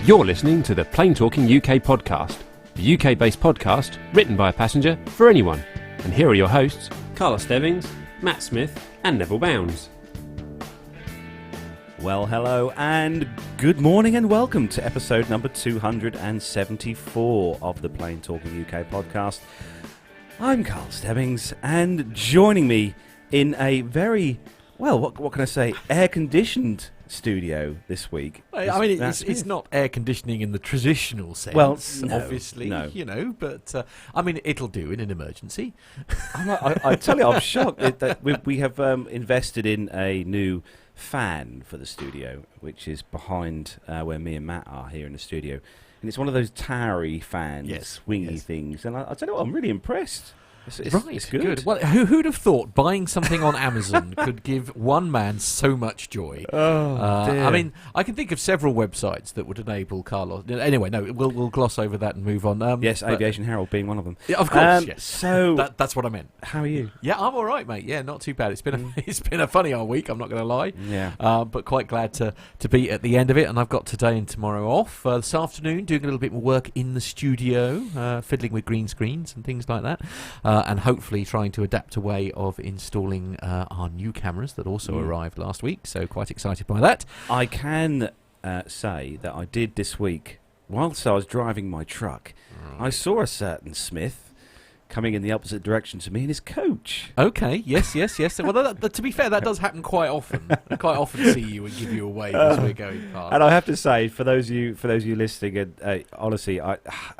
You're listening to the Plain Talking UK podcast, the UK-based podcast written by a passenger for anyone. And here are your hosts, Carlos Stebbings, Matt Smith and Neville Bounds. Well, hello and good morning and welcome to episode number 274 of the Plain Talking UK podcast. I'm Carl Stebbings, and joining me in a very, well, what can I say, air-conditioned studio this week. I mean, it's not air conditioning in the traditional sense, well, obviously, you know, but I mean, it'll do in an emergency. I tell you, I'm shocked that we have invested in a new fan for the studio, which is behind where me and Matt are here in the studio. And it's one of those towery fans, swingy things. And I tell you what, I'm really impressed. It's good. Well, who'd have thought buying something on Amazon could give one man so much joy? Oh, dear. I mean, I can think of several websites that would enable Carlos. Anyway, no, we'll gloss over that and move on. Yes, Aviation Herald being one of them. Yeah, of course. Yes. So that's what I meant. How are you? Yeah, I'm all right, mate. Yeah, not too bad. It's been a funny old week. I'm not going to lie. Yeah. But quite glad to be at the end of it. And I've got today and tomorrow off. This afternoon, doing a little bit more work in the studio, fiddling with green screens and things like that, and hopefully trying to adapt a way of installing our new cameras that also arrived last week. So quite excited by that. I can say that I did this week, whilst I was driving my truck, I saw a certain Smith coming in the opposite direction to me in his coach. Okay, yes. Well, to be fair, that does happen quite often. I quite often see you and give you a wave as we're going past. And I have to say, for those of you listening, and honestly,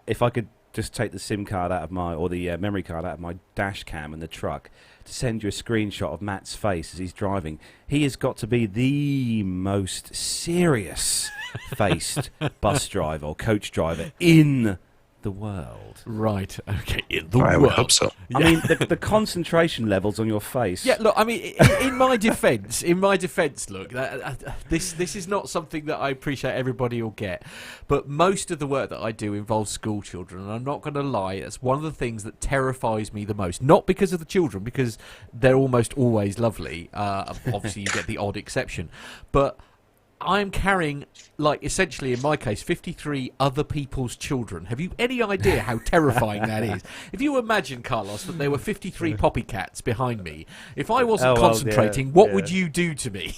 if I could just take the SIM card out of the memory card out of my dash cam in the truck to send you a screenshot of Matt's face as he's driving. He has got to be the most serious-faced bus driver or coach driver in the world. Right, okay, in the world. I would hope so. I mean, the concentration levels on your face. Yeah, look, I mean, in my defence, look, this is not something that I appreciate everybody will get, but most of the work that I do involves school children, and I'm not going to lie, that's one of the things that terrifies me the most. Not because of the children, because they're almost always lovely. Obviously, you get the odd exception, but I'm carrying, essentially in my case, 53 other people's children. Have you any idea how terrifying that is? If you imagine, Carlos, that there were 53 poppycats behind me, if I wasn't concentrating, what would you do to me?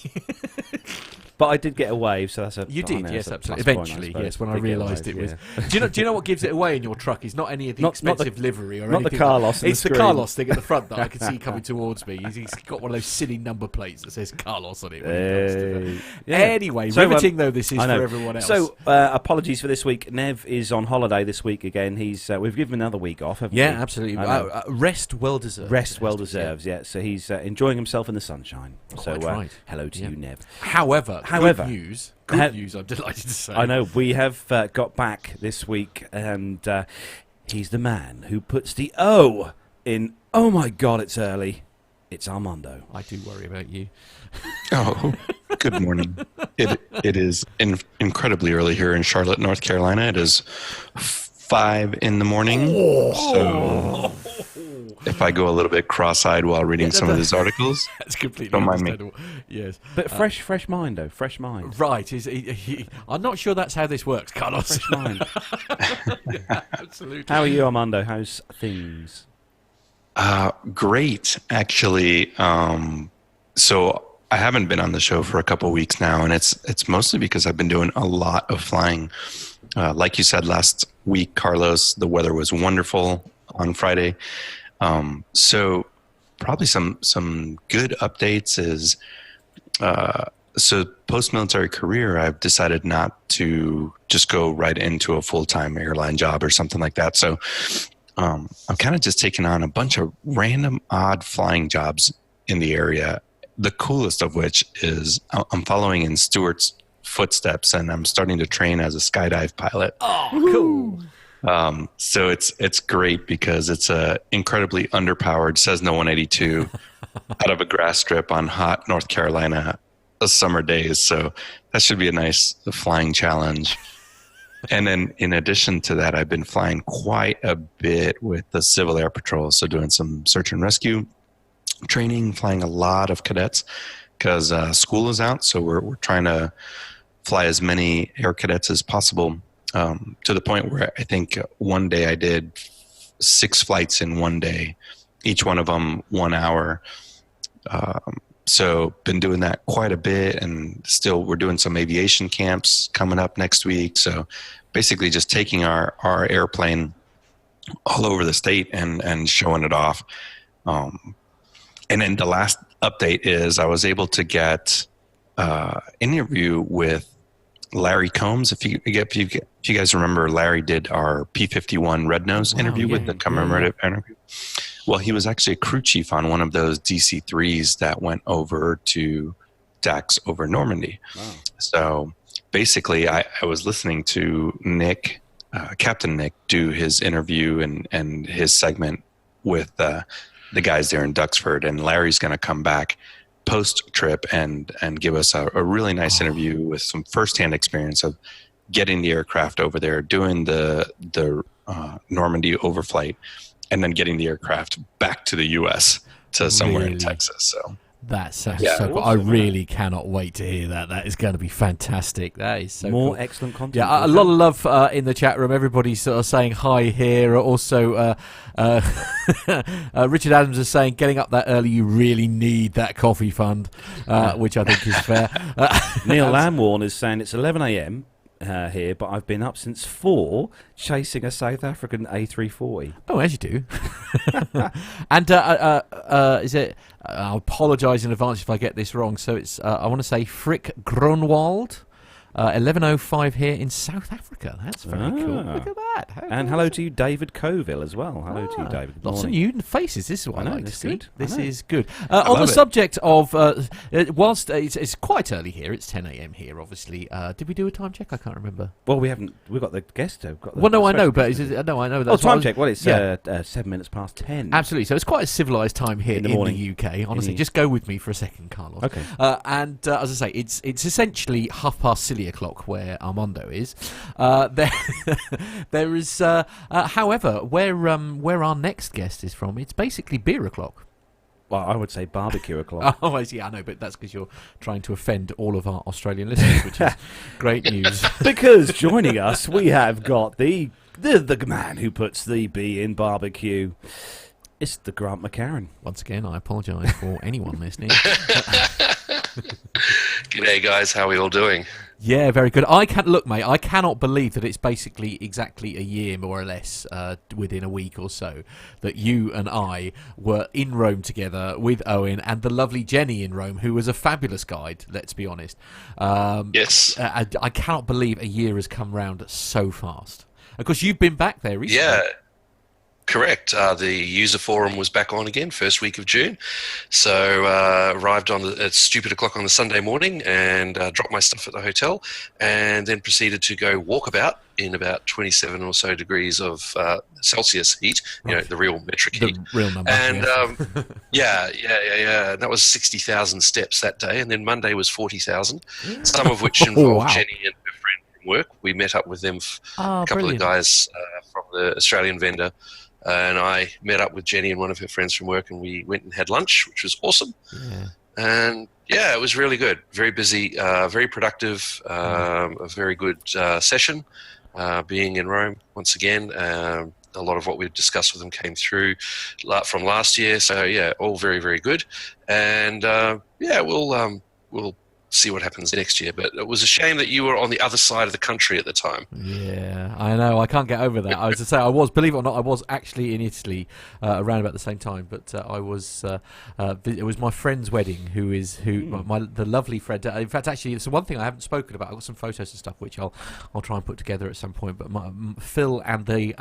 But I did get a wave, so that's a... You did, yes, absolutely. Eventually, point, yes, when I realised it was... Yeah. Do you know what gives it away in your truck? It's not any of the expensive livery or anything. Not the Carlos It's the Carlos thing at the front that I can see coming towards me. He's got one of those silly number plates that says Carlos on it. When he comes to Anyway, so, riveting though this is for everyone else. So, apologies for this week. Nev is on holiday this week again. We've given him another week off, haven't we? Yeah, absolutely. Rest well deserved. Rest well deserved, yeah. So he's enjoying himself in the sunshine. So hello to you, Nev. However, good news, I'm delighted to say. I know, we have got back this week, and he's the man who puts the O in, oh my God, it's early. It's Armando. I do worry about you. Oh, good morning. It is incredibly early here in Charlotte, North Carolina. It is 5 in the morning. So if I go a little bit cross-eyed while reading some of these articles, that's completely don't mind me. Yes, but fresh mind though, fresh mind. Right? I'm not sure that's how this works, Carlos. Fresh mind. Yeah, absolutely. How are you, Armando? How's things? Great, actually. So I haven't been on the show for a couple of weeks now, and it's mostly because I've been doing a lot of flying. Like you said last week, Carlos, the weather was wonderful on Friday. So probably some good updates is, so post-military career, I've decided not to just go right into a full-time airline job or something like that. So I'm kind of just taking on a bunch of random odd flying jobs in the area. The coolest of which is I'm following in Stuart's footsteps, and I'm starting to train as a skydive pilot. Oh, cool. So it's great because it's a incredibly underpowered Cessna 182 out of a grass strip on hot North Carolina summer days. So that should be a nice flying challenge. And then in addition to that, I've been flying quite a bit with the Civil Air Patrol. So doing some search and rescue training, flying a lot of cadets because school is out. So we're trying to fly as many air cadets as possible, to the point where I think one day I did 6 flights in one day, each one of them 1 hour. So been doing that quite a bit, and still we're doing some aviation camps coming up next week. So basically just taking our airplane all over the state and showing it off. And then the last update is I was able to get an interview with Larry Combs. If you guys remember, Larry did our P-51 Red Nose interview with the commemorative interview. Well, he was actually a crew chief on one of those DC-3s that went over to DAX over Normandy. Wow. So basically, I was listening to Nick, Captain Nick, do his interview and his segment with the guys there in Duxford, and Larry's going to come back post-trip and give us a really nice interview with some firsthand experience of getting the aircraft over there, doing the Normandy overflight, and then getting the aircraft back to the U.S. to somewhere in Texas. So that sounds so cool. I really cannot wait to hear that. That is going to be fantastic. That is so more cool. excellent content. Yeah, a lot of love in the chat room. Everybody's sort of saying hi here. Also, Richard Adams is saying, getting up that early, you really need that coffee fund, which I think is fair. Neil Lamworn is saying it's 11 a.m. Here, but I've been up since 4 chasing a South African A340. Oh, as you do. And is it? I'll apologise in advance if I get this wrong. So it's I want to say Frick Grunwald. 11:05 here in South Africa. That's very cool. Look at that. And hello to you, David Coville, as well. Hello to you, David. Good Lots morning. of new faces. This is what I like to see. This is good. On the subject of, whilst it's quite early here, it's 10 a.m. here, obviously. Did we do a time check? I can't remember. Well, we haven't. We've got the guest. Well, no, I know, but I know that. Time check. Well, it's 7 minutes past 10. Absolutely. So it's quite a civilised time here in the UK. Honestly, just go with me for a second, Carlos. Okay. And as I say, it's essentially o'clock where Armando is. There is, however, where our next guest is from, it's basically beer o'clock. Well, I would say barbecue o'clock. Oh, yeah, I know, but that's because you're trying to offend all of our Australian listeners, which is great news. Because joining us, we have got the man who puts the B in barbecue. It's the Grant McCarran. Once again, I apologise for anyone listening. G'day, guys. How are we all doing? Yeah, very good. Look, mate, I cannot believe that it's basically exactly a year, more or less, within a week or so, that you and I were in Rome together with Owen and the lovely Jenny in Rome, who was a fabulous guide, let's be honest. Yes. I cannot believe a year has come round so fast. Of course, you've been back there recently. Yeah. Correct. The user forum was back on again, first week of June. So arrived at stupid o'clock on the Sunday morning and dropped my stuff at the hotel, and then proceeded to go walkabout in about 27 or so degrees of Celsius heat, the real metric heat. The real number. And yeah. That was 60,000 steps that day, and then Monday was 40,000, some of which involved Jenny and her friend from work. We met up with them, a couple of guys from the Australian vendor. And I met up with Jenny and one of her friends from work, and we went and had lunch, which was awesome. Yeah. And yeah, it was really good. Very busy, very productive, a very good session. Being in Rome once again, a lot of what we've discussed with them came through from last year. So yeah, all very, very good. And we'll see what happens next year. But it was a shame that you were on the other side of the country at the time. Yeah, I know. I can't get over that. I was to say, believe it or not, I was actually in Italy around about the same time. But I was. It was my friend's wedding. The lovely Fred. In fact, actually, it's one thing I haven't spoken about. I've got some photos and stuff which I'll try and put together at some point. But Phil and the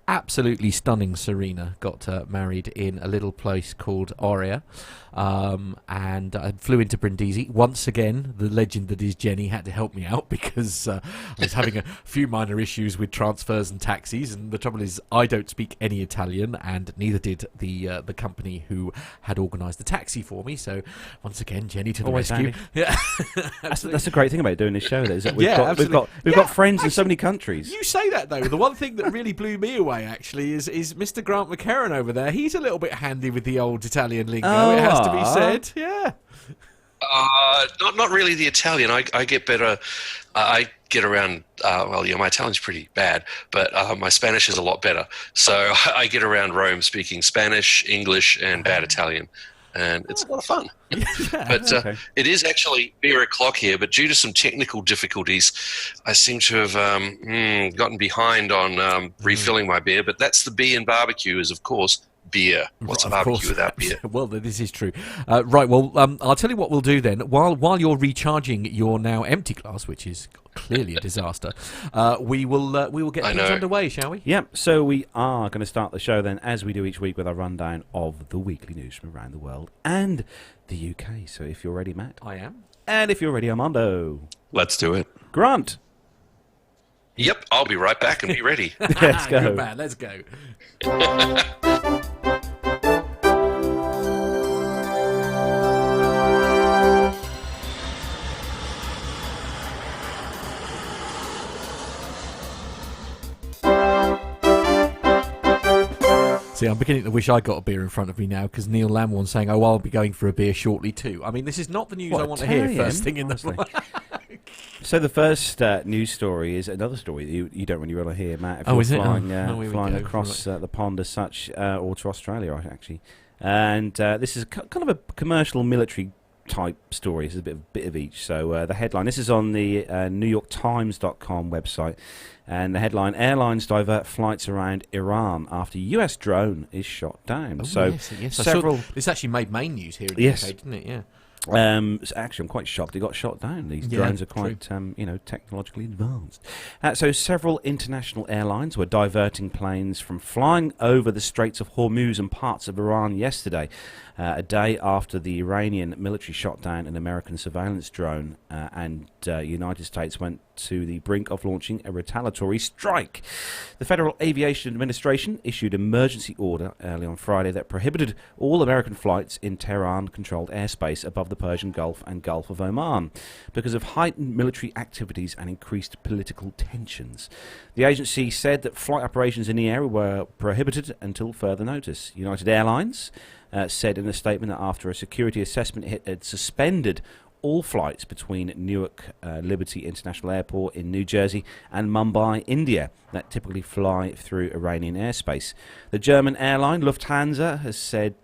absolutely stunning Serena got married in a little place called Oria. And I flew into Brindisi once again. The legend that is Jenny had to help me out because I was having a few minor issues with transfers and taxis, and the trouble is I don't speak any Italian, and neither did the company who had organised the taxi for me. So once again, Jenny to the rescue. Yeah, that's a great thing about doing this show. Is that we've got friends in so many countries. You say that though. The one thing that really blew me away actually is Mr. Grant McCarran over there. He's a little bit handy with the old Italian lingo. It has to be said. Yeah. Not really the Italian. I get better. I get around. My Italian's pretty bad, but my Spanish is a lot better. So I get around Rome speaking Spanish, English, and bad Italian, and it's a lot of fun. But it is actually beer o'clock here. But due to some technical difficulties, I seem to have gotten behind on refilling my beer. But that's the B in barbecue, is of course beer. What's a barbecue without beer? Well, this is true. Right. Well, I'll tell you what we'll do then. While you're recharging your now empty glass, which is clearly a disaster, we will get things underway, shall we? Yep. So we are going to start the show then, as we do each week, with our rundown of the weekly news from around the world and the UK. So if you're ready, Matt, I am. And if you're ready, Armando, let's do it. Grant. Yep, I'll be right back and be ready. Let's go. Good man, let's go. See, I'm beginning to wish I got a beer in front of me now, because Neil Lamwan's saying, "Oh, I'll be going for a beer shortly too." I mean, this is not the news I want to hear first thing in the morning. So the first news story is another story that you don't really want to hear, Matt. If you're flying across the pond as such, or to Australia, actually. And this is kind of a commercial military type story. It's a bit of each. So the headline, this is on the NewYorkTimes.com website, and the headline: Airlines divert flights around Iran after US drone is shot down. Yes. Several. This actually made main news here in the UK, didn't it? Yeah. Actually, I'm quite shocked it got shot down. These drones are quite, technologically advanced. So several international airlines were diverting planes from flying over the Straits of Hormuz and parts of Iran yesterday, a day after the Iranian military shot down an American surveillance drone, and United States went to the brink of launching a retaliatory strike. The Federal Aviation Administration issued an emergency order early on Friday that prohibited all American flights in Tehran-controlled airspace above the Persian Gulf and Gulf of Oman because of heightened military activities and increased political tensions. The agency said that flight operations in the area were prohibited until further notice. United Airlines said in a statement that after a security assessment, it had suspended all flights between Newark Liberty International Airport in New Jersey and Mumbai, India, that typically fly through Iranian airspace. The German airline Lufthansa has said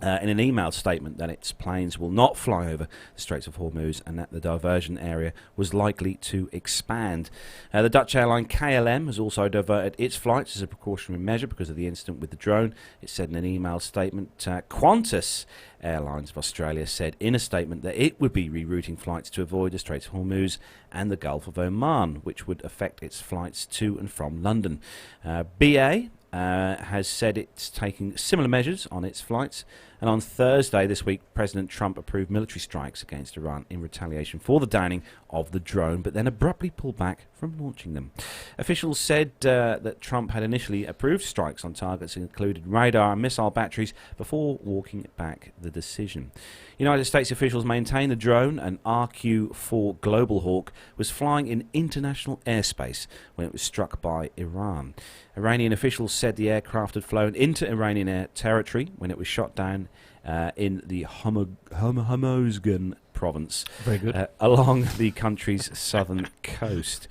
in an email statement that its planes will not fly over the Straits of Hormuz and that the diversion area was likely to expand. The Dutch airline KLM has also diverted its flights as a precautionary measure because of the incident with the drone. It said in an email statement. Qantas Airlines of Australia said in a statement that it would be rerouting flights to avoid the Straits of Hormuz and the Gulf of Oman, which would affect its flights to and from London. BA has said it's taking similar measures on its flights. And on Thursday this week, President Trump approved military strikes against Iran in retaliation for the downing of the drone, but then abruptly pulled back from launching them. Officials said that Trump had initially approved strikes on targets that included radar and missile batteries before walking back the decision. United States officials maintain the drone, an RQ-4 Global Hawk, was flying in international airspace when it was struck by Iran. Iranian officials said the aircraft had flown into Iranian air territory when it was shot down in the Hormozgan province. Very good. Along the country's southern coast.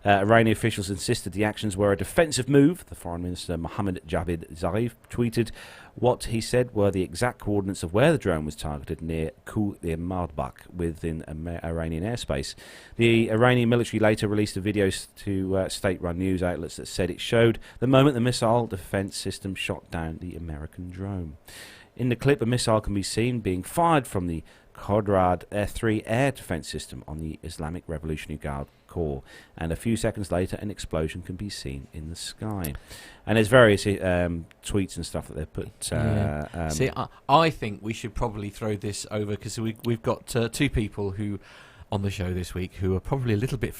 Iranian officials insisted the actions were a defensive move. The Foreign Minister Mohammad Javad Zarif tweeted what he said were the exact coordinates of where the drone was targeted near Ku-Mardbak within Iranian airspace. The Iranian military later released a video to state-run news outlets that said it showed the moment the missile defense system shot down the American drone. In the clip, a missile can be seen being fired from the Kodrad Air-3 air defense system on the Islamic Revolutionary Guard Corps, and a few seconds later an explosion can be seen in the sky. And there's various tweets and stuff that they've put. See, I think we should probably throw this over, because we've got two people who on the show this week who are probably a little bit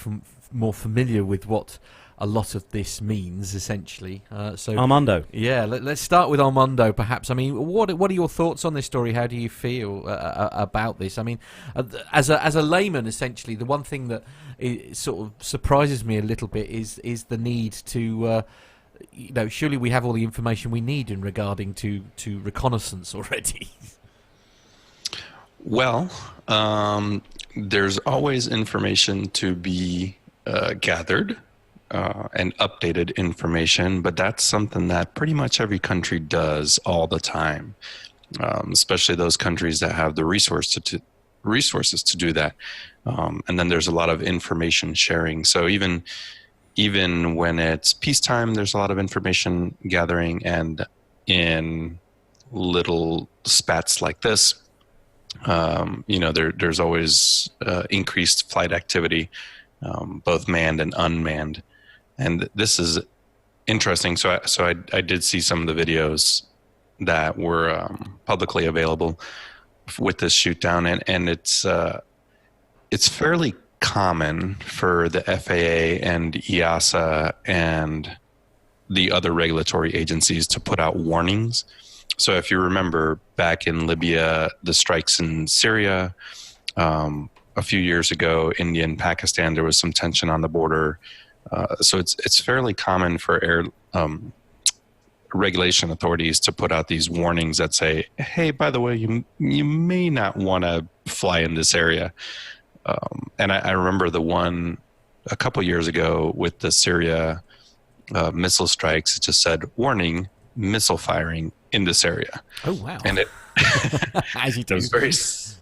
more familiar with what a lot of this means, essentially. So Armando. Yeah, let's start with Armando, perhaps. I mean, what are your thoughts on this story? How do you feel about this? I mean, as a layman, essentially, the one thing that sort of surprises me a little bit is the need to, surely we have all the information we need in regarding to reconnaissance already. Well, there's always information to be gathered and updated information, but that's something that pretty much every country does all the time, especially those countries that have the resources to do that. And then there's a lot of information sharing. So even when it's peacetime, there's a lot of information gathering, and in little spats like this, there's always increased flight activity, both manned and unmanned. And this is interesting. So I did see some of the videos that were publicly available with this shoot down, and it's fairly common for the FAA and EASA and the other regulatory agencies to put out warnings. So if you remember back in Libya, the strikes in Syria, a few years ago, India and Pakistan, there was some tension on the border. So it's fairly common for air regulation authorities to put out these warnings that say, hey, by the way, you may not want to fly in this area. And I remember the one a couple years ago with the Syria missile strikes. It just said, warning, missile firing in this area. Oh, wow. And it As you do. was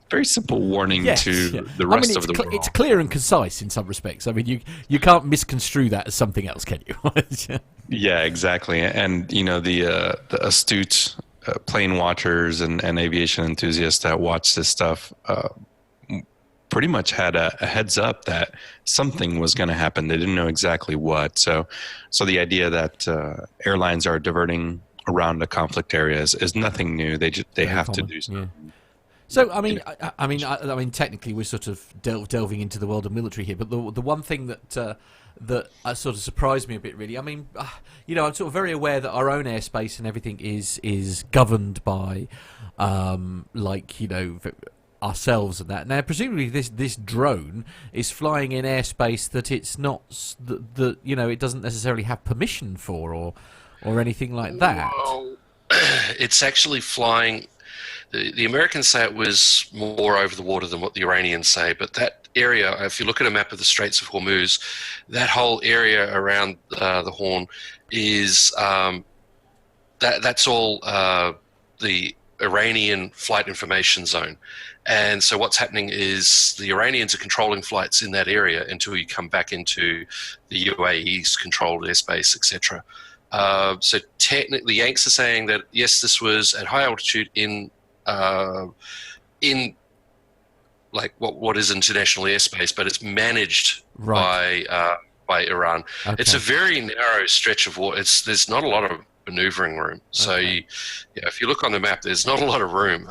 very simple warning to the rest of the world. It's clear and concise in some respects. I mean, you can't misconstrue that as something else, can you? Yeah, exactly. And, the astute plane watchers and aviation enthusiasts that watch this stuff pretty much had a heads up that something was going to happen. They didn't know exactly what. So the idea that airlines are diverting around the conflict areas is nothing new. They have to do something. Yeah. So I mean, technically we're sort of delving into the world of military here. But the one thing that sort of surprised me a bit, really. I mean, I'm sort of very aware that our own airspace and everything is governed by, ourselves and that. Now, presumably, this drone is flying in airspace that it's not that it doesn't necessarily have permission for, or anything like that. Well, it's actually flying. The Americans say it was more over the water than what the Iranians say, but that area, if you look at a map of the Straits of Hormuz, that whole area around the Horn is that's all the Iranian flight information zone. And so what's happening is the Iranians are controlling flights in that area until you come back into the UAE's controlled airspace, etc. So technically, the Yanks are saying that yes, this was at high altitude in like what is international airspace, but it's managed by Iran. Okay. It's a very narrow stretch of water. There's not a lot of maneuvering room. So if you look on the map, there's not a lot of room.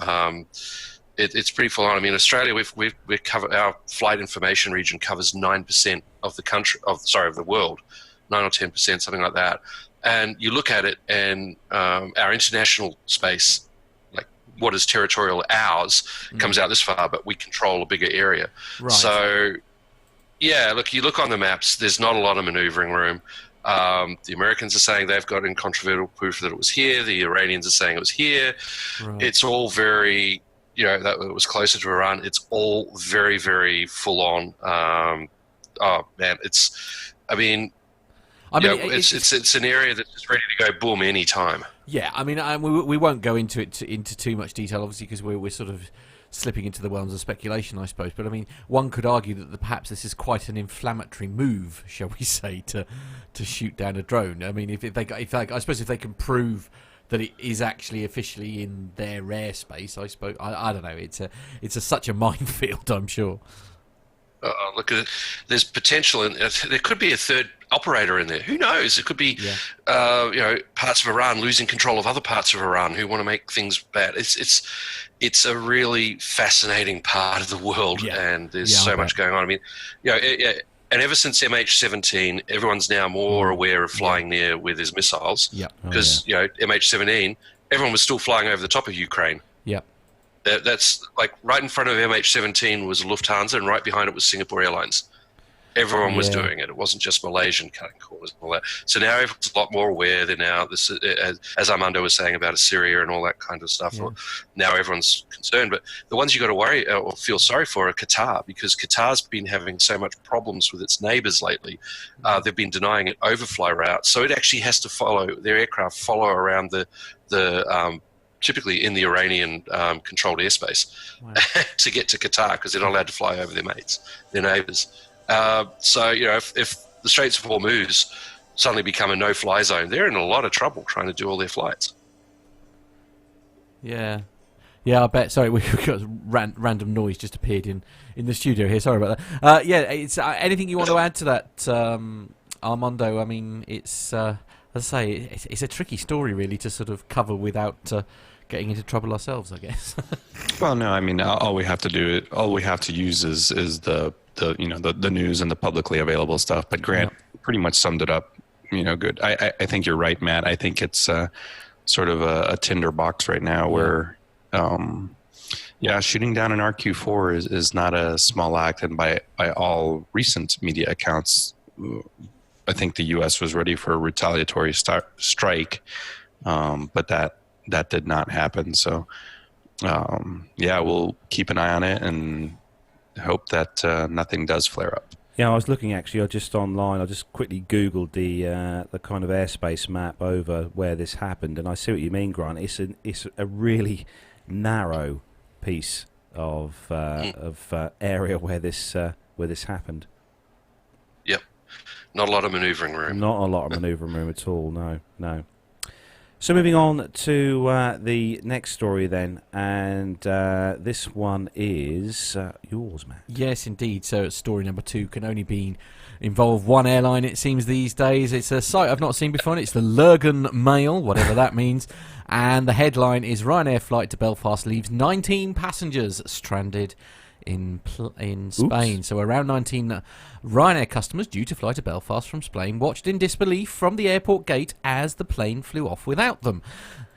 It's pretty full on. I mean, Australia, we cover, our flight information region covers 9% of the country of the world, 9 or 10%, something like that. And you look at it, and our international space, like what is territorial ours, comes out this far, but we control a bigger area. Right. So, yeah, look, you look on the maps, there's not a lot of maneuvering room. The Americans are saying they've got incontrovertible proof that it was here. The Iranians are saying it was here. Right. It's all very, that it was closer to Iran. It's all very, very full on. Oh man, it's an area that's ready to go boom any time. Yeah, I mean, we won't go into too much detail, obviously, because we're sort of slipping into the realms of speculation, I suppose. But I mean, one could argue that perhaps this is quite an inflammatory move, shall we say, to shoot down a drone. I mean, if they can prove that it is actually officially in their airspace, I suppose. I don't know. It's such a minefield, I'm sure. Look at it. There's potential, and there could be a third operator in there. Who knows? It could be, parts of Iran losing control of other parts of Iran who want to make things bad. It's a really fascinating part of the world, and there's so much going on. I mean, and ever since MH17, everyone's now more aware of flying near where there's missiles. Yeah, because MH17, everyone was still flying over the top of Ukraine. Yeah. That's like right in front of MH17 was Lufthansa, and right behind it was Singapore Airlines. Everyone was doing it. It wasn't just Malaysian cutting corners and all that. So now everyone's a lot more aware. They're now, as Armando was saying about Assyria and all that kind of stuff, now everyone's concerned. But the ones you got to worry or feel sorry for are Qatar, because Qatar's been having so much problems with its neighbours lately. They've been denying it overfly routes. So it actually has to follow, their aircraft follow around the typically in the Iranian controlled airspace to get to Qatar, because they're not allowed to fly over their mates, their neighbours. So, if the Straits of Hormuz suddenly become a no-fly zone, they're in a lot of trouble trying to do all their flights. Yeah, I bet. Sorry, we've got random noise just appeared in the studio here. Sorry about that. It's anything you want to add to that, Armando? I mean, it's as I say, it's a tricky story really to sort of cover without getting into trouble ourselves, I guess. Well, no, I mean, all we have to use is the news and the publicly available stuff. But Grant pretty much summed it up, good. I think you're right, Matt. I think it's sort of a tinderbox right now where, shooting down an RQ-4 is not a small act. And by all recent media accounts, I think the U.S. was ready for a retaliatory strike, but that did not happen. So, we'll keep an eye on it and hope that nothing does flare up. Yeah, I was looking actually. I just quickly Googled the kind of airspace map over where this happened, and I see what you mean, Grant. It's a really narrow piece of area where this happened. Yep, not a lot of manoeuvring room. Not a lot of manoeuvring room at all. No. So moving on to the next story then, and this one is yours, Matt. Yes, indeed. So story number 2 can only involve one airline, it seems, these days. It's a site I've not seen before, and it's the Lurgan Mail, whatever that means. And the headline is Ryanair flight to Belfast leaves 19 passengers stranded in Spain. Oops. So around 19 Ryanair customers due to fly to Belfast from Spain watched in disbelief from the airport gate as the plane flew off without them.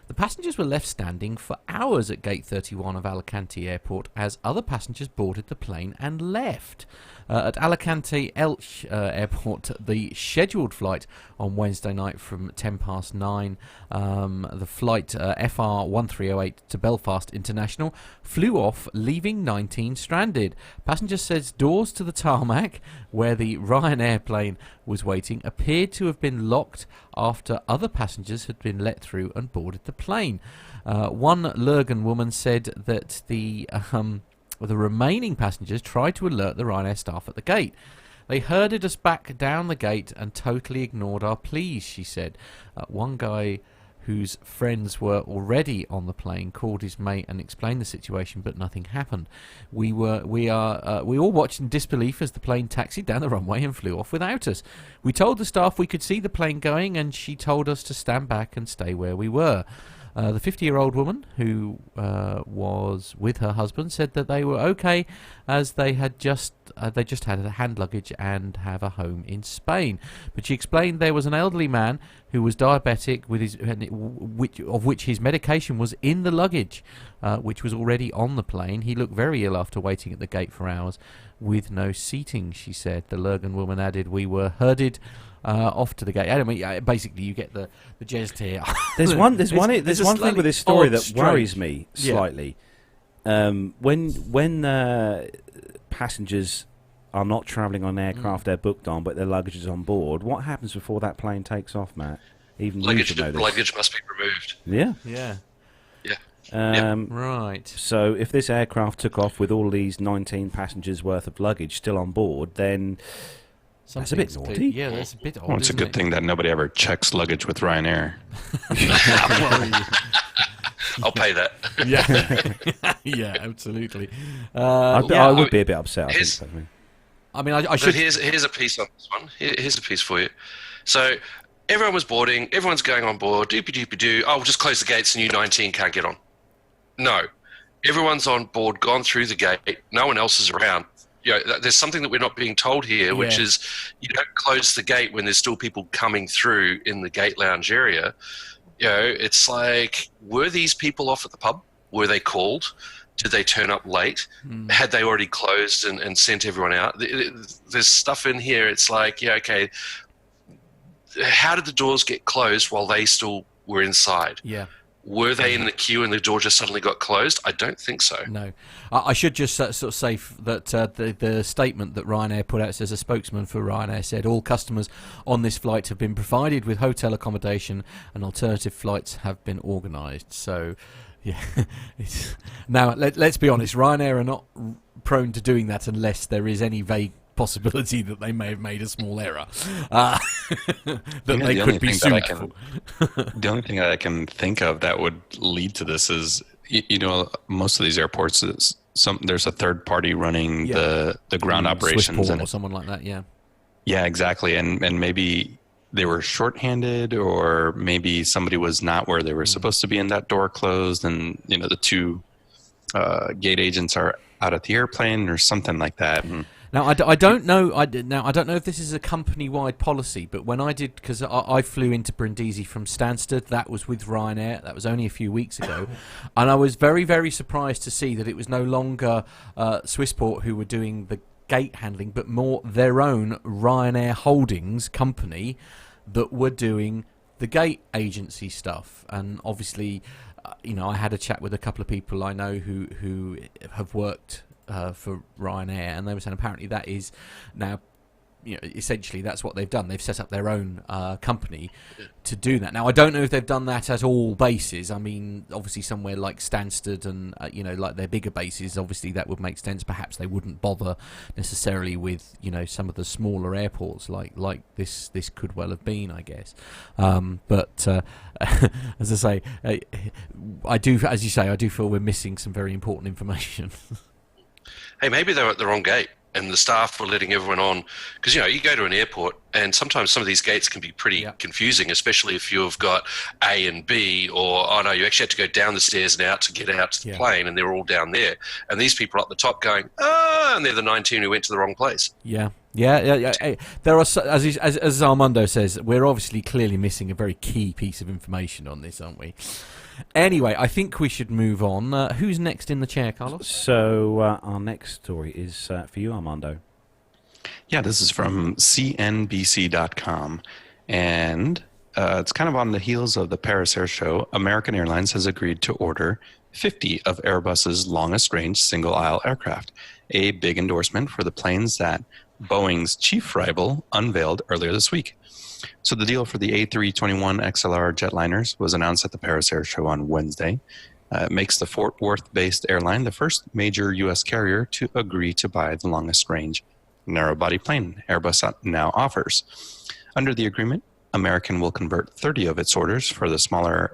The passengers were left standing for hours at Gate 31 of Alicante Airport as other passengers boarded the plane and left. At Alicante Elche Airport, the scheduled flight on Wednesday night from 9:10, the flight FR 1308 to Belfast International flew off, leaving 19 stranded. Passengers said doors to the tarmac, where the Ryanair plane was waiting, appeared to have been locked after other passengers had been let through and boarded the plane. One Lurgan woman said that the remaining passengers tried to alert the Ryanair staff at the gate. They herded us back down the gate and totally ignored our pleas, she said. One guy whose friends were already on the plane called his mate and explained the situation, but nothing happened. We all watched in disbelief as the plane taxied down the runway and flew off without us. We told the staff we could see the plane going, and she told us to stand back and stay where we were. The 50-year-old woman, who was with her husband, said that they were okay as they just had hand luggage and have a home in Spain. But she explained there was an elderly man who was diabetic, of which his medication was in the luggage, which was already on the plane. He looked very ill after waiting at the gate for hours with no seating, she said. The Lurgan woman added, "We were herded off to the gate." I mean, basically, you get the gist here. There's one thing with this story that worries me slightly. When passengers are not travelling on aircraft they're booked on, but their luggage is on board, what happens before that plane takes off, Matt? Even luggage must be removed. Yeah. Right. So if this aircraft took off with all these 19 passengers worth of luggage still on board, then that's a bit naughty. Yeah, that's a bit odd. Well, it's a good thing that nobody ever checks luggage with Ryanair. I'll pay that. Yeah, absolutely. I would be a bit upset. I should. Here's a piece on this one. Here's a piece for you. So everyone was boarding. Everyone's going on board. Doopy-doopy-doo. Oh, we'll just close the gates and you 19 can't get on. No. Everyone's on board, gone through the gate. No one else is around. There's something that we're not being told here, which is you don't close the gate when there's still people coming through in the gate lounge area. It's like, were these people off at the pub? Were they called? Did they turn up late? Had they already closed and sent everyone out? There's stuff in here. It's like, yeah, okay. How did the doors get closed while they still were inside? Yeah. Were they in the queue and the door just suddenly got closed? I don't think so. No. I should just sort of say that the statement that Ryanair put out says a spokesman for Ryanair said all customers on this flight have been provided with hotel accommodation and alternative flights have been organised. So, yeah. Now, let's be honest, Ryanair are not prone to doing that unless there is any vague possibility that they may have made a small error that they could be sued for. The only thing that I can think of that would lead to this is, most of these airports, there's a third party running the ground operations Swissport or someone like that. Yeah, exactly. And maybe they were shorthanded, or maybe somebody was not where they were supposed to be and that door closed, and the two gate agents are out at the airplane or something like that. And now, I don't know. I don't know if this is a company-wide policy, but when I did, because I flew into Brindisi from Stansted, that was with Ryanair. That was only a few weeks ago, and I was very, very surprised to see that it was no longer Swissport who were doing the gate handling, but more their own Ryanair Holdings company that were doing the gate agency stuff. And obviously, I had a chat with a couple of people I know who have worked for Ryanair, and they were saying apparently that is now, essentially that's what they've done. They've set up their own company to do that. Now, I don't know if they've done that at all bases. I mean, obviously somewhere like Stansted and like their bigger bases, obviously that would make sense. Perhaps they wouldn't bother necessarily with some of the smaller airports like this could well have been, I guess. But as I say, I do, as you say, I do feel we're missing some very important information. Hey, maybe they were at the wrong gate and the staff were letting everyone on. Because, you go to an airport and sometimes some of these gates can be pretty confusing, especially if you've got A and B, or, oh no, you actually have to go down the stairs and out to get out to the plane, and they're all down there. And these people are up the top going, and they're the 19 who went to the wrong place. Yeah. Hey, there are, as Armando says, we're obviously clearly missing a very key piece of information on this, aren't we? Anyway, I think we should move on. Who's next in the chair, Carlos? So our next story is for you, Armando. Yeah, this is from CNBC.com, and it's kind of on the heels of the Paris Air Show. American Airlines has agreed to order 50 of Airbus's longest-range single-aisle aircraft, a big endorsement for the planes that Boeing's chief rival unveiled earlier this week. So the deal for the A321 XLR jetliners was announced at the Paris Air Show on Wednesday. It makes the Fort Worth-based airline the first major U.S. carrier to agree to buy the longest-range narrow-body plane Airbus now offers. Under the agreement, American will convert 30 of its orders for the smaller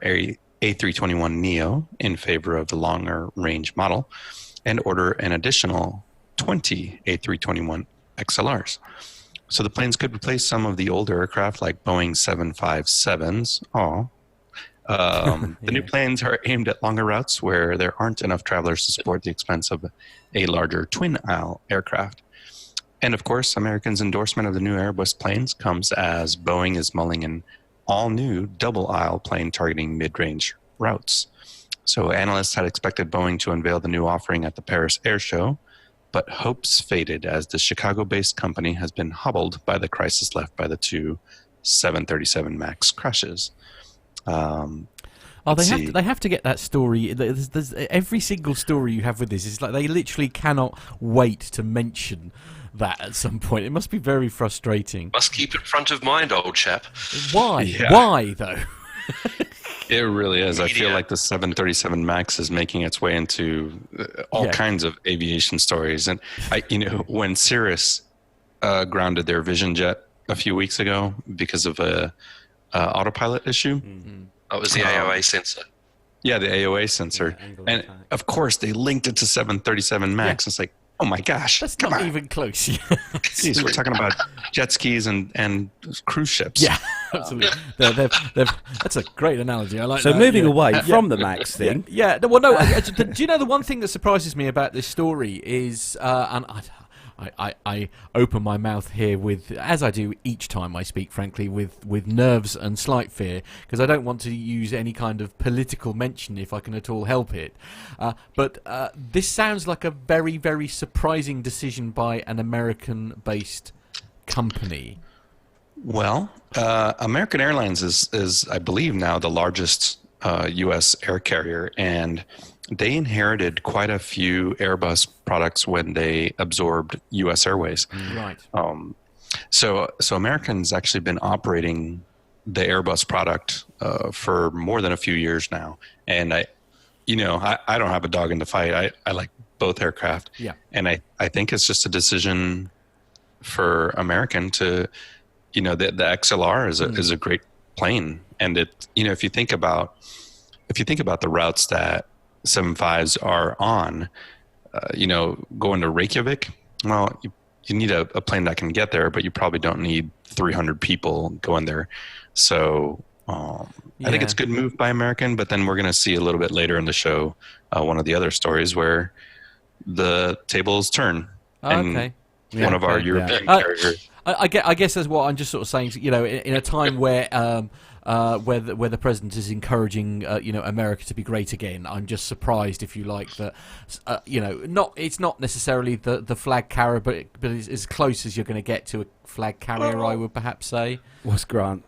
A321neo in favor of the longer-range model, and order an additional 20 A321 XLRs. So the planes could replace some of the older aircraft like Boeing 757s. The new planes are aimed at longer routes where there aren't enough travelers to support the expense of a larger twin-aisle aircraft. And of course, American's endorsement of the new Airbus planes comes as Boeing is mulling an all-new double-aisle plane targeting mid-range routes. So analysts had expected Boeing to unveil the new offering at the Paris Air Show, but hopes faded as the Chicago-based company has been hobbled by the crisis left by the two 737 MAX crashes. They have to get that story. There's every single story you have with this is like they literally cannot wait to mention that at some point. It must be very frustrating. Must keep it front of mind, old chap. Why? Yeah. Why though? It really is. I feel like the 737 MAX is making its way into all kinds of aviation stories. And when Cirrus grounded their Vision Jet a few weeks ago because of a autopilot issue, that was the AOA sensor. Yeah, the AOA sensor, and of course they linked it to 737 MAX. It's like, oh my gosh, that's not even close. Jeez, we're talking about jet skis and cruise ships. Yeah, absolutely. That's a great analogy. I like so that. Moving away from the MAX thing. Yeah. Well, no. Do you know the one thing that surprises me about this story is, and I open my mouth here with, as I do each time I speak, frankly, with nerves and slight fear, because I don't want to use any kind of political mention if I can at all help it. But this sounds like a very, very surprising decision by an American-based company. Well, American Airlines is, I believe, now the largest U.S. air carrier, and they inherited quite a few Airbus products when they absorbed U.S. Airways. Right. So American's actually been operating the Airbus product for more than a few years now, and I don't have a dog in the fight. I like both aircraft. Yeah. And I think it's just a decision for American to, the XLR is a great plane, and it, if you think about the routes that 75s are on, going to Reykjavik, well, you need a plane that can get there, but you probably don't need 300 people going there. So I think it's a good move by American, but then we're going to see a little bit later in the show one of the other stories where the tables turn. Okay. One of our European carriers. I guess that's what I'm just sort of saying. In a time where the president is encouraging America to be great again, I'm just surprised, if you like, that it's not necessarily the flag carrier, but it's as close as you're going to get to a flag carrier, I would perhaps say. What's Grant?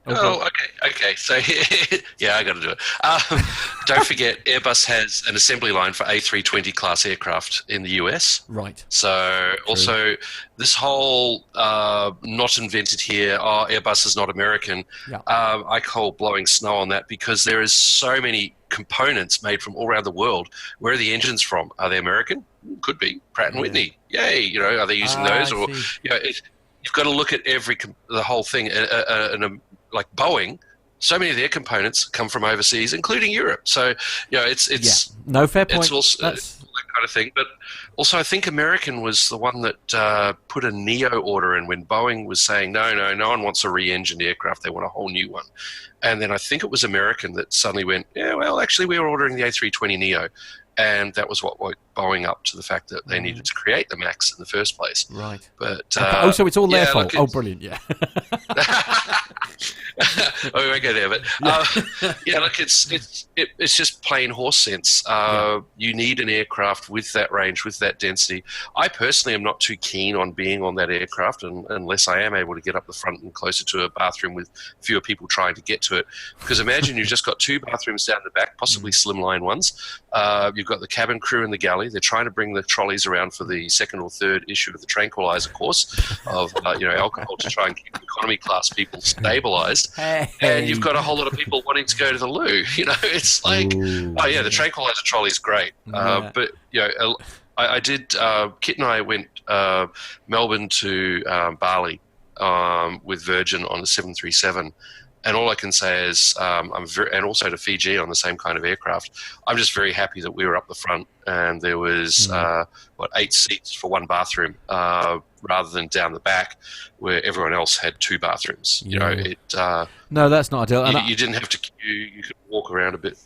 Okay. So yeah, I got to do it. Don't forget, Airbus has an assembly line for A320 class aircraft in the US. Right. So also, this whole not invented here. Oh, Airbus is not American. Yeah. I call blowing snow on that, because there is so many components made from all around the world. Where are the engines from? Are they American? Could be Pratt and Whitney. Yay! Are they using those? Or you've got to look at the whole thing. Like Boeing, so many of their components come from overseas, including Europe. So, it's no, fair point. It's also that kind of thing. But also, I think American was the one that put a Neo order in when Boeing was saying, no one wants a re-engined aircraft. They want a whole new one. And then I think it was American that suddenly went, actually, we were ordering the A320 Neo. And that was what woke Boeing up to the fact that they needed to create the MAX in the first place. Right. But so it's all their fault. Oh, brilliant! Yeah. We won't go there, but it's just plain horse sense. You need an aircraft with that range, with that density. I personally am not too keen on being on that aircraft, unless I am able to get up the front and closer to a bathroom with fewer people trying to get to it. Because imagine you've just got two bathrooms down the back, possibly slimline ones. You've got the cabin crew in the galley. They're trying to bring the trolleys around for the second or third issue of the tranquilizer course of alcohol to try and keep economy class people stabilized. And you've got a whole lot of people wanting to go to the loo. It's like, the tranquilizer trolley is great. But I did. Kit and I went Melbourne to Bali with Virgin on the 737. And all I can say is, and also to Fiji on the same kind of aircraft, I'm just very happy that we were up the front and there was 8 seats for one bathroom, rather than down the back where everyone else had 2 bathrooms. No, that's not ideal. You didn't have to queue; you could walk around a bit.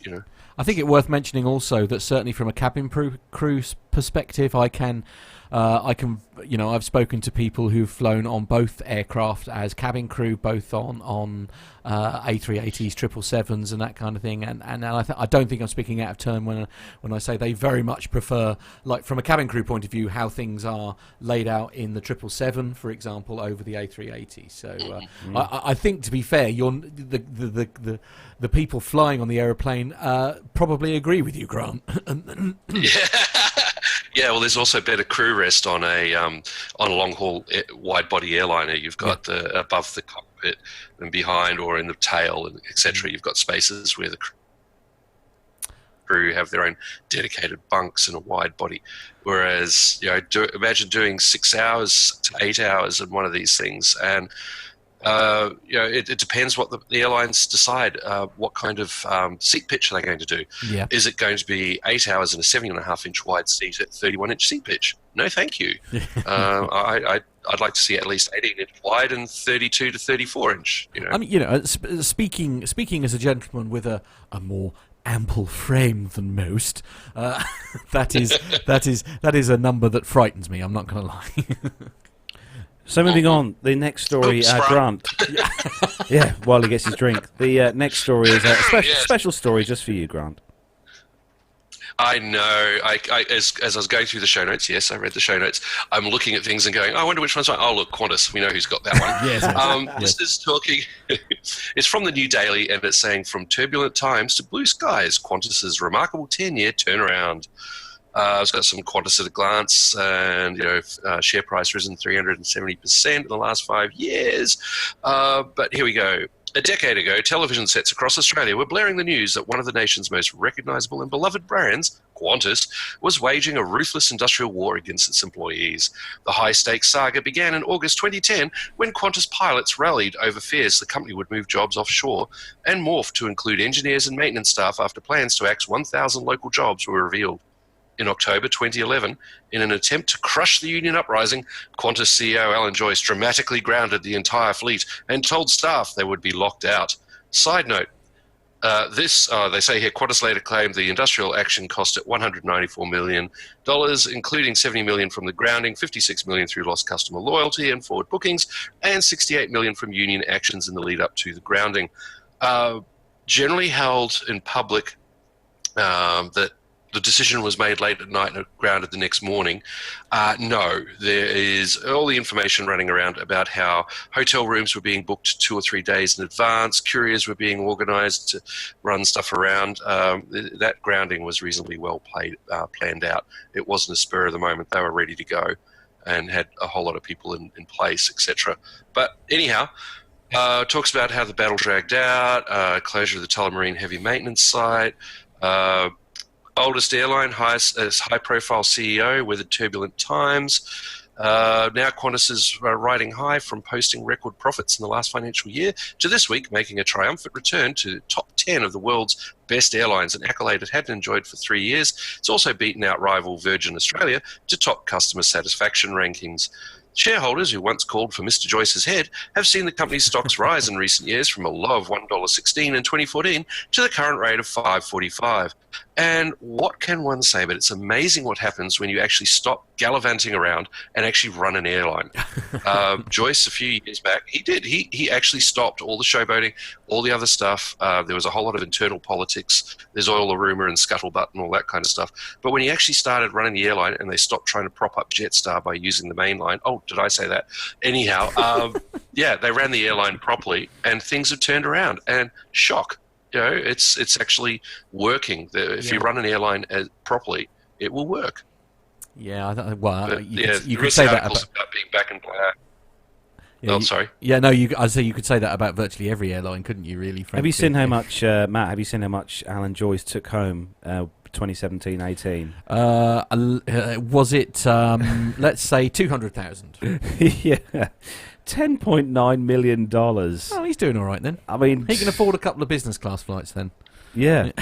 I think it's worth mentioning also that certainly from a cabin crew's perspective, I've spoken to people who've flown on both aircraft as cabin crew, both on A380s, 777s, and that kind of thing. And I don't think I'm speaking out of turn when I say they very much prefer, like from a cabin crew point of view, how things are laid out in the 777, for example, over the A380. So I think, to be fair, the people flying on the aeroplane probably agree with you, Grant. Yeah, well, there's also better crew rest on a long haul wide body airliner. You've got the above the cockpit and behind, or in the tail, and etc. You've got spaces where the crew have their own dedicated bunks in a wide body. Whereas, imagine doing 6 hours to 8 hours in one of these things, and it depends what the airlines decide. What kind of seat pitch are they going to do? Yeah. Is it going to be 8 hours in a 7.5-inch wide seat at 31-inch seat pitch? No, thank you. I'd like to see at least 18-inch wide and 32 to 34-inch. I mean, speaking as a gentleman with a more ample frame than most. That is a number that frightens me. I'm not going to lie. So moving on, the next story, Grant. Yeah, while he gets his drink. The next story is a special story just for you, Grant. I know. As I was going through the show notes, yes, I read the show notes. I'm looking at things and going, I wonder which one's right. Oh, look, Qantas. We know who's got that one. Yes. This is talking. It's from the New Daily, and it's saying, from turbulent times to blue skies, Qantas's remarkable 10-year turnaround. It's got some Qantas at a glance, and share price risen 370% in the last 5 years. But here we go. A decade ago, television sets across Australia were blaring the news that one of the nation's most recognisable and beloved brands, Qantas, was waging a ruthless industrial war against its employees. The high-stakes saga began in August 2010 when Qantas pilots rallied over fears the company would move jobs offshore and morphed to include engineers and maintenance staff after plans to axe 1,000 local jobs were revealed. In October 2011, in an attempt to crush the union uprising, Qantas CEO Alan Joyce dramatically grounded the entire fleet and told staff they would be locked out. Side note, they say here, Qantas later claimed the industrial action cost it $194 million, including $70 million from the grounding, $56 million through lost customer loyalty and forward bookings, and $68 million from union actions in the lead up to the grounding. Generally held in public that the decision was made late at night and grounded the next morning. No, there is all the information running around about how hotel rooms were being booked 2 or 3 days in advance, couriers were being organised to run stuff around. That grounding was reasonably well planned out. It wasn't a spur of the moment. They were ready to go and had a whole lot of people in place, etc. But anyhow, talks about how the battle dragged out, closure of the Tullamarine heavy maintenance site, oldest airline, high-profile CEO, weathered turbulent times. Now Qantas is riding high from posting record profits in the last financial year to this week making a triumphant return to top 10 of the world's best airlines, an accolade it hadn't enjoyed for 3 years. It's also beaten out rival Virgin Australia to top customer satisfaction rankings. Shareholders who once called for Mr. Joyce's head have seen the company's stocks rise in recent years from a low of $1.16 in 2014 to the current rate of $5.45. And what can one say? But it's amazing what happens when you actually stop gallivanting around and actually run an airline. Joyce, a few years back, he did. He actually stopped all the showboating, all the other stuff. There was a whole lot of internal politics. There's all the rumour and scuttlebutt and all that kind of stuff. But when he actually started running the airline and they stopped trying to prop up Jetstar by using the main line, oh, did I say that? Anyhow, yeah, they ran the airline properly and things have turned around. And shock. It's actually working. If you run an airline properly, it will work. Yeah, you could say that about being back in play. Yeah, sorry. Yeah, no, I'd say you could say that about virtually every airline, couldn't you? Really? Have you seen how much, Matt? Have you seen how much Alan Joyce took home 2017-18? Was it? Let's say 200,000. Yeah. $10.9 million. Oh, he's doing all right then. I mean, he can afford a couple of business class flights then. Yeah.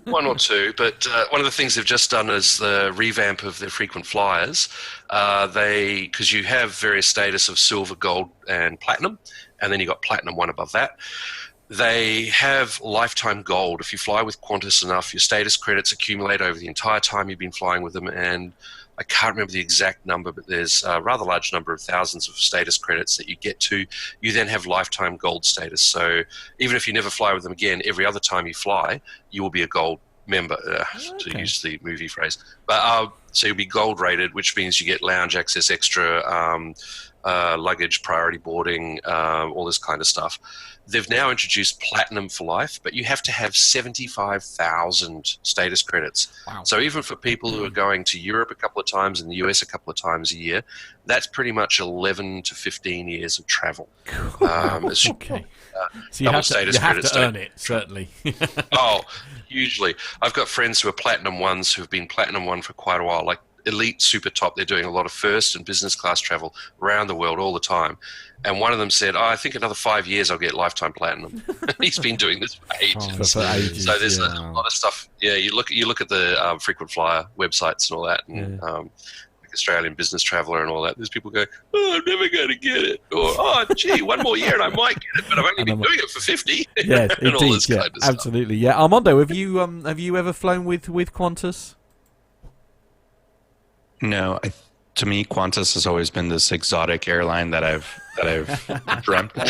One or two, but one of the things they've just done is the revamp of their frequent flyers. Because you have various status of silver, gold, and platinum, and then you got platinum one above that. They have lifetime gold. If you fly with Qantas enough, your status credits accumulate over the entire time you've been flying with them, and I can't remember the exact number, but there's a rather large number of thousands of status credits that you get to. You then have lifetime gold status. So even if you never fly with them again, every other time you fly, you will be a gold member, to use the movie phrase. But so you'll be gold rated, which means you get lounge access, extra luggage, priority boarding, all this kind of stuff. They've now introduced platinum for life, but you have to have 75,000 status credits. Wow. So even for people who are going to Europe a couple of times and the US a couple of times a year, that's pretty much 11 to 15 years of travel. Okay. So you have to earn it, certainly. Oh, hugely. I've got friends who are platinum ones who have been platinum one for quite a while, like elite super top. They're doing a lot of first and business class travel around the world all the time. And one of them said, I think another 5 years I'll get lifetime platinum. He's been doing this for ages. For ages. So there's a lot of stuff. Yeah, you look at the frequent flyer websites and all that, and Australian Business Traveller and all that. There's people going, "Oh, I'm never going to get it," or "Oh, gee, one more year and I might get it, but I've only been doing it for 50." Yeah, and all this indeed. kind of stuff. Absolutely. Yeah, Armando, have you ever flown with Qantas? No, to me, Qantas has always been this exotic airline that I've dreamt of.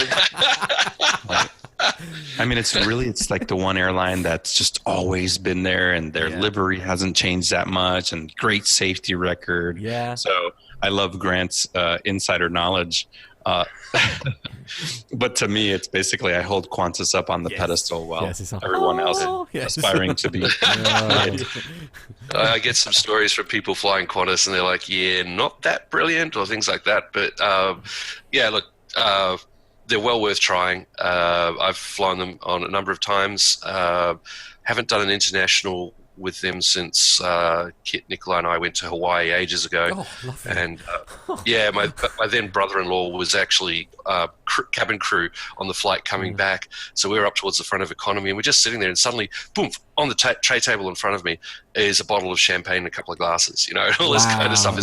I mean, it's like the one airline that's just always been there, and their livery hasn't changed that much, and great safety record. Yeah. So I love Grant's insider knowledge. But to me, it's basically I hold Qantas up on the pedestal while everyone else aspiring to be. I get some stories from people flying Qantas, and they're like, "Yeah, not that brilliant," or things like that. But look, they're well worth trying. I've flown them on a number of times. Haven't done an international with them since Kit, Nicola, and I went to Hawaii ages ago. Oh, lovely. And my then brother-in-law was actually cabin crew on the flight coming back. So we were up towards the front of economy, and we're just sitting there, and suddenly, boom! On the tray table in front of me is a bottle of champagne and a couple of glasses. All this kind of stuff.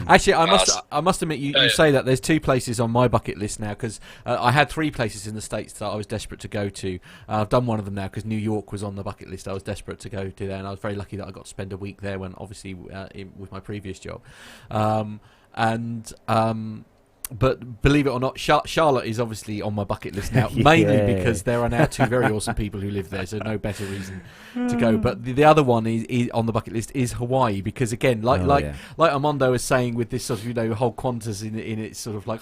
Actually, I must admit, you say that there's 2 places on my bucket list now, because I had 3 places in the States that I was desperate to go to. I've done one of them now because New York was on the bucket list. I was desperate to go to there, and I was very lucky that I got to spend a week there when obviously with my previous job. But believe it or not, Charlotte is obviously on my bucket list now, mainly because there are now 2 very awesome people who live there, so no better reason to go. But the other one is on the bucket list is Hawaii, because again, like Armando was saying, with this sort of whole Qantas in its sort of like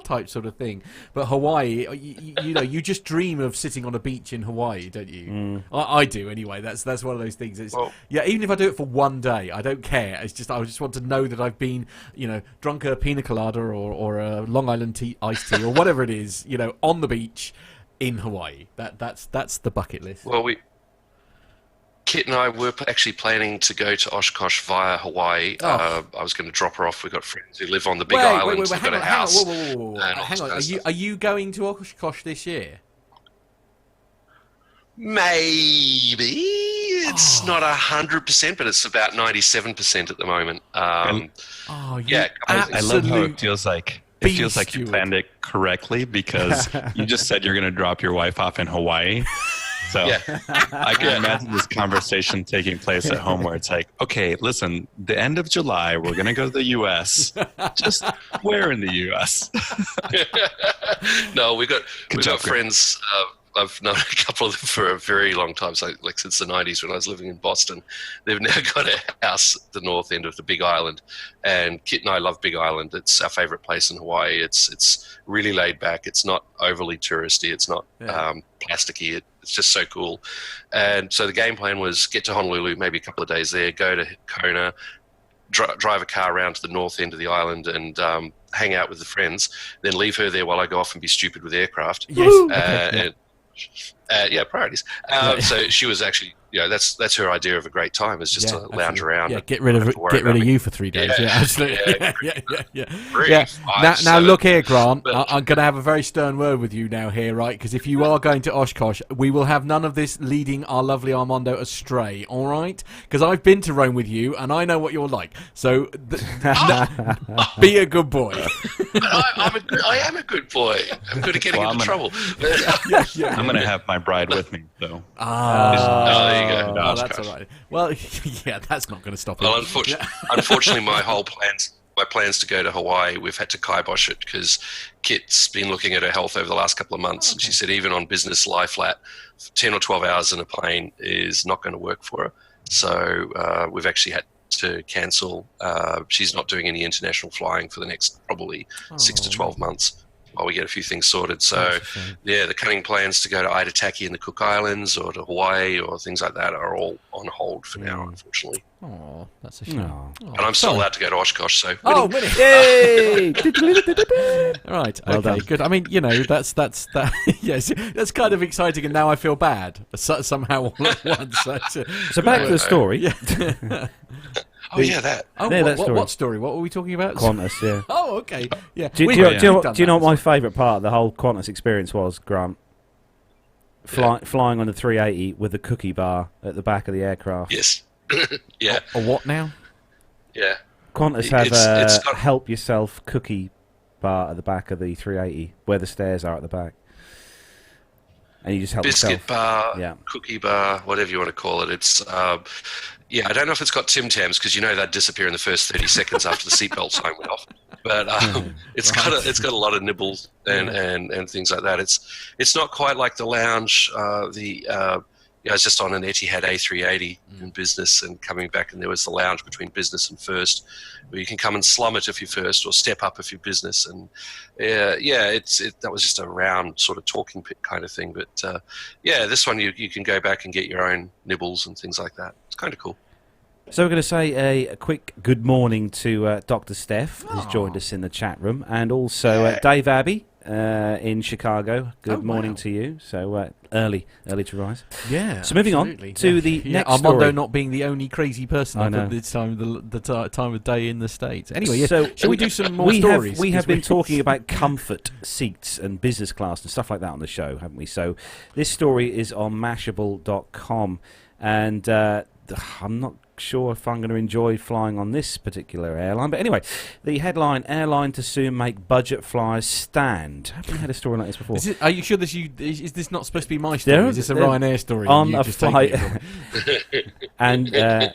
type sort of thing. But Hawaii, you just dream of sitting on a beach in Hawaii, don't you? I do anyway. That's one of those things. Even if I do it for one day, I don't care. It's just I just want to know that I've been, drunk a pina colada or a Long Island iced tea or whatever it is, on the beach in Hawaii. That's the bucket list. Well, Kit and I were actually planning to go to Oshkosh via Hawaii. I was going to drop her off. We've got friends who live on the Big Island. We've got a house. Hang on. Are you going to Oshkosh this year? Maybe. It's not 100%, but it's about 97% at the moment. I love how it feels like. It feels like you planned it correctly, because you just said you're going to drop your wife off in Hawaii. So I can imagine this conversation taking place at home where it's like, okay, listen, the end of July, we're going to go to the U.S. Just where in the U.S.? No, we've got friends. I've known a couple of them for a very long time, so like since the 90s when I was living in Boston. They've now got a house at the north end of the Big Island, and Kit and I love Big Island. It's our favorite place in Hawaii. It's really laid back. It's not overly touristy. It's not plasticky. It's just so cool. And so the game plan was get to Honolulu, maybe a couple of days there, go to Kona, drive a car around to the north end of the island and hang out with the friends, then leave her there while I go off and be stupid with aircraft. Yes. Priorities. So she was actually, that's her idea of a great time, is just to lounge around. Yeah, get rid of you for 3 days. Yeah, absolutely. Yeah. Now look here, Grant. I'm going to have a very stern word with you now here, right? Because if you are going to Oshkosh, we will have none of this leading our lovely Armando astray, all right? Because I've been to Rome with you, and I know what you're like. So be a good boy. I am a good boy. I'm good at getting into trouble. I'm going to have my bride with me, though. There you go. Oh, that's all right. Well, that's not going to stop it. Well, unfortunately, my plans to go to Hawaii, we've had to kibosh it because Kit's been looking at her health over the last couple of months, and she said even on business lie flat, 10 or 12 hours in a plane is not going to work for her. So we've actually had to cancel. She's not doing any international flying for the next probably 6 to 12 months while we get a few things sorted. So, the cunning plans to go to Aitataki in the Cook Islands or to Hawaii or things like that are all on hold for now, unfortunately. Oh, that's a shame. But I'm still allowed to go to Oshkosh, so... winning! Yay! Right, well done. Good. I mean, that's yes, that's kind of exciting, and now I feel bad somehow all at once. So back to the story. That. What story? What were we talking about? Qantas, yeah. Oh, okay. Yeah. Do you know what my favourite part of the whole Qantas experience was, Grant? Flying on the 380 with the cookie bar at the back of the aircraft. Yes. Yeah. A what now? Yeah. Qantas have a help yourself cookie bar at the back of the 380, where the stairs are at the back. And you just help biscuit yourself. bar, cookie bar, whatever you want to call it. It's I don't know if it's got Tim Tams because they'd disappear in the first 30 seconds after the seatbelt sign went off. But it's got a lot of nibbles and things like that. It's not quite like the lounge. I was just on an Etihad A380 in business and coming back, and there was the lounge between business and first, where you can come and slum it if you're first or step up if you're business. And that was just a round sort of talking pit kind of thing. But this one you can go back and get your own nibbles and things like that. It's kind of cool. So we're going to say a quick good morning to Dr. Steph, who's joined us in the chat room, and also Dave Abbey in Chicago. Good morning to you. So early to rise. Yeah. So moving on to the next story. Armando not being the only crazy person at this time of day in the States. Anyway, so shall we do some more stories? We have been talking about comfort seats and business class and stuff like that on the show, haven't we? So this story is on Mashable.com, and I'm not sure if I'm going to enjoy flying on this particular airline, but anyway, the headline: airline to soon make budget flyers stand. Have we had a story like this before? Are you sure is this not supposed to be my story? Is this a Ryanair story on a flight? And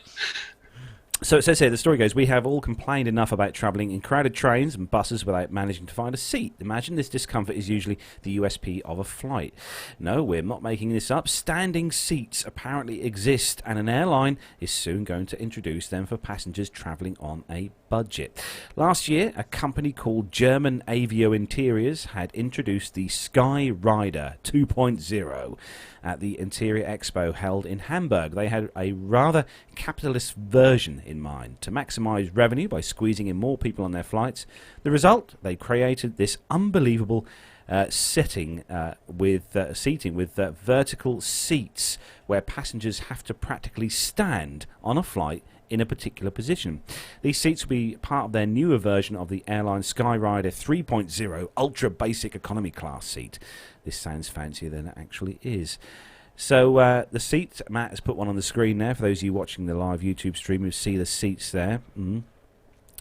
so it says here, the story goes, we have all complained enough about travelling in crowded trains and buses without managing to find a seat. Imagine this discomfort is usually the USP of a flight. No, we're not making this up. Standing seats apparently exist, and an airline is soon going to introduce them for passengers travelling on a budget. Last year, a company called German Avio Interiors had introduced the Sky Rider 2.0 at the Interior Expo held in Hamburg. They had a rather capitalist version in mind to maximise revenue by squeezing in more people on their flights. The result, they created this unbelievable seating with vertical seats where passengers have to practically stand on a flight in a particular position. These seats will be part of their newer version of the airline Skyrider 3.0 Ultra Basic Economy Class seat. This sounds fancier than it actually is. So the seat, Matt has put one on the screen there. For those of you watching the live YouTube stream, you see the seats there.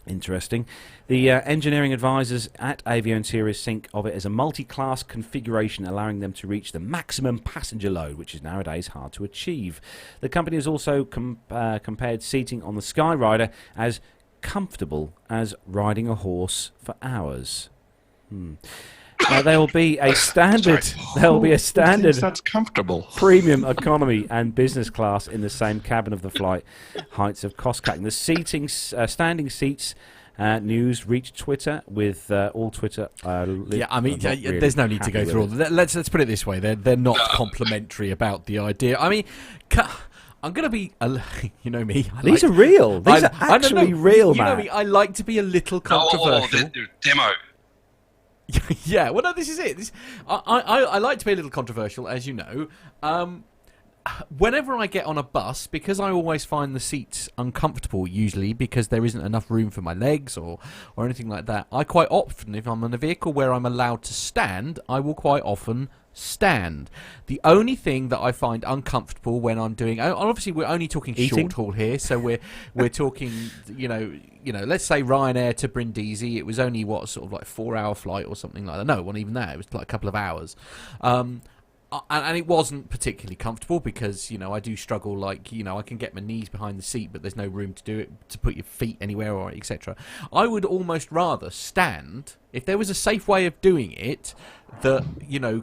Interesting. The engineering advisors at Avio Interiors think of it as a multi-class configuration, allowing them to reach the maximum passenger load, which is nowadays hard to achieve. The company has also compared seating on the Skyrider as comfortable as riding a horse for hours. Now there will be a standard. There will be a standard. That's comfortable. Premium economy and business class in the same cabin of the flight. Heights of cost cutting. The seating, standing seats. News reached Twitter with all Twitter. There's no need to go through all that. Let's put it this way: they're not complimentary about the idea. I mean. I'm going to be, you know me. These are real. These are actually real, man. You know me. I like to be a little controversial. Demo. Yeah, well, no, this is it. I like to be a little controversial, as you know. Whenever I get on a bus, because I always find the seats uncomfortable, usually because there isn't enough room for my legs or anything like that, I quite often, if I'm in a vehicle where I'm allowed to stand, I will quite often stand. The only thing that I find uncomfortable when I'm doing, obviously we're only talking short haul here, so we're talking, you know, let's say Ryanair to Brindisi, it was only sort of like 4-hour flight or something like that. No, it wasn't even that. It was like a couple of hours. And it wasn't particularly comfortable because, I do struggle, I can get my knees behind the seat, but there's no room to do it, to put your feet anywhere or etc. I would almost rather stand, if there was a safe way of doing it that,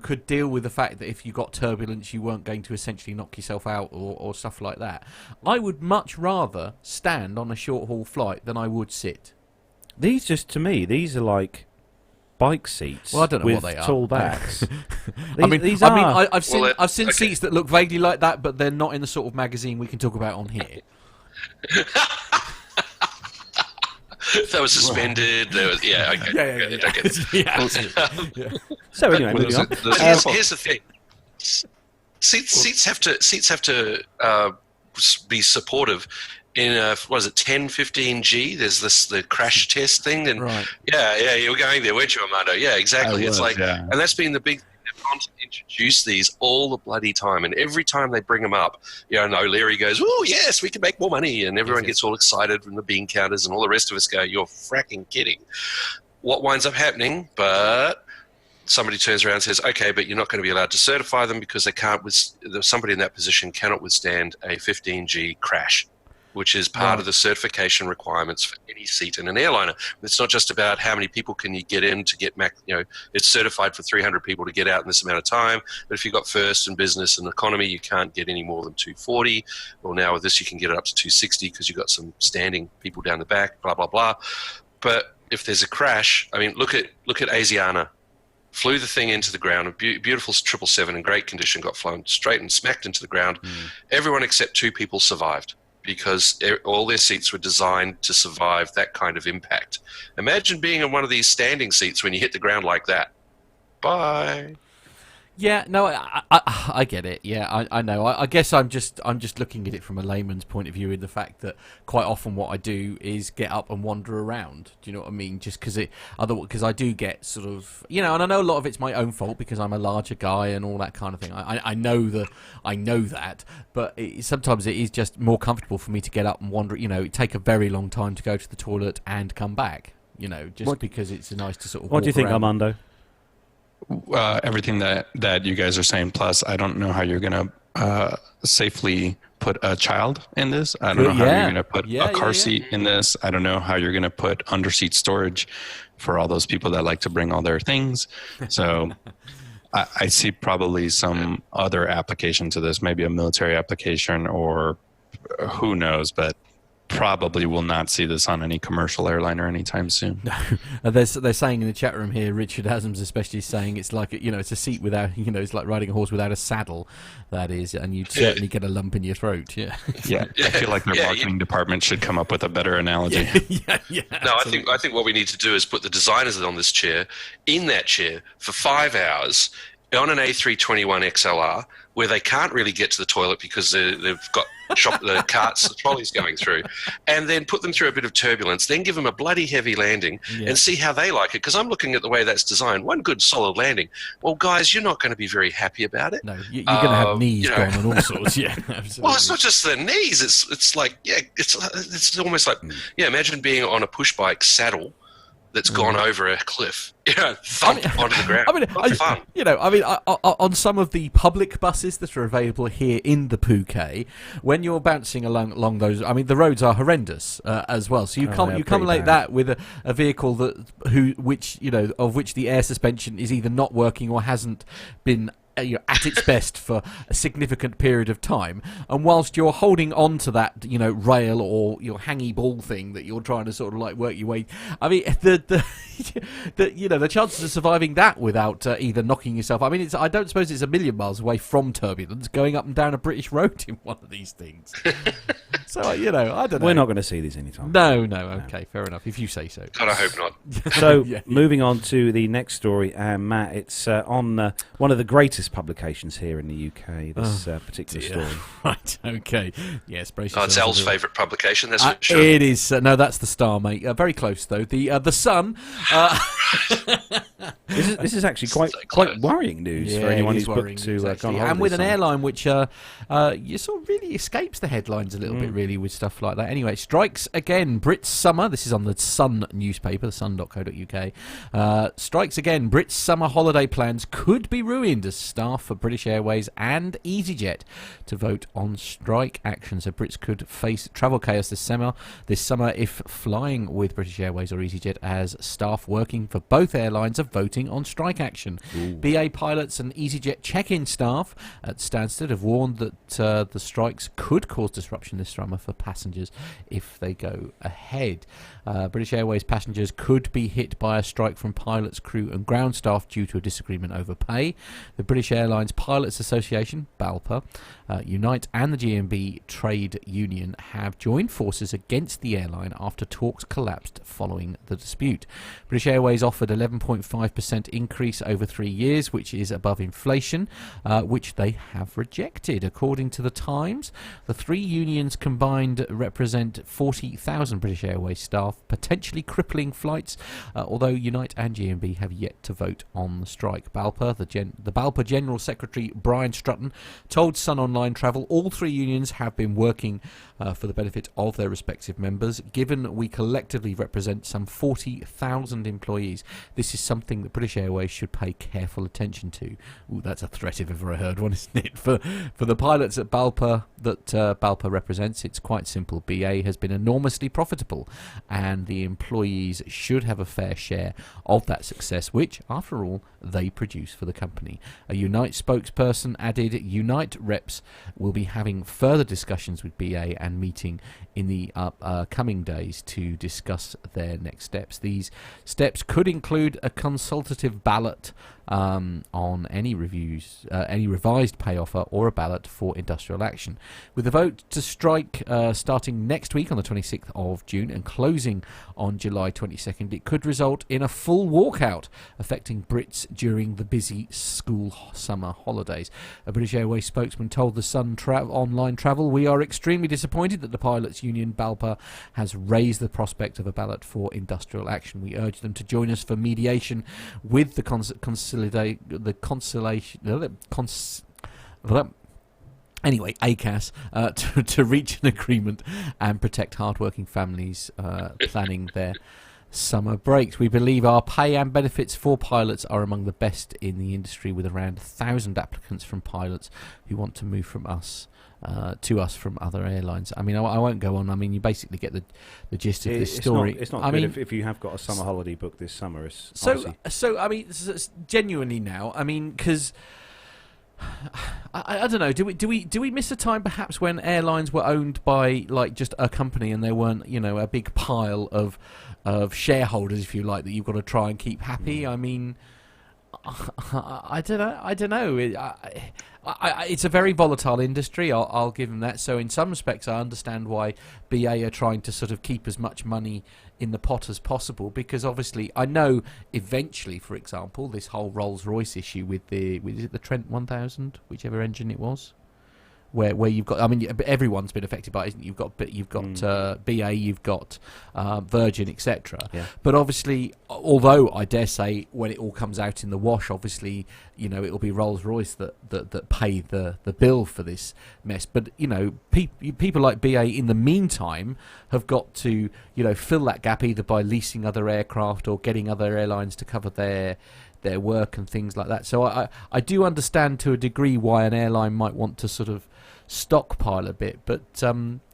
could deal with the fact that if you got turbulence, you weren't going to essentially knock yourself out or stuff like that. I would much rather stand on a short-haul flight than I would sit. To me, these are like bike seats. Well, I don't know what they are. Tall backs. I've seen seats that look vaguely like that, but they're not in the sort of magazine we can talk about on here. They were suspended. There was, So anyway, moving on. Here's the thing: seats have to be supportive. In 10-15G, there's the crash test thing, and right. you were going there, weren't you, Armando? Yeah, exactly. And that's been the big thing they've on to introduce these all the bloody time, and every time they bring them up, O'Leary goes, "Oh yes, we can make more money," and everyone gets all excited from the bean counters, and all the rest of us go, "You're fracking kidding." What winds up happening? But somebody turns around and says, "Okay, but you're not going to be allowed to certify them because they can't. Somebody in that position cannot withstand a 15G crash." Which is part of the certification requirements for any seat in an airliner. It's not just about how many people can you get in to get it's certified for 300 people to get out in this amount of time. But if you've got first and business and economy, you can't get any more than 240. Well, now with this, you can get it up to 260 because you've got some standing people down the back, blah, blah, blah. But if there's a crash, I mean, look at Asiana. Flew the thing into the ground, a beautiful 777 in great condition, got flown straight and smacked into the ground. Everyone except 2 people survived, because all their seats were designed to survive that kind of impact. Imagine being in one of these standing seats when you hit the ground like that. Bye. Yeah, no, I get it. Yeah, I know. I guess I'm just looking at it from a layman's point of view, in the fact that quite often what I do is get up and wander around. Do you know what I mean? Just because I do get sort of, and I know a lot of it's my own fault because I'm a larger guy and all that kind of thing. I know that, but sometimes it is just more comfortable for me to get up and wander. It take a very long time to go to the toilet and come back. Because it's nice to sort of. What do you think, around. Armando? Everything that you guys are saying, plus I don't know how you're going to safely put a child in this. I don't know how you're going to put a car seat in this. I don't know how you're going to put under-seat storage for all those people that like to bring all their things. So I see probably some other application to this, maybe a military application or who knows, but probably will not see this on any commercial airliner anytime soon. No, they're saying in the chat room here, Richard Haslam's especially saying it's like it's a seat without it's like riding a horse without a saddle, that is, and you'd certainly get a lump in your throat. Yeah. I feel like their marketing department should come up with a better analogy. No, I think what we need to do is put the designers on this chair, in that chair for 5 hours on an A321 XLR, where they can't really get to the toilet because they've got the carts, the trolleys going through, and then put them through a bit of turbulence, then give them a bloody heavy landing and see how they like it. Because I'm looking at the way that's designed. One good solid landing. Well, guys, you're not going to be very happy about it. No, you're going to have knees gone and all sorts. Yeah, absolutely. Well, it's not just the knees. It's like, it's almost like, imagine being on a push bike saddle that's gone over a cliff, thump onto the ground. Fun. On some of the public buses that are available here in the Phuket, when you're bouncing along those, the roads are horrendous as well. So you come like that with a vehicle of which the air suspension is either not working or hasn't been at its best for a significant period of time, and whilst you're holding on to that rail or your hangy ball thing that you're trying to sort of like work your way, the chances of surviving that without either knocking yourself, I don't suppose it's a million miles away from turbulence going up and down a British road in one of these things. So I don't know. We're not going to see these anytime. No, okay, fair enough, if you say so. God, I hope not. So moving on to the next story, Matt, it's on one of the greatest publications here in the UK, this particular story. Right, okay. Yes, brace it's Al's favourite publication, that's for sure. It is. No, that's the Star, mate. Very close, though. The Sun. This is actually quite worrying news for anyone who's booked to go on holiday. And with an airline which sort of really escapes the headlines a little bit, really, with stuff like that. Anyway, strikes again. Brits summer. This is on the Sun newspaper, thesun.co.uk. Strikes again. Brits summer holiday plans could be ruined as staff for British Airways and EasyJet to vote on strike action. So Brits could face travel chaos this summer if flying with British Airways or EasyJet, as staff working for both airlines are voting on strike action. BA pilots and EasyJet check-in staff at Stansted have warned that the strikes could cause disruption this summer for passengers if they go ahead. British Airways passengers could be hit by a strike from pilots, crew and ground staff due to a disagreement over pay. The British Airlines Pilots Association, BALPA, Unite and the GMB trade union have joined forces against the airline after talks collapsed following the dispute. British Airways offered 11.5% increase over 3 years, which is above inflation, which they have rejected. According to the Times, the three unions combined represent 40,000 British Airways staff, potentially crippling flights, although Unite and GMB have yet to vote on the strike. BALPA, the BALPA General Secretary Brian Strutton, told Sun Online Travel all three unions have been working for the benefit of their respective members. Given we collectively represent some 40,000 employees, this is something that British Airways should pay careful attention to. Ooh, that's a threat if ever I heard one, isn't it? For the pilots at BALPA that BALPA represents, it's quite simple. BA has been enormously profitable, and the employees should have a fair share of that success, which, after all, they produce for the company. A Unite spokesperson added, Unite reps will be having further discussions with BA and meeting in the coming days to discuss their next steps. These steps could include a consultative ballot on any revised pay offer, or a ballot for industrial action. With the vote to strike starting next week on the 26th of June and closing on July 22nd, it could result in a full walkout affecting Brits during the busy school summer holidays. A British Airways spokesman told the Sun Online Travel, "We are extremely disappointed that the pilots union BALPA has raised the prospect of a ballot for industrial action. We urge them to join us for mediation with the ACAS to reach an agreement and protect hardworking families planning their summer breaks. We believe our pay and benefits for pilots are among the best in the industry, with around 1,000 applicants from pilots who want to move from us to us from other airlines." I mean, I won't go on. I mean, you basically get the gist of this story. It's not good if you have got a summer holiday booked this summer. So I mean, genuinely now, I mean, because I don't know. Do we miss a time perhaps when airlines were owned by like just a company, and there weren't, you know, a big pile of shareholders, if you like, that you've got to try and keep happy? I mean, I don't know. It's a very volatile industry. I'll give them that. So in some respects, I understand why BA are trying to sort of keep as much money in the pot as possible, because obviously I know eventually, for example, this whole Rolls-Royce issue with is it the Trent 1000, whichever engine it was, where you've got, I mean, everyone's been affected by it, isn't it? You've got BA, you've got Virgin, etc. Yeah. But obviously, although I dare say when it all comes out in the wash, obviously, you know, it'll be Rolls-Royce that pay the bill for this mess. But, you know, people like BA in the meantime have got to, you know, fill that gap either by leasing other aircraft or getting other airlines to cover their work and things like that. So I do understand to a degree why an airline might want to sort of stockpile a bit, but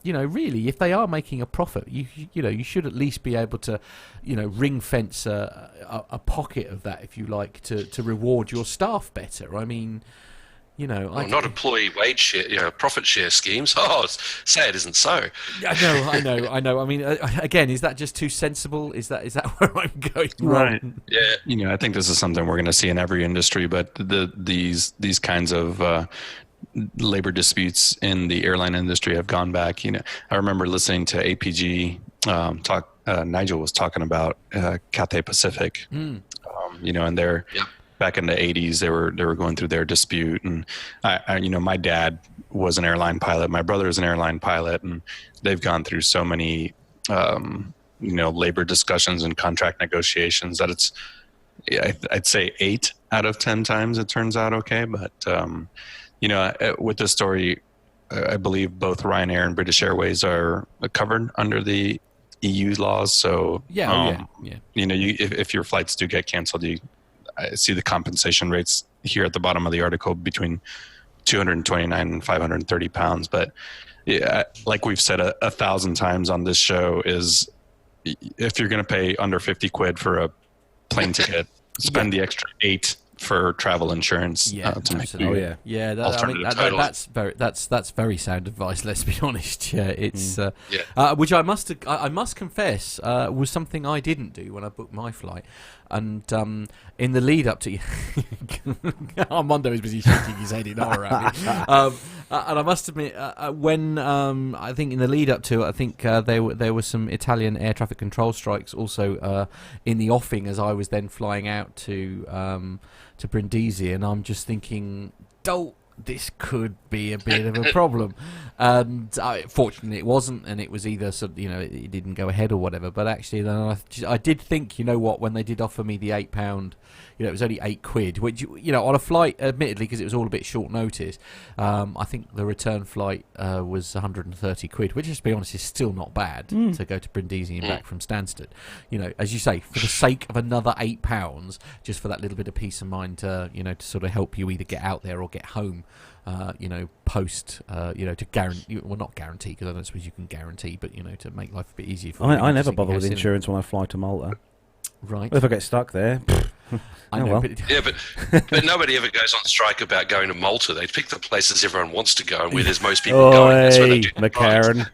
you know, really, if they are making a profit, you know, you should at least be able to, you know, ring fence a pocket of that, if you like, to reward your staff better. I mean, you know, not employee wage share, you know, profit share schemes. Oh, say it isn't so. I know. I mean, again, is that just too sensible? Is that where I'm going? Right. Wrong? Yeah. You know, I think this is something we're going to see in every industry, but these kinds of labor disputes in the airline industry have gone back. You know, I remember listening to APG talk. Nigel was talking about Cathay Pacific. You know, and they're. Yeah. Back in the 80s, they were going through their dispute, and I you know, my dad was an airline pilot, my brother is an airline pilot, and they've gone through so many you know, labor discussions and contract negotiations that it's, I'd say 8 out of 10 times it turns out okay. But you know, with this story, I believe both Ryanair and British Airways are covered under the EU laws. So you know, if your flights do get canceled, I see the compensation rates here at the bottom of the article between 229 and 530 pounds. But yeah, like we've said 1,000 times on this show, is if you're going to pay under 50 quid for a plane ticket, spend the extra 8 for travel insurance. To make that's very sound advice. Let's be honest. Yeah, it's which I must confess was something I didn't do when I booked my flight. And in the lead up to Armando is busy shaking his head in horror at me. And I must admit, when I think in the lead up to it, I think there were some Italian air traffic control strikes also in the offing as I was then flying out to Brindisi, and I'm just thinking, this could be a bit of a problem. And fortunately it wasn't, and it was either it didn't go ahead or whatever. But actually then I did think, you know what, when they did offer me the £8, it was only £8, which, on a flight, admittedly, because it was all a bit short notice, I think the return flight was £130, which, to be honest, is still not bad to go to Brindisi and back from Stansted. As you say, for the sake of another £8, just for that little bit of peace of mind to sort of help you either get out there or get home. Post, to guarantee, well, not guarantee, because I don't suppose you can guarantee, but, to make life a bit easier for I never bother with insurance when I fly to Malta. Right. Well, if I get stuck there... I know, yeah, but nobody ever goes on strike about going to Malta. They pick the places everyone wants to go and where there's most people going. That's where they do McCarran.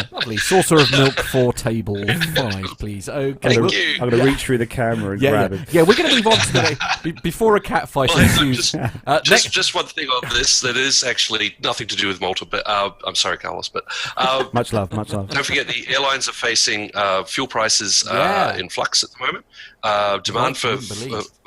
Lovely. Saucer of milk, 4 table 5, please. Okay. Thank you. I'm going to reach through the camera and grab it. Yeah, we're going to move on to the before a cat fight ensues. Just one thing on this that is actually nothing to do with Malta, but I'm sorry, Carlos, but much love. Don't forget the airlines are facing fuel prices in flux at the moment. Demand for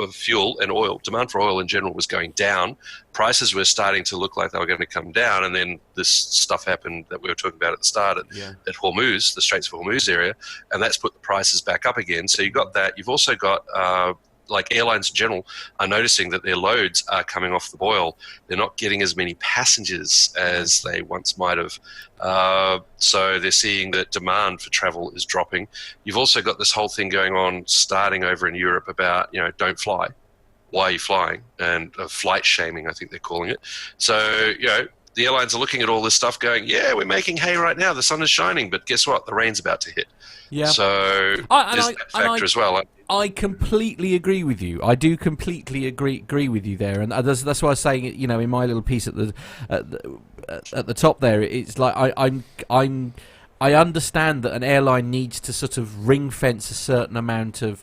fuel and oil, demand for oil in general was going down. Prices were starting to look like they were going to come down, and then this stuff happened that we were talking about at the start at Hormuz, the Straits of Hormuz area, and that's put the prices back up again. So you've got that. You've also got like airlines in general are noticing that their loads are coming off the boil. They're not getting as many passengers as they once might have. So they're seeing that demand for travel is dropping. You've also got this whole thing going on starting over in Europe about, don't fly. Why are you flying? And flight shaming, I think they're calling it. So, the airlines are looking at all this stuff going, yeah, we're making hay right now. The sun is shining, but guess what? The rain's about to hit. Yeah. So there's that factor as well. I completely agree with you. I do completely agree with you there, and that's why I was saying, in my little piece at the top there, it's like I understand that an airline needs to sort of ring fence a certain amount of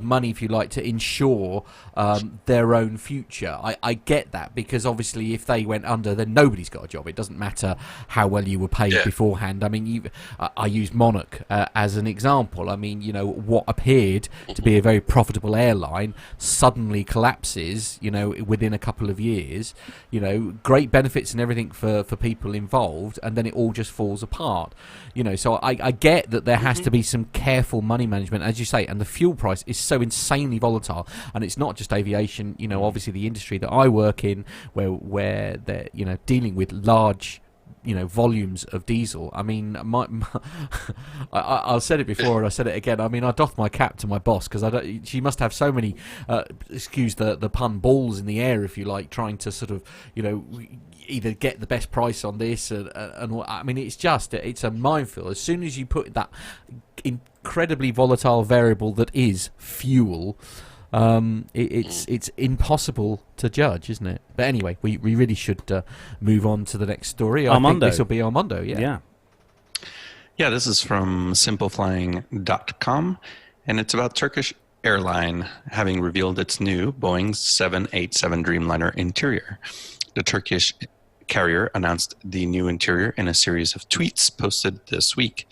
money, if you like, to ensure their own future. I get that, because obviously if they went under, then nobody's got a job. It doesn't matter how well you were paid beforehand. I mean, I use Monarch as an example. I mean, what appeared to be a very profitable airline suddenly collapses, within a couple of years. Great benefits and everything for people involved, and then it all just falls apart. So I get that there has to be some careful money management, as you say, and the fuel price is so insanely volatile, and it's not just aviation. Obviously the industry that I work in, where they're dealing with large volumes of diesel. I mean, I said it before and I said it again. I mean, I doff my cap to my boss, because she must have so many, excuse the pun, balls in the air, if you like, trying to sort of either get the best price on this and I mean, it's a minefield. As soon as you put that incredibly volatile variable that is fuel, it's impossible to judge, isn't it? But anyway, we really should move on to the next story. Armando. I think this will be Armando. Yeah, this is from simpleflying.com, and it's about Turkish airline having revealed its new Boeing 787 Dreamliner interior. The Turkish carrier announced the new interior in a series of tweets posted this week.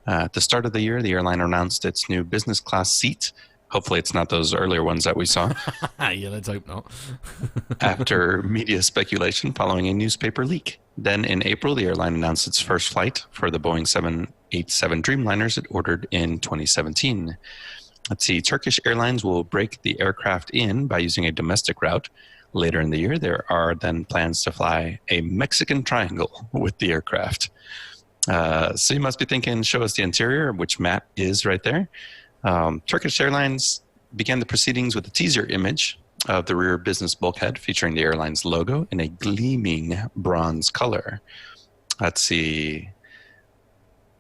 At the start of the year, the airline announced its new business class seat. Hopefully it's not those earlier ones that we saw. Yeah, let's hope not. After media speculation following a newspaper leak. Then in April, the airline announced its first flight for the Boeing 787 Dreamliners it ordered in 2017. Let's see, Turkish Airlines will break the aircraft in by using a domestic route. Later in the year, there are then plans to fly a Mexican triangle with the aircraft. So you must be thinking, show us the interior, which Matt is right there. Turkish Airlines began the proceedings with a teaser image of the rear business bulkhead featuring the airline's logo in a gleaming bronze color. Let's see.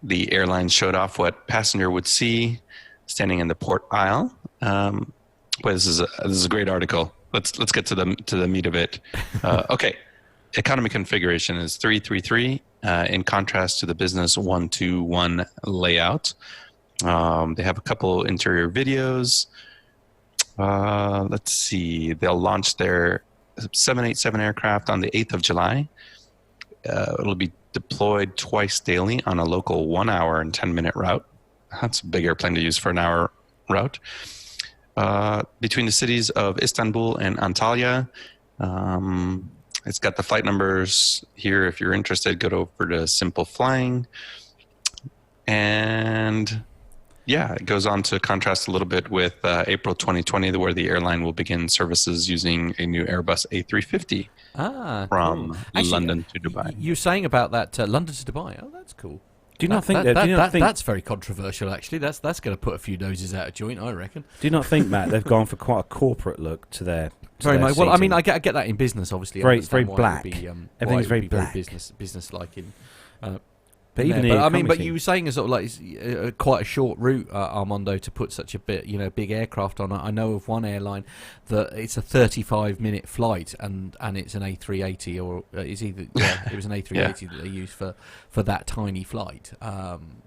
The airline showed off what passenger would see standing in the port aisle. This is a great article. Let's get to the meat of it. Okay, economy configuration is 333 in contrast to the business 121 layout. They have a couple interior videos. Let's see. They'll launch their 787 aircraft on the 8th of July. It'll be deployed twice daily on a local 1 hour and 10-minute route. That's a big airplane to use for an hour route. Between the cities of Istanbul and Antalya, It's got the flight numbers here. If you're interested, go over to Simple Flying. And yeah, it goes on to contrast a little bit with April 2020, where the airline will begin services using a new Airbus A350 from London to Dubai. You were saying about that London to Dubai. Oh, that's cool. Do you not think that's very controversial? Actually, that's going to put a few noses out of joint, I reckon. Do you not think, Matt, they've gone for quite a corporate look to their very much? Well, I seating? mean, I get that in business, obviously. Very black. Everything's very black. Business-like in. But even but you were saying sort of like quite a short route, Armando, to put such a big aircraft on. I know of one airline that it's a 35-minute flight, and it's an A380, or it's either it was an A380 that they used for that tiny flight.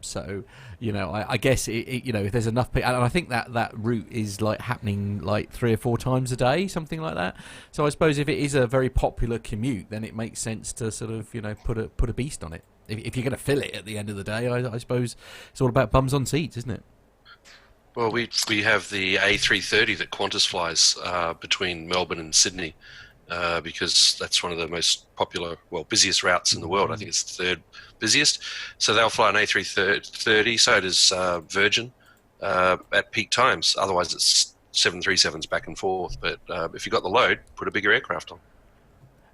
So I guess if there's enough people, and I think that route is like happening like 3 or 4 times a day, something like that. So I suppose if it is a very popular commute, then it makes sense to sort of put a beast on it. If you're going to fill it at the end of the day, I suppose it's all about bums on seats, isn't it? Well, we have the A330 that Qantas flies between Melbourne and Sydney because that's one of the most popular, busiest routes in the world. I think it's the 3rd busiest. So they'll fly an A330, so does Virgin at peak times. Otherwise, it's 737s back and forth. But if you've got the load, put a bigger aircraft on.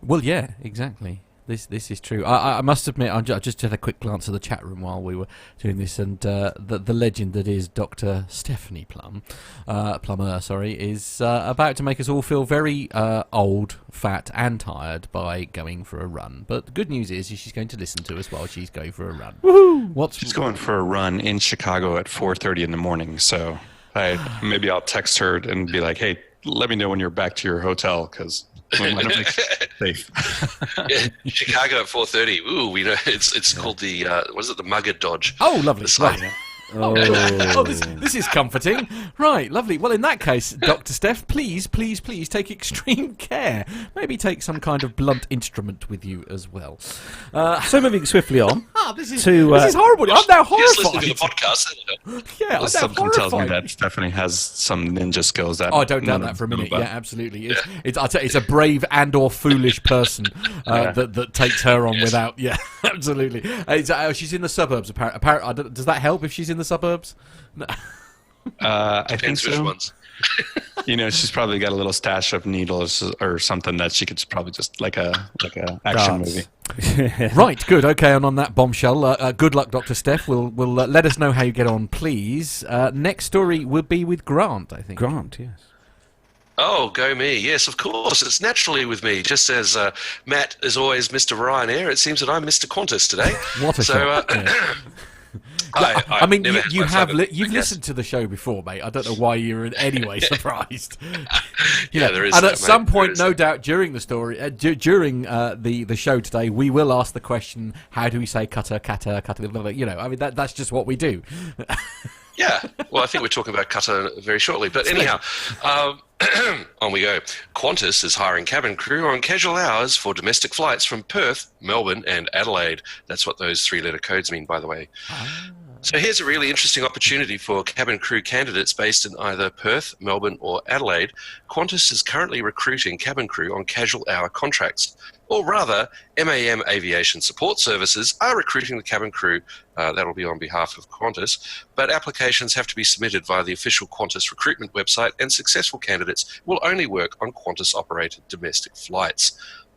Well, yeah, exactly. This is true. I must admit, I just had a quick glance at the chat room while we were doing this, and the legend that is Dr. Stephanie Plummer, is about to make us all feel very old, fat, and tired by going for a run. But the good news is she's going to listen to us while she's going for a run. Woohoo! She's going for a run in Chicago at 4:30 in the morning. So maybe I'll text her and be like, "Hey, let me know when you're back to your hotel, because." Safe. Chicago at 4:30. Ooh, we know it's called the the Mugger Dodge. Oh, lovely. Right. This is comforting. Right, lovely. Well, in that case, Dr. Steph, please take extreme care. Maybe take some kind of blunt instrument with you as well. So moving swiftly on. This is horrible. I'm now horrified. Just listening to the podcast. Yeah, I'm now something horrified. tells me that Stephanie has some ninja skills. That I don't doubt that for a minute. Yeah, absolutely. It's a brave and/or foolish person that takes her on without. Yeah, absolutely. She's in the suburbs. Apparently, does that help if she's in the suburbs? No. I think Which so. ones? She's probably got a little stash of needles or something that she could probably just like a action movie. Right, good. Okay, and on that bombshell, good luck, Dr. Steph. We'll let us know how you get on, please. Next story will be with Grant, I think. Grant, yes. Oh, go me. Yes, of course. It's naturally with me. Just as Matt is always Mr. Ryanair, it seems that I'm Mr. Qantas today. What a shock. You've listened to the show before, mate. I don't know why you're in any way surprised. There is. And at some point, no doubt, during the story, during the show today, we will ask the question: how do we say cutter? That's just what we do. Yeah, well, I think we're talking about Qatar very shortly. But anyhow, on we go. Qantas is hiring cabin crew on casual hours for domestic flights from Perth, Melbourne, and Adelaide. That's what those 3-letter codes mean, by the way. So here's a really interesting opportunity for cabin crew candidates based in either Perth, Melbourne, or Adelaide. Qantas is currently recruiting cabin crew on casual hour contracts. Or rather, MAM Aviation Support Services are recruiting the cabin crew. That'll be on behalf of Qantas. But applications have to be submitted via the official Qantas recruitment website, and successful candidates will only work on Qantas-operated domestic flights.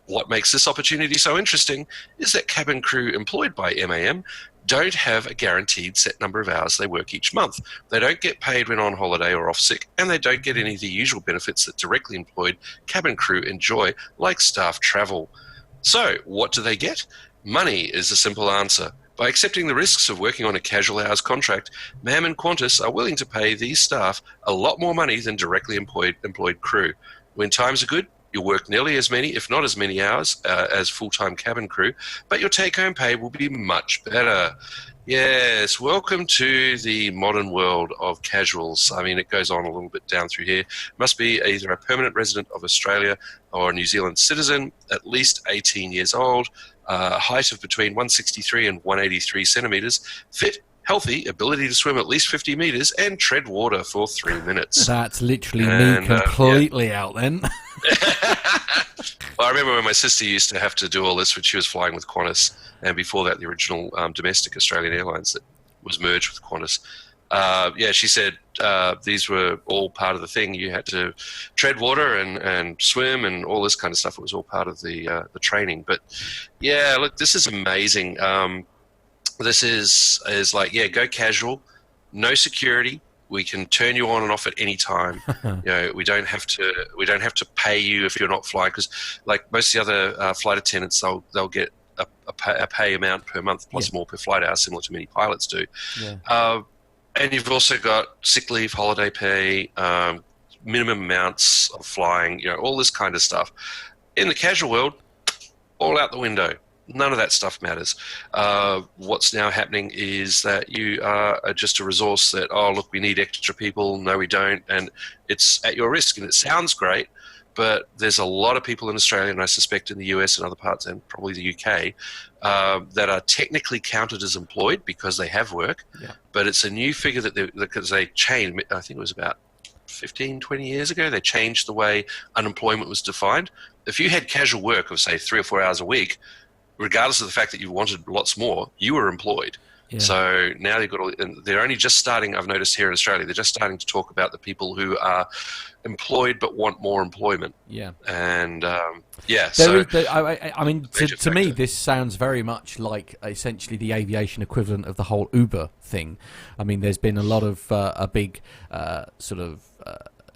What makes this opportunity so interesting is that cabin crew employed by MAM don't have a guaranteed set number of hours they work each month. They don't get paid when on holiday or off sick, and they don't get any of the usual benefits that directly employed cabin crew enjoy, like staff travel. So, what do they get? Money is the simple answer. By accepting the risks of working on a casual hours contract, MAM and Qantas are willing to pay these staff a lot more money than directly employed crew. When times are good, you'll work nearly as many, if not as many hours as full-time cabin crew, but your take-home pay will be much better. Yes, welcome to the modern world of casuals. I mean, it goes on a little bit down through here. Must be either a permanent resident of Australia or a New Zealand citizen, at least 18 years old, height of between 163 and 183 centimetres, fit, healthy, ability to swim at least 50 metres, and tread water for 3 minutes. That's literally me completely out then. Well, I remember when my sister used to have to do all this when she was flying with Qantas, and before that, the original domestic Australian Airlines that was merged with Qantas. She said these were all part of the thing. You had to tread water and swim and all this kind of stuff. It was all part of the training. But yeah, look, this is amazing. This is like, go casual, no security. We can turn you on and off at any time. We don't have to pay you if you're not flying, because like most of the other flight attendants, they'll get a pay amount per month plus more per flight hour, similar to many pilots do. Yeah. And you've also got sick leave, holiday pay, minimum amounts of flying, all this kind of stuff. In the casual world, all out the window. None of that stuff matters. What's now happening is that you are just a resource that, look, we need extra people. No, we don't. And it's at your risk. And it sounds great, but there's a lot of people in Australia, and I suspect in the US and other parts, and probably the UK, that are technically counted as employed because they have work. Yeah. But it's a new figure because they changed, I think it was about 15, 20 years ago, they changed the way unemployment was defined. If you had casual work of, say, 3 or 4 hours a week, regardless of the fact that you wanted lots more, you were employed. Yeah. So now they're only just starting, I've noticed here in Australia, they're just starting to talk about the people who are employed but want more employment. Yeah. And, to me, this sounds very much like essentially the aviation equivalent of the whole Uber thing. I mean, there's been a lot of a big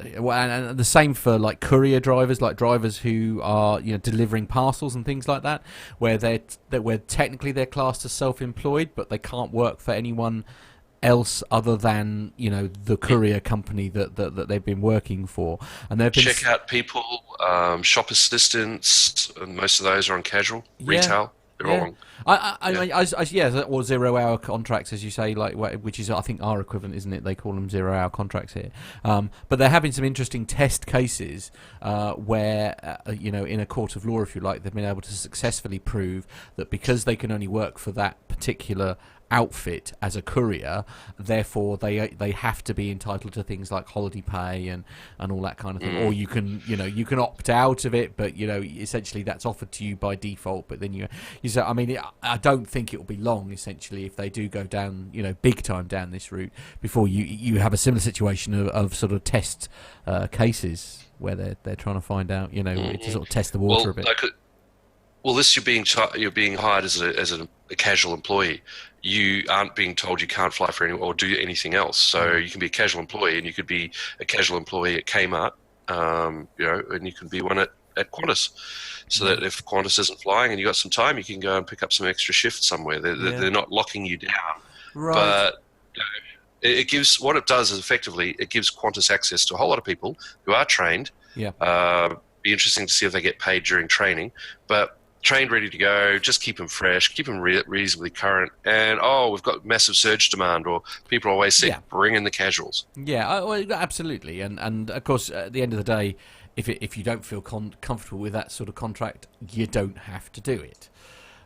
and the same for like courier drivers, like drivers who are delivering parcels and things like that, where technically they're classed as self-employed, but they can't work for anyone else other than the courier company that they've been working for. And they've been checkout people, shop assistants, and most of those are on casual retail. They're all on. Or 0 hour contracts, as you say, like which is I think our equivalent, isn't it? They call them 0 hour contracts here. But they're having some interesting test cases where in a court of law, if you like, they've been able to successfully prove that because they can only work for that particular outfit as a courier, therefore they have to be entitled to things like holiday pay and all that kind of thing. Or you can opt out of it, but essentially that's offered to you by default. But then you say, I mean, I don't think it will be long essentially if they do go down big time down this route before you have a similar situation of sort of test cases where they're trying to find out to sort of test the water a bit. This you're being hired as a casual employee. You aren't being told you can't fly for anyone or do anything else. So you can be a casual employee, and you could be a casual employee at Kmart, and you can be one at Qantas. So that if Qantas isn't flying and you got some time, you can go and pick up some extra shifts somewhere. They're not locking you down. Right. But it gives, what it does is effectively it gives Qantas access to a whole lot of people who are trained. Yeah. Be interesting to see if they get paid during training, but trained, ready to go, just keep them fresh, keep them reasonably current, and we've got massive surge demand, or people are always sick, bring in the casuals. Yeah, absolutely, and of course, at the end of the day, if you don't feel comfortable with that sort of contract, you don't have to do it,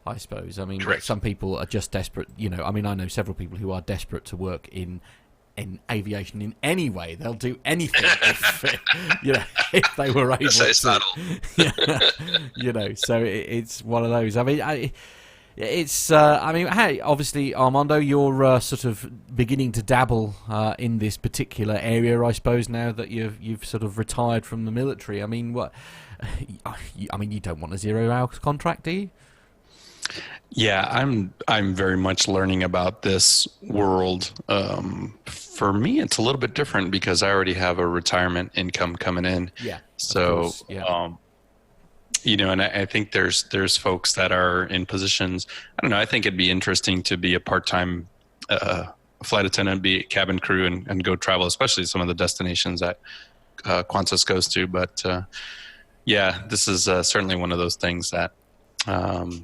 I suppose. I mean, correct. Some people are just desperate, I mean, I know several people who are desperate to work in aviation in any way. They'll do anything if they were able to. So it's one of those. I mean, hey, obviously, Armando, you're sort of beginning to dabble in this particular area, I suppose, now that you've sort of retired from the military. I mean, you don't want a 0 hour contract, do you? Yeah, I'm very much learning about this world. For me, it's a little bit different because I already have a retirement income coming in. Yeah. So, course, yeah. And I think there's folks that are in positions. I don't know. I think it'd be interesting to be a part-time flight attendant, be a cabin crew, and go travel, especially some of the destinations that Qantas goes to. But this is certainly one of those things that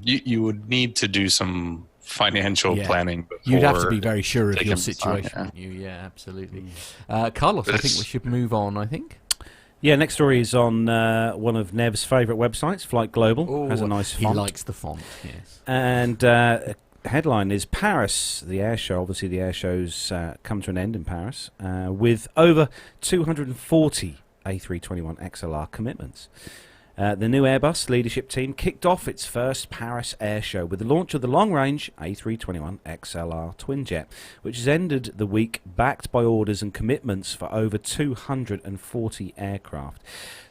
you would need to do some financial planning before. You'd have to be very sure of your situation, wouldn't you? Yeah, absolutely. Carlos, I think we should move on, I think. Yeah, next story is on one of Nev's favourite websites, Flight Global. Has a nice font. He likes the font, yes. And headline is Paris, the air show. Obviously, the air shows come to an end in Paris with over 240 A321 XLR commitments. The new Airbus leadership team kicked off its first Paris Air Show with the launch of the long-range A321 XLR twinjet, which has ended the week backed by orders and commitments for over 240 aircraft.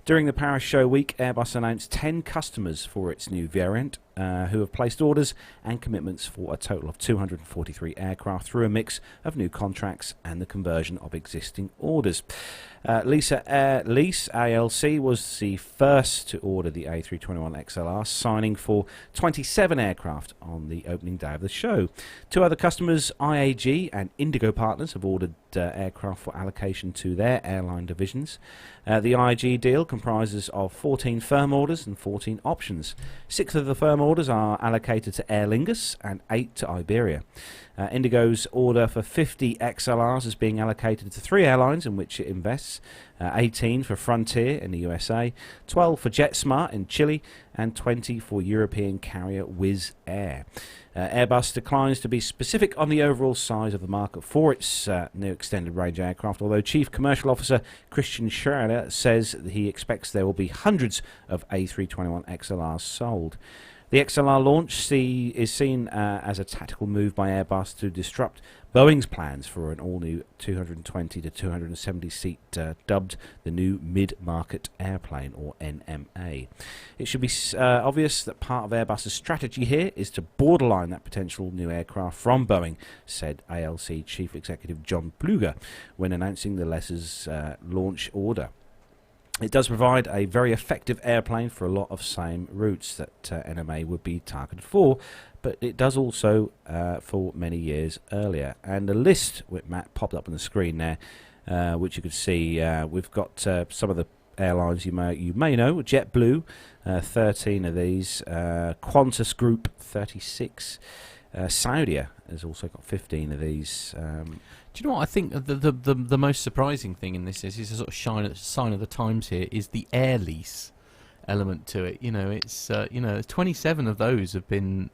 During the Paris Show Week, Airbus announced 10 customers for its new variant who have placed orders and commitments for a total of 243 aircraft through a mix of new contracts and the conversion of existing orders. Lisa Air Lease ALC was the first to order the A321 XLR, signing for 27 aircraft on the opening day of the show. Two other customers, IAG and Indigo Partners, have ordered aircraft for allocation to their airline divisions. The IAG deal comprises of 14 firm orders and 14 options. 6 of the firm orders are allocated to Aer Lingus and 8 to Iberia. Indigo's order for 50 XLRs is being allocated to 3 airlines in which it invests, 18 for Frontier in the USA, 12 for JetSmart in Chile, and 20 for European carrier Wizz Air. Airbus declines to be specific on the overall size of the market for its new extended range aircraft, although Chief Commercial Officer Christian Schrader says that he expects there will be hundreds of A321 XLRs sold. The XLR launch is seen as a tactical move by Airbus to disrupt Boeing's plans for an all-new 220 to 270 seat dubbed the new mid-market airplane, or NMA. It should be obvious that part of Airbus's strategy here is to borderline that potential new aircraft from Boeing, said ALC Chief Executive John Pluger when announcing the lessor's launch order. It does provide a very effective airplane for a lot of same routes that NMA would be targeted for, but it does also for many years earlier. And the list with Matt popped up on the screen there, which you could see. We've got some of the airlines you may know. JetBlue, 13 of these. Qantas Group, 36. Saudia has also got 15 of these. Do you know what I think the most surprising thing in this is a sort of sign of the times here is the air lease element to it. You know, it's 27 of those have been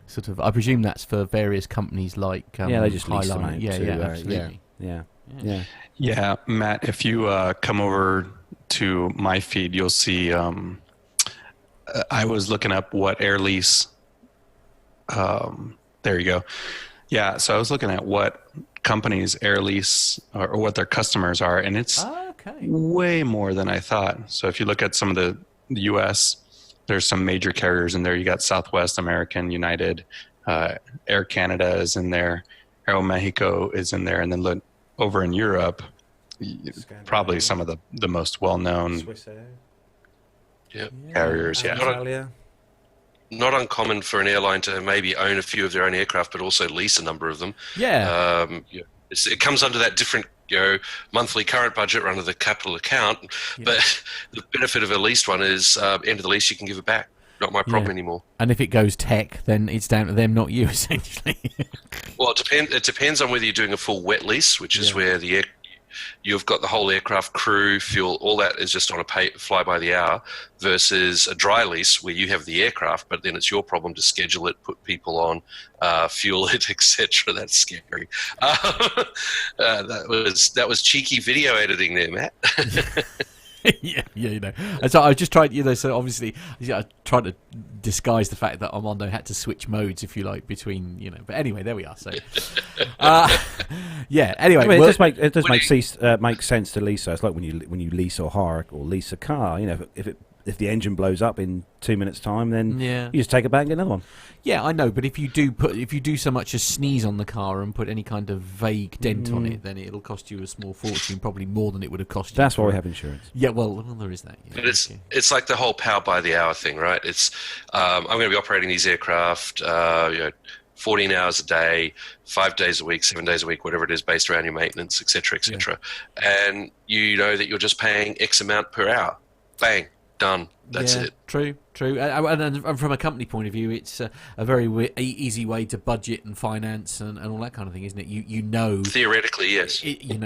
sort of. I presume that's for various companies like they just lease them out. Absolutely. Yeah, Matt, if you come over to my feed, you'll see. I was looking up what air lease. There you go. Yeah, so I was looking at what companies air lease or what their customers are, and it's way more than I thought. So if you look at some of the U.S., there's some major carriers in there. You got Southwest, American, United, Air Canada is in there, Aeromexico is in there, and then look over in Europe, probably some of the most well-known Swiss Air. carriers. Yeah. Not uncommon for an airline to maybe own a few of their own aircraft, but also lease a number of them. It comes under that different, monthly current budget under the capital account. Yeah. But the benefit of a leased one is, end of the lease, you can give it back. Not my problem anymore. And if it goes tech, then it's down to them, not you, essentially. Well, it depends on whether you're doing a full wet lease, which is where you've got the whole aircraft, crew, fuel, all that is just on a fly by the hour, versus a dry lease where you have the aircraft, but then it's your problem to schedule it, put people on, fuel it, etc. That's scary. That was cheeky video editing there, Matt. And so I just tried, so obviously I tried to disguise the fact that Armando had to switch modes, if you like, between, but anyway, there we are. So, anyway. I mean, it does make sense to lease. So it's like when you lease or hire or lease a car, if the engine blows up in 2 minutes' time, then you just take it back and get another one. Yeah, I know, but if you do so much as sneeze on the car and put any kind of vague dent on it, then it'll cost you a small fortune, probably more than it would have cost you. That's why we have insurance. Yeah, well, there is that. Yeah. But it's like the whole power by the hour thing, right? It's I'm going to be operating these aircraft, 14 hours a day, 5 days a week, 7 days a week, whatever it is, based around your maintenance, etc., etc. And you know that you're just paying X amount per hour. Bang. Done. That's it. True. And from a company point of view, it's a very easy way to budget and finance and all that kind of thing, isn't it? You know. Theoretically, yes. In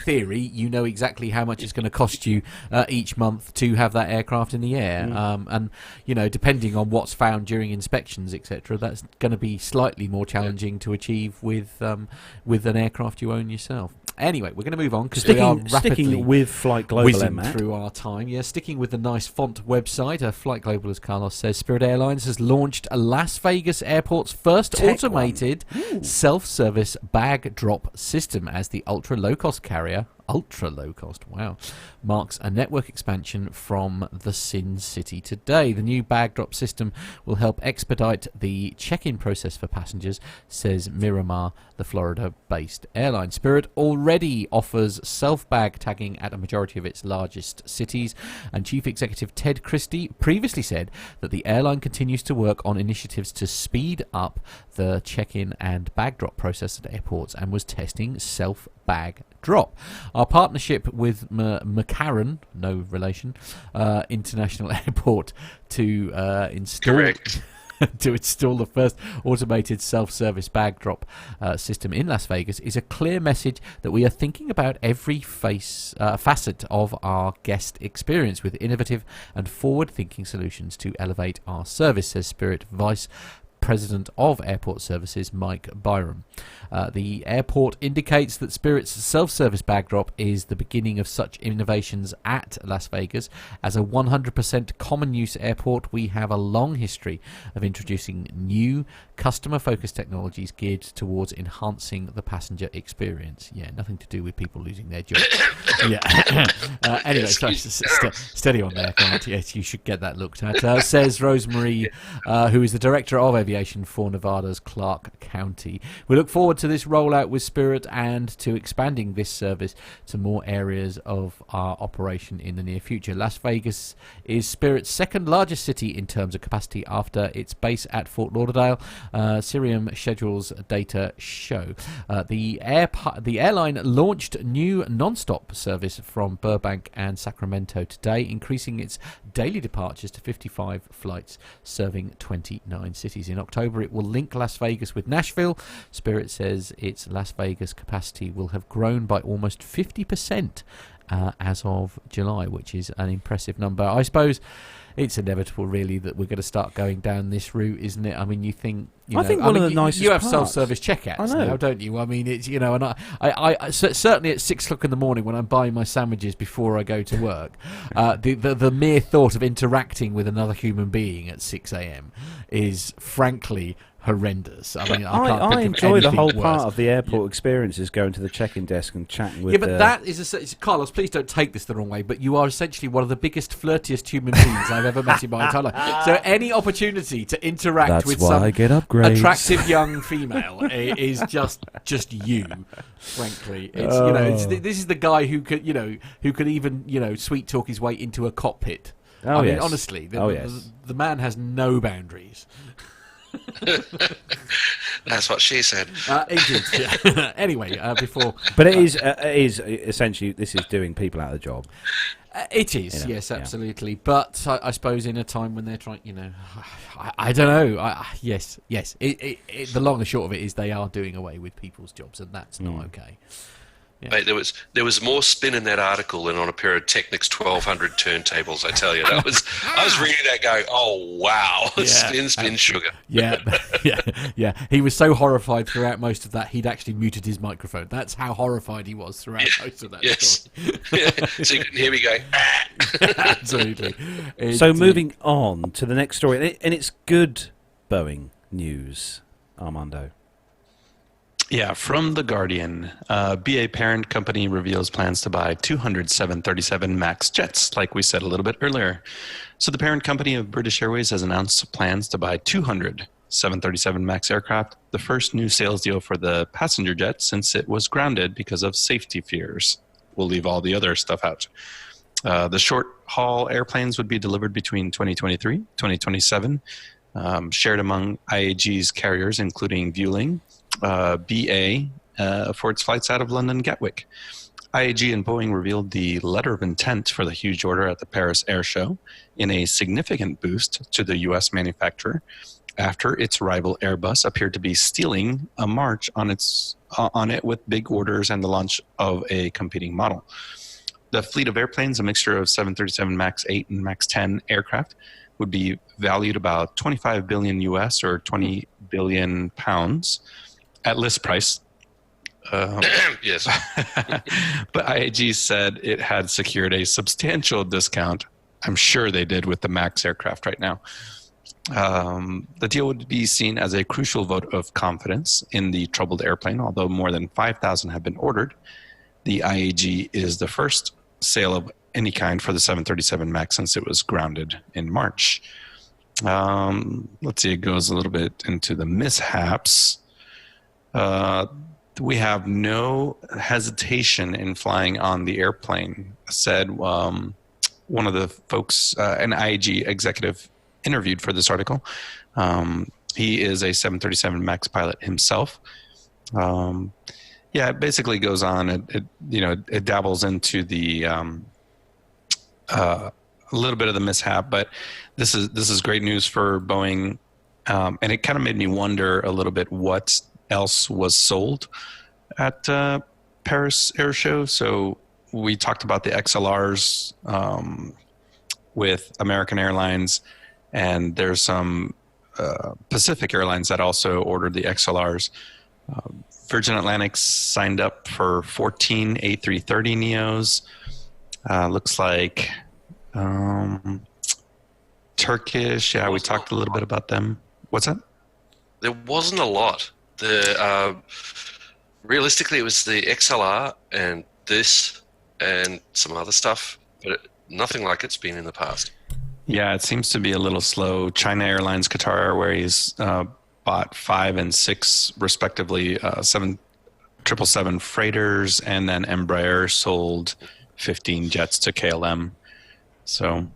theory, you know exactly how much it's going to cost you each month to have that aircraft in the air. And depending on what's found during inspections, etc., that's going to be slightly more challenging to achieve with an aircraft you own yourself. Anyway, we're going to move on because we are rapidly sticking with Flight Global, whizzing Matt. through our time. Yeah, sticking with the nice font website, Flight Global, as Carlos says, Spirit Airlines has launched Las Vegas Airport's first automated self-service bag drop system as the ultra low-cost carrier. Ultra low cost, wow, marks a network expansion from the Sin City today. The new bag drop system will help expedite the check-in process for passengers, says Miramar, the Florida-based airline. Spirit already offers self-bag tagging at a majority of its largest cities, and Chief Executive Ted Christie previously said that the airline continues to work on initiatives to speed up the check-in and bag drop process at airports and was testing self-bag drop. Our partnership with McCarran, no relation, International Airport to install to install the first automated self-service bag drop system in Las Vegas is a clear message that we are thinking about every facet of our guest experience with innovative and forward-thinking solutions to elevate our service, says Spirit Vice President of Airport Services, Mike Byram. The airport indicates that Spirit's self-service bag drop is the beginning of such innovations at Las Vegas. As a 100% common use airport, we have a long history of introducing new customer-focused technologies geared towards enhancing the passenger experience. Yeah, nothing to do with people losing their jobs. Yeah. Anyway, steady on there, Grant. Yes, you should get that looked at. Says Rosemary, who is the Director of Aviation for Nevada's Clark County. We look forward to this rollout with Spirit and to expanding this service to more areas of our operation in the near future. Las Vegas is Spirit's second largest city in terms of capacity after its base at Fort Lauderdale. Cirium schedules data show. The airline launched new non-stop service from Burbank and Sacramento today, increasing its daily departures to 55 flights serving 29 cities. In October, it will link Las Vegas with Nashville. Spirit says its Las Vegas capacity will have grown by almost 50% as of July, which is an impressive number. I suppose it's inevitable, really, that we're going to start going down this route, isn't it? I mean, you think... I think one of the nicest You have parts. Self-service checkouts now, don't you? I mean, it's, and I certainly at 6 o'clock in the morning when I'm buying my sandwiches before I go to work, the mere thought of interacting with another human being at 6 a.m. is frankly horrendous. I mean, I enjoy the whole worse. part of the airport experience is going to the check-in desk and chatting with. Yeah, but that is Carlos. Please don't take this the wrong way. But you are essentially one of the biggest, flirtiest human beings I've ever met in my entire life. So any opportunity to interact with some attractive young female is just you. Frankly, it's, this is the guy who could even sweet talk his way into a cockpit. I mean, honestly, the man has no boundaries. That's what she said. Indeed. Yeah. Anyway, before, but it is essentially this is doing people out of the job. It is, yes, absolutely. But I suppose in a time when they're trying, I don't know. Yes. The long and short of it is they are doing away with people's jobs, and that's not okay. Yeah. Mate, there was more spin in that article than on a pair of Technics 1200 turntables. I tell you, I was reading that going, oh wow, spin sugar. Yeah. He was so horrified throughout most of that, he'd actually muted his microphone. That's how horrified he was throughout most of that. Yes. So you couldn't hear me going. Absolutely. So moving on to the next story, and it's good Boeing news, Armando. Yeah, from The Guardian, BA parent company reveals plans to buy 200 737 MAX jets, like we said a little bit earlier. So the parent company of British Airways has announced plans to buy 200 737 MAX aircraft, the first new sales deal for the passenger jet since it was grounded because of safety fears. We'll leave all the other stuff out. The short-haul airplanes would be delivered between 2023 2027, shared among IAG's carriers, including Vueling, BA for its flights out of London Gatwick. IAG and Boeing revealed the letter of intent for the huge order at the Paris Air Show in a significant boost to the U.S. manufacturer after its rival Airbus appeared to be stealing a march on it with big orders and the launch of a competing model. The fleet of airplanes, a mixture of 737 MAX 8 and MAX 10 aircraft, would be valued about 25 billion US or 20 billion pounds at list price. Yes. But IAG said it had secured a substantial discount. I'm sure they did with the MAX aircraft right now. The deal would be seen as a crucial vote of confidence in the troubled airplane. Although more than 5,000 have been ordered, the IAG is the first sale of any kind for the 737 MAX since it was grounded in March. Let's see, it goes a little bit into the mishaps. We have no hesitation in flying on the airplane, said one of the folks, an IAG executive interviewed for this article. He is a 737 MAX pilot himself. It basically goes on. It dabbles into the a little bit of the mishap, but this is great news for Boeing, and it kind of made me wonder a little bit what else was sold at Paris Air Show. So we talked about the XLRs with American Airlines, and there's some Pacific Airlines that also ordered the XLRs. Virgin Atlantic signed up for 14 A330 Neos. Looks like Turkish. Yeah, we talked a little bit about them. What's that? There wasn't a lot. Realistically, it was the XLR and this and some other stuff, but nothing like it's been in the past. Yeah, it seems to be a little slow. China Airlines, Qatar Airways bought 5 and 6 respectively, 777 freighters, and then Embraer sold 15 jets to KLM. So,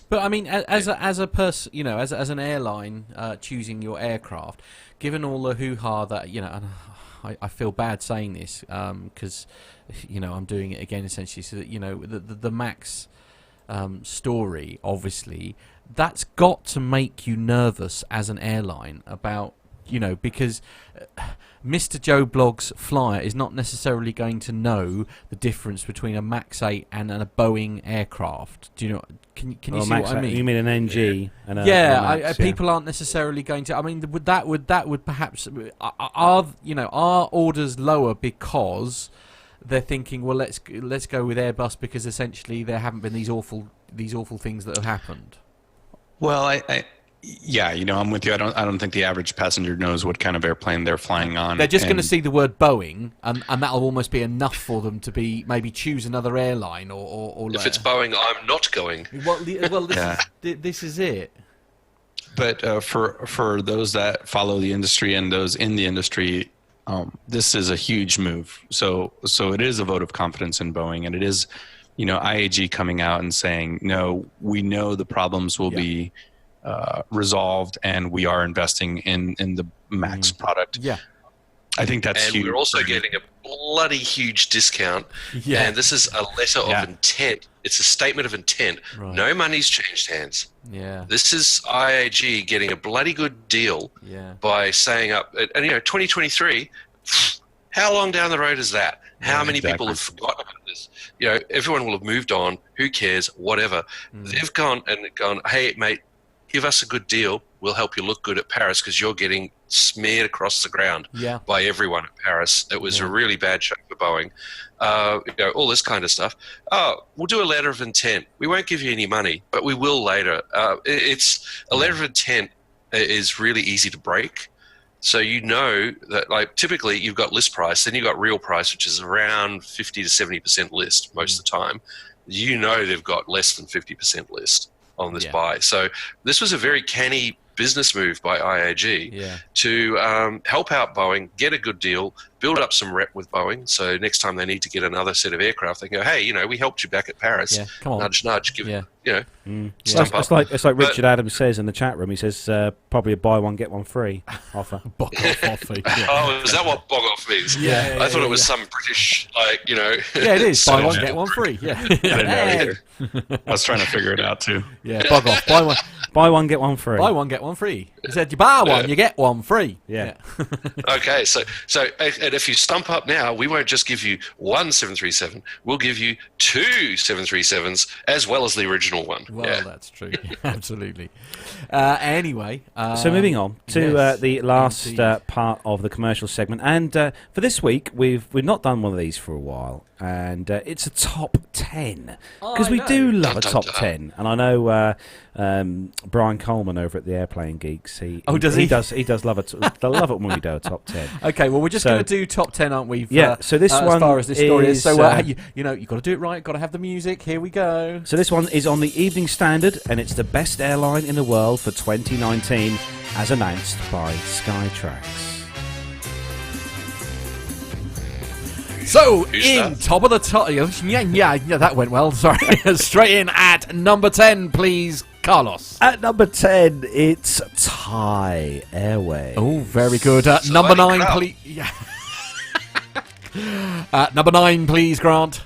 but I mean, as a person, as an airline choosing your aircraft, given all the hoo-ha that and I feel bad saying this because I'm doing it again essentially, so that the MAX story, obviously, that's got to make you nervous as an airline about because Mr. Joe Blogg's flyer is not necessarily going to know the difference between a MAX 8 and a Boeing aircraft. Do you know? Can you see what I mean? You mean an NG? And a MAX, people aren't necessarily going to. I mean, would that perhaps are orders lower because they're thinking, well, let's go with Airbus because essentially there haven't been these awful things that have happened. Well, I'm with you. I don't think the average passenger knows what kind of airplane they're flying on. They're just going to see the word Boeing, and that'll almost be enough for them to be maybe choose another airline or if it's Boeing, I'm not going. Well, this is it. But for those that follow the industry and those in the industry, this is a huge move. So it is a vote of confidence in Boeing, and it is, IAG coming out and saying, no, we know the problems will be resolved, and we are investing in the MAX product. Yeah, I think that's huge. And we're also getting a bloody huge discount. Yeah. And this is a letter of intent. It's a statement of intent. Right. No money's changed hands. Yeah. This is IAG getting a bloody good deal by saying up. And 2023. How long down the road is that? How many people have forgotten about this? Everyone will have moved on. Who cares? Whatever. They've gone, hey, mate, give us a good deal. We'll help you look good at Paris because you're getting smeared across the ground by everyone at Paris. It was a really bad show for Boeing. All this kind of stuff. Oh, we'll do a letter of intent. We won't give you any money, but we will later. It's a letter of intent is really easy to break. So that typically you've got list price, then you've got real price, which is around 50 to 70% list most of the time. They've got less than 50% list on this buy. So this was a very canny business move by IAG to help out Boeing, get a good deal, build up some rep with Boeing. So next time they need to get another set of aircraft, they can go, hey, we helped you back at Paris. Yeah, come on. Nudge, nudge, give it, It's like Richard Adams says in the chat room. He says probably a buy one get one free offer. Bog off offer. Yeah. Oh, is that what bog off means? I thought it was some British, Yeah, it is. Buy one get one free. Yeah. I didn't know either. I was trying to figure it out too. Yeah, bog off. Buy one get one free. Buy one get one free. He said, you buy one, you get one free. Yeah. Okay, so and if you stump up now, we won't just give you one 737. We'll give you two 737s as well as the original one. Well, that's true. Absolutely. Anyway. So moving on to yes, the last part of the commercial segment. And for this week, we've not done one of these for a while. And it's a top 10. Because we do love a top 10. And I know Brian Coleman over at the Airplane Geeks, he does love it. They love it when we do a top 10. Okay, well, we're just going to do top 10, aren't we? So this one as far as this story is. So, you've got to do it right, got to have the music. Here we go. So this one is on the Evening Standard, and it's the best airline in the world for 2019, as announced by Skytrax. So, top of the top... Yeah, that went well. Sorry. Straight in at number 10, please, Carlos. At number 10, it's Thai Airways. Oh, very good. Number 9, please... Yeah. Number 9, please, Grant.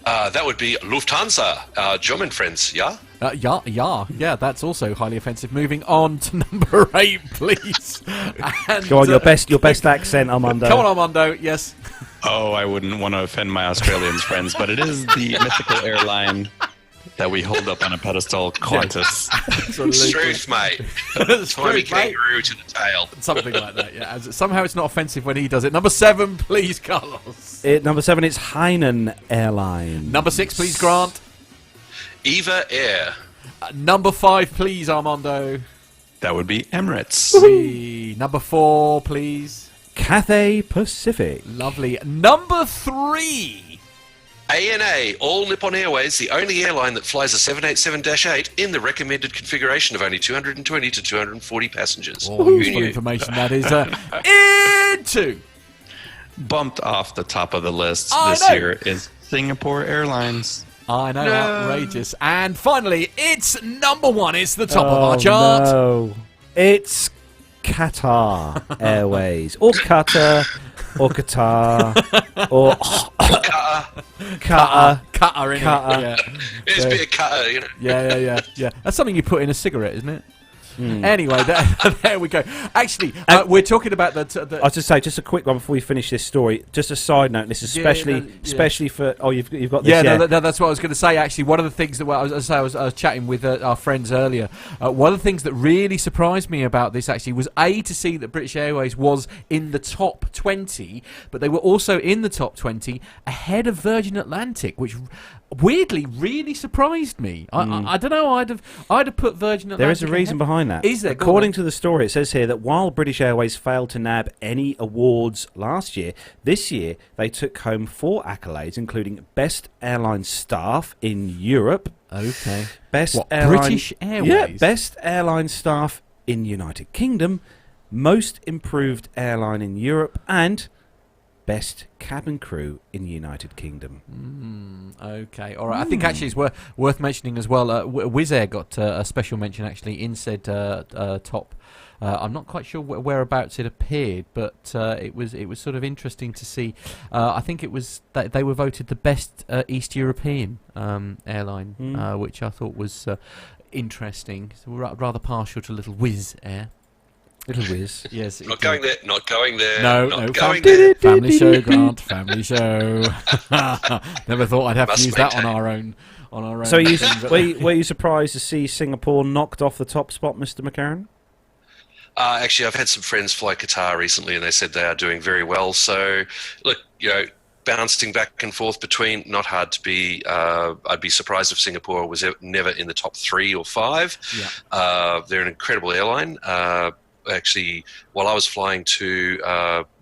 That would be Lufthansa, German friends, yeah? Yeah, that's also highly offensive. Moving on to number 8, please. And, go on, your best accent, Armando. Come on, Armando, yes. Oh, I wouldn't want to offend my Australian friends, but it is the mythical airline that we hold up on a pedestal, Qantas. Truth, mate. Tommy kangaroo to the tail. Something like that, yeah. Somehow it's not offensive when he does it. Number 7, please, Carlos. Number 7, it's Hainan Airline. Number 6, please, Grant. Eva Air. Number 5, please, Armando. That would be Emirates. Number 4, please. Cathay Pacific. Lovely. Number 3. ANA, All Nippon Airways, the only airline that flies a 787-8 in the recommended configuration of only 220 to 240 passengers. Useful information that is. Into. Bumped off the top of the list year is Singapore Airlines. I know, outrageous. And finally, it's number 1. It's the top of our chart. No. It's Qatar Airways. Or Qatar. Or Qatar. Or Qatar. Qatar, innit? Yeah. It's a bit of Qatar, you know. Yeah. That's something you put in a cigarette, isn't it? Anyway, there we go. Actually, we're talking about the I'll just say, just a quick one before we finish this story. Just a side note, this is especially for... Oh, you've got this, No, that's what I was going to say, actually. One of the things that... I was chatting with our friends earlier. One of the things that really surprised me about this, actually, was, to see that British Airways was in the top 20, but they were also in the top 20 ahead of Virgin Atlantic, which... weirdly, really surprised me. I don't know. I'd have put Virgin Atlantic. There is a reason behind that. Is there? According to the story, it says here that while British Airways failed to nab any awards last year, this year they took home 4 accolades, including Best Airline Staff in Europe. Okay. Best British Airways? Yeah, Best Airline Staff in United Kingdom, Most Improved Airline in Europe, and Best Cabin Crew in the United Kingdom. Okay, all right. I think actually it's worth mentioning as well. Wizz Air got a special mention actually in said top. I'm not quite sure whereabouts it appeared, but it was sort of interesting to see. I think it was that they were voted the best East European airline, which I thought was interesting. So we're rather partial to little Wizz Air. Little Whiz. Yes. Not going there. No. Going there. Family show, Grant. Family show. Never thought I'd have to use that on our own. So were you surprised to see Singapore knocked off the top spot, Mr. McCarran? Actually, I've had some friends fly Qatar recently, and they said they are doing very well. So, look, bouncing back and forth between, not hard to be. I'd be surprised if Singapore was never in the top 3 or 5. Yeah. They're an incredible airline. Actually, while I was flying to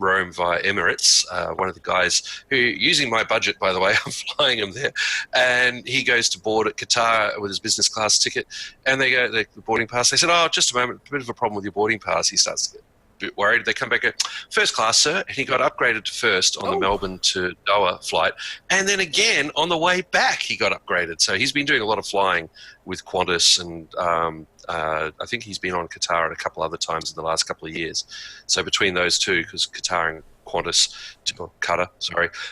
Rome via Emirates, one of the guys who, using my budget, by the way, I'm flying him there, and he goes to board at Qatar with his business class ticket, and they go, the boarding pass, they said, oh, just a moment, a bit of a problem with your boarding pass. He starts to get a bit worried. They come back and go, first class, sir, and he got upgraded to first on the Melbourne to Doha flight, and then again, on the way back, he got upgraded. So he's been doing a lot of flying with Qantas, and I think he's been on Qatar at a couple other times in the last couple of years. So between those two, because Qatar and Qantas,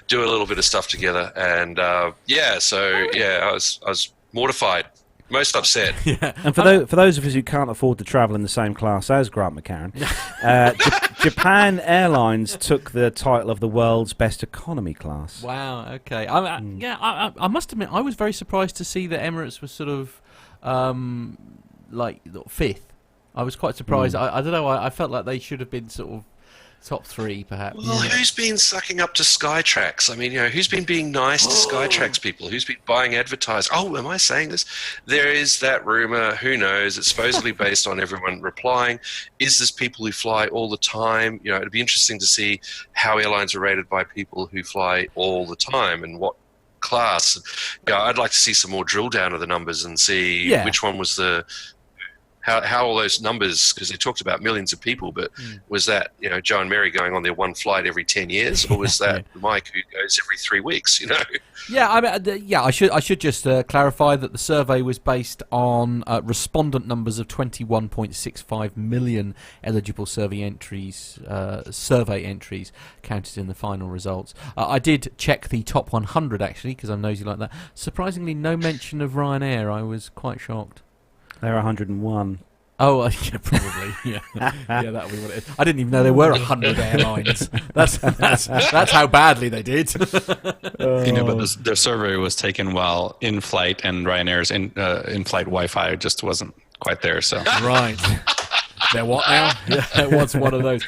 do a little bit of stuff together, and I was mortified. Most upset. Yeah. And for those of us who can't afford to travel in the same class as Grant McCarran, Japan Airlines took the title of the world's best economy class. Wow. Okay. I must admit, I was very surprised to see that Emirates was sort of like fifth. I was quite surprised. I don't know. I felt like they should have been sort of top three, perhaps. Well, who's been sucking up to Skytrax? I mean, who's been being nice to Skytrax people? Who's been buying advertising? Oh, am I saying this? There is that rumor. Who knows? It's supposedly based on everyone replying. Is this people who fly all the time? It'd be interesting to see how airlines are rated by people who fly all the time and what class. I'd like to see some more drill down of the numbers and see which one was the... How all those numbers, because they talked about millions of people, but was that Joe and Mary going on their one flight every 10 years, or was that Mike who goes every 3 weeks? Yeah, I should just clarify that the survey was based on respondent numbers of 21.65 million eligible survey entries counted in the final results. I did check the top 100 actually, because I'm nosy like that. Surprisingly, no mention of Ryanair. I was quite shocked. They're 101. Oh, yeah, probably. Yeah, that'll be what it is. I didn't even know there were 100 airlines. That's how badly they did. But their survey was taken while in flight, and Ryanair's in-flight Wi-Fi just wasn't quite there. So right. They're what now? Yeah, it was one of those.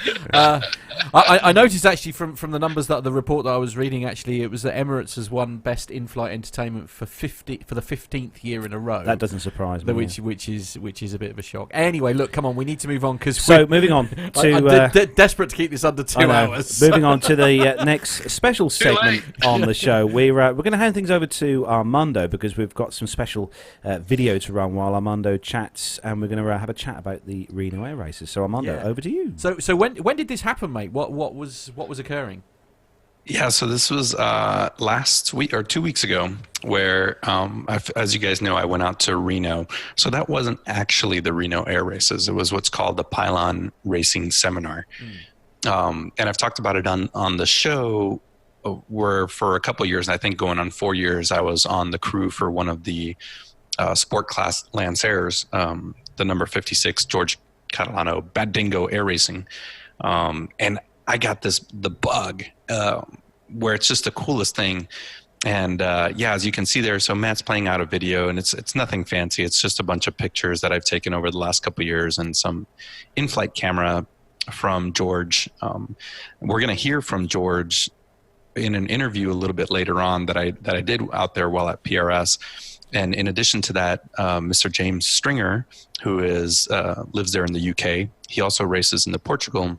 I noticed actually from the numbers that the report that I was reading, actually, it was that Emirates has won best in-flight entertainment for the 15th year in a row. That doesn't surprise me. Which is a bit of a shock. Anyway, look, come on, we need to move on because moving on to I'm desperate to keep this under 2 hours. Moving on to the next special segment on the show, we're going to hand things over to Armando because we've got some special video to run while Armando chats, and we're going to have a chat about the Reno Air races. So Armando, over to you. So when did this happen, mate? What was occurring? Yeah, so this was last week or 2 weeks ago, where, as you guys know, I went out to Reno. So that wasn't actually the Reno Air Races. It was what's called the Pylon Racing Seminar. And I've talked about it on the show, where for a couple of years, and I think going on 4 years, I was on the crew for one of the sport class Lancers, the number 56 George Catalano Bad Dingo Air Racing. And I got the bug where it's just the coolest thing. And as you can see there, so Matt's playing out a video, and it's nothing fancy. It's just a bunch of pictures that I've taken over the last couple of years and some in-flight camera from George. We're going to hear from George in an interview a little bit later on that I did out there while at PRS. And in addition to that, Mr. James Stringer, who lives there in the UK, he also races in the Portugal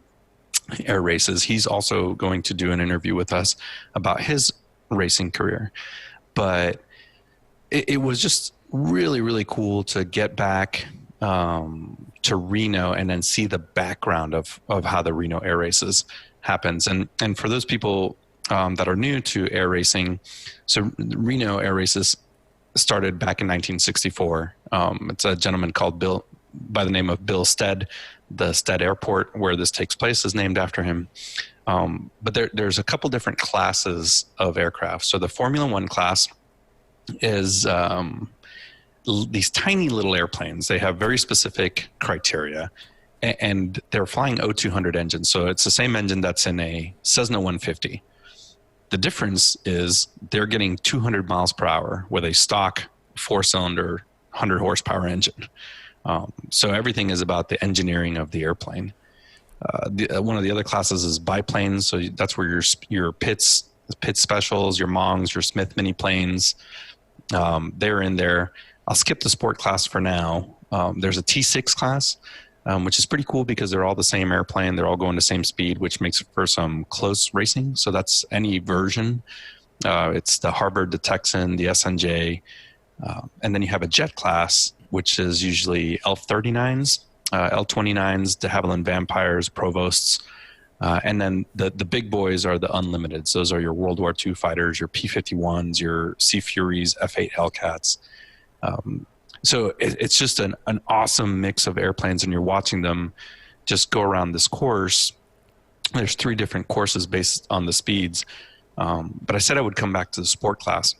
Air races. He's also going to do an interview with us about his racing career. But it was just really, really cool to get back to Reno and then see the background of how the Reno Air Races happens. And for those people that are new to air racing, so Reno Air Races started back in 1964. It's a gentleman called Bill, by the name of Bill Stead. The Stead Airport where this takes place is named after him. But there's a couple different classes of aircraft. So the Formula One class is these tiny little airplanes. They have very specific criteria, and they're flying O200 engines. So it's the same engine that's in a Cessna 150. The difference is they're getting 200 miles per hour with a stock 4-cylinder 100 horsepower engine. So everything is about the engineering of the airplane. One of the other classes is biplanes. So that's where your Pitts specials, your Mongs, your Smith mini planes, they're in there. I'll skip the sport class for now. There's a T6 class, which is pretty cool because they're all the same airplane. They're all going the same speed, which makes it for some close racing. So that's any version. It's the Harvard, the Texan, the SNJ. And then you have a jet class, which is usually L-39s, L-29s, de Havilland Vampires, Provosts. And then the big boys are the unlimiteds. Those are your World War II fighters, your P-51s, your Sea Furies, F-8 Hellcats. So it's just an awesome mix of airplanes, and you're watching them just go around this course. There's 3 different courses based on the speeds. But I said I would come back to the sport class.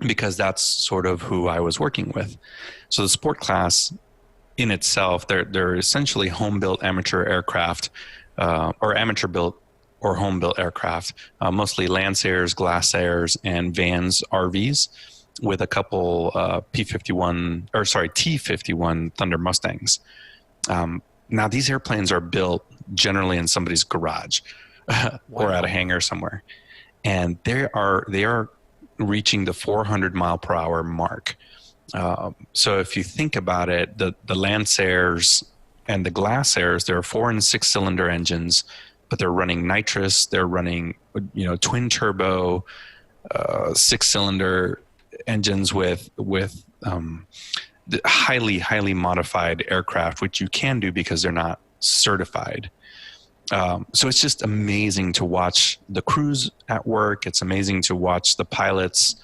because that's sort of who I was working with. So the sport class in itself, they're essentially home-built amateur aircraft, or amateur-built or home-built aircraft, mostly Lancers, Glassairs, and Vans RVs, with a couple T-51 Thunder Mustangs. Now these airplanes are built generally in somebody's garage or at a hangar somewhere, and they are reaching the 400 mile per hour mark. So if you think about it, the Lancers and the Glassairs, there are 4 and 6 cylinder engines, but they're running nitrous. They're running, twin turbo, 6 cylinder engines with the highly modified aircraft, which you can do because they're not certified. So it's just amazing to watch the crews at work. It's amazing to watch the pilots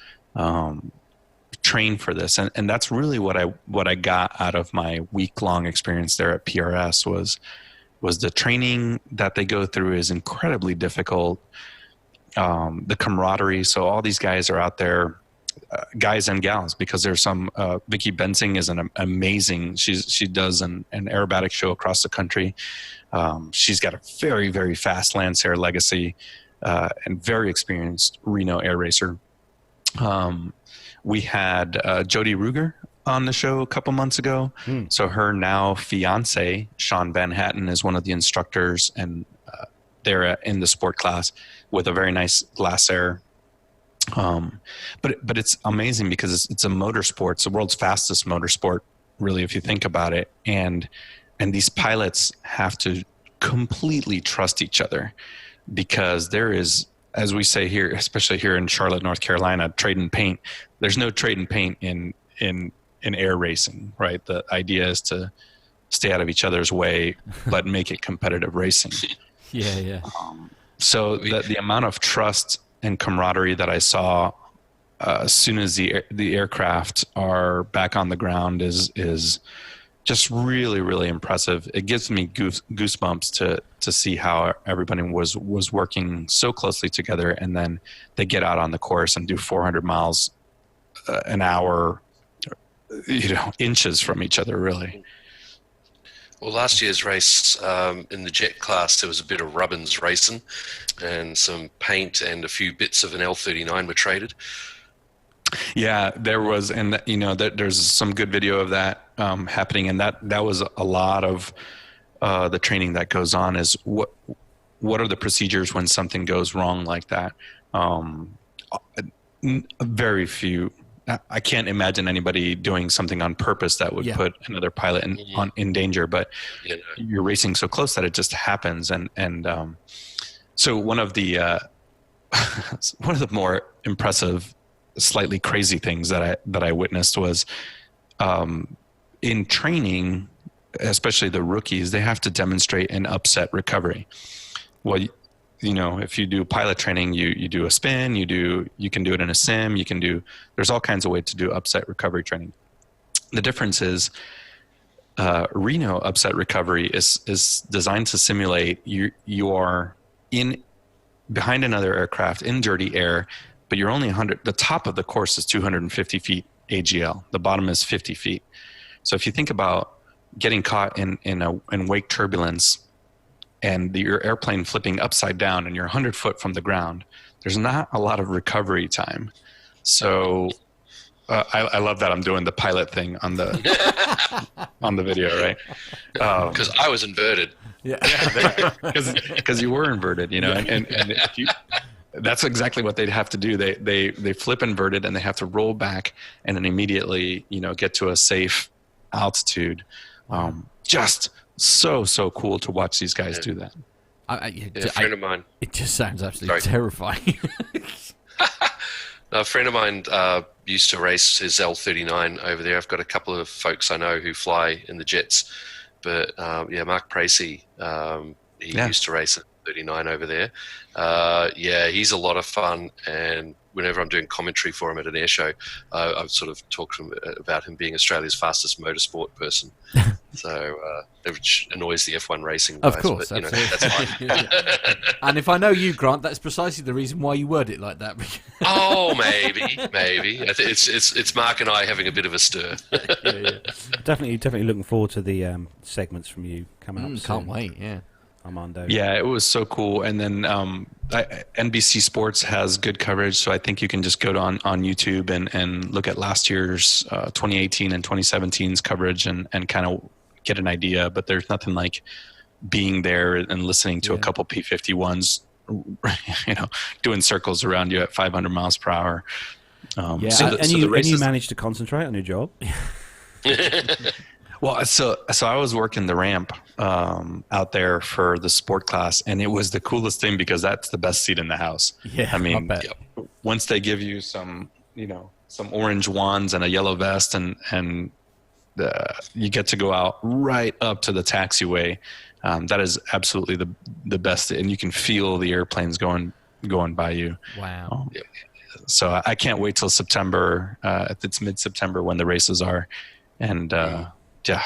train for this, and that's really what I got out of my week-long experience there at PRS was the training that they go through is incredibly difficult. The camaraderie. So all these guys are out there, guys and gals, because there's some. Vicky Bensing is an amazing. She does an aerobatic show across the country. She's got a very, very fast Lancer legacy, and very experienced Reno air racer. We had Jody Ruger on the show a couple months ago. So her now fiance, Sean Van Hatten, is one of the instructors, and they're in the sport class with a very nice Glassair. But it's amazing because it's a motorsport. It's the world's fastest motorsport, really, if you think about it. And these pilots have to completely trust each other, because there is, as we say here, especially here in Charlotte, North Carolina, trade and paint. There's no trade and paint in air racing, right? The idea is to stay out of each other's way, but make it competitive racing. Yeah. So the amount of trust and camaraderie that I saw as soon as the aircraft are back on the ground is just really, really impressive. It gives me goosebumps to see how everybody was working so closely together, and then they get out on the course and do 400 miles an hour, inches from each other, really. Well, last year's race in the jet class, there was a bit of rubbins racing, and some paint and a few bits of an L-39 were traded. Yeah, there was, and there's some good video of that happening, and that was a lot of the training that goes on. Is what are the procedures when something goes wrong like that? Very few. I can't imagine anybody doing something on purpose that would put another pilot in danger. But you're racing so close that it just happens, and so one of the more impressive, slightly crazy things that I witnessed was in training, especially the rookies, they have to demonstrate an upset recovery. Well, if you do pilot training, you do a spin, you can do it in a sim, there's all kinds of ways to do upset recovery training. The difference is Reno upset recovery is designed to simulate you are behind another aircraft in dirty air, but you're only 100. The top of the course is 250 feet AGL. The bottom is 50 feet. So if you think about getting caught in wake turbulence and your airplane flipping upside down and you're 100 foot from the ground, there's not a lot of recovery time. So I love that I'm doing the pilot thing on the on the video, right? Because I was inverted. Yeah, because you were inverted, and if you, that's exactly what they'd have to do. They flip inverted and they have to roll back and then immediately get to a safe altitude. Just so cool to watch these guys do that. A friend of mine. It just sounds absolutely terrifying. A friend of mine used to race his L-39 over there. I've got a couple of folks I know who fly in the jets, but Mark Precy, he used to race it 39 over there. He's a lot of fun, and whenever I'm doing commentary for him at an air show, I've sort of talked to him about him being Australia's fastest motorsport person. So which annoys the F1 racing guys. Of course, but, that's fine. And if I know you, Grant, that's precisely the reason why you word it like that. Oh, maybe. It's Mark and I having a bit of a stir. Yeah. Definitely looking forward to the segments from you coming up soon. Can't wait, yeah. Armando. Yeah, it was so cool. And then NBC Sports has good coverage, so I think you can just go on YouTube and look at last year's 2018 and 2017's coverage and kind of get an idea. But there's nothing like being there and listening to a couple P-51s, doing circles around you at 500 miles per hour. You managed to concentrate on your job? Well, so I was working the ramp out there for the sport class, and it was the coolest thing because that's the best seat in the house. Yeah, I mean, once they give you some orange wands and a yellow vest, and you get to go out right up to the taxiway. That is absolutely the best, and you can feel the airplanes going by you. Wow. So I can't wait till September. If it's mid-September when the races are, and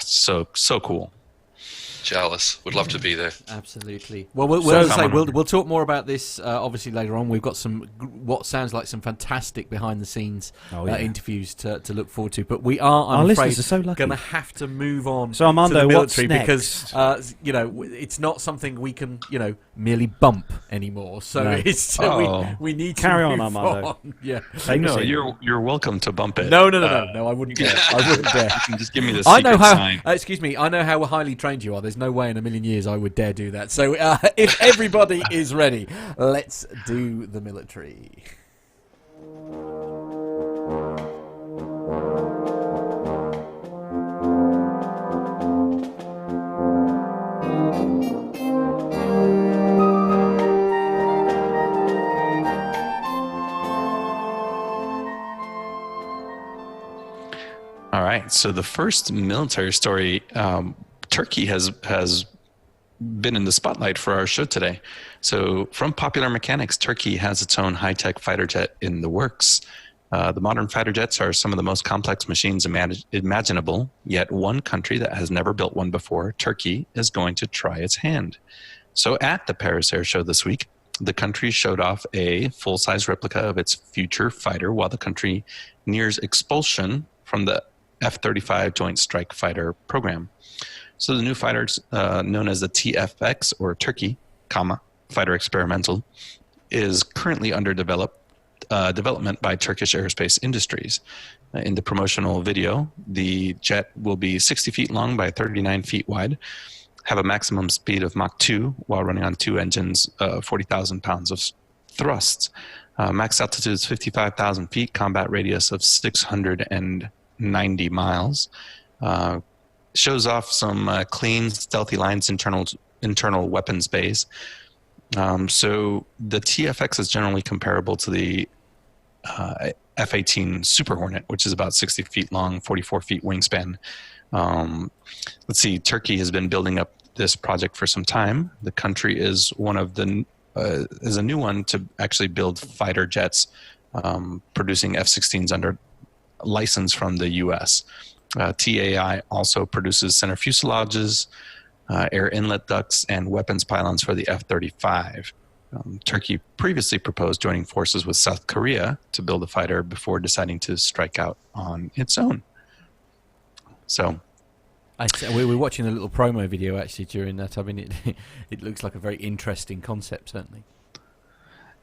so cool. Jealous. Would love to be there. Absolutely. Well, we'll talk more about this obviously later on. We've got what sounds like some fantastic behind the scenes interviews to look forward to. But we are, I'm afraid, going to have to move on to the military because it's not something we can merely bump anymore. So we need to carry on, move Armando. On. Yeah. You're welcome to bump it. No, I wouldn't dare. I wouldn't dare. You can just give me the secret sign. Excuse me. I know how highly trained you are. There's no way in a million years I would dare do that. So if everybody is ready, let's do the military. All right. So the first military story, Turkey has been in the spotlight for our show today. So from Popular Mechanics, Turkey has its own high-tech fighter jet in the works. The modern fighter jets are some of the most complex machines imaginable, yet one country that has never built one before, Turkey, is going to try its hand. So at the Paris Air Show this week, the country showed off a full-size replica of its future fighter while the country nears expulsion from the F-35 Joint Strike Fighter program. So the new fighters, known as the TFX, or Turkey, Fighter Experimental, is currently under development by Turkish Aerospace Industries. In the promotional video, the jet will be 60 feet long by 39 feet wide, have a maximum speed of Mach 2 while running on two engines, 40,000 pounds of thrust. Max altitude is 55,000 feet, combat radius of 690 miles. Shows off some clean, stealthy lines, internal weapons bays. So the TFX is generally comparable to the F-18 Super Hornet, which is about 60 feet long, 44 feet wingspan. Let's see, Turkey has been building up this project for some time. The country is is a new one to actually build fighter jets, producing F-16s under license from the U.S. TAI also produces center fuselages, air inlet ducts, and weapons pylons for the F-35. Turkey previously proposed joining forces with South Korea to build a fighter before deciding to strike out on its own. So, we were watching a little promo video actually during that. I mean, it looks like a very interesting concept, certainly.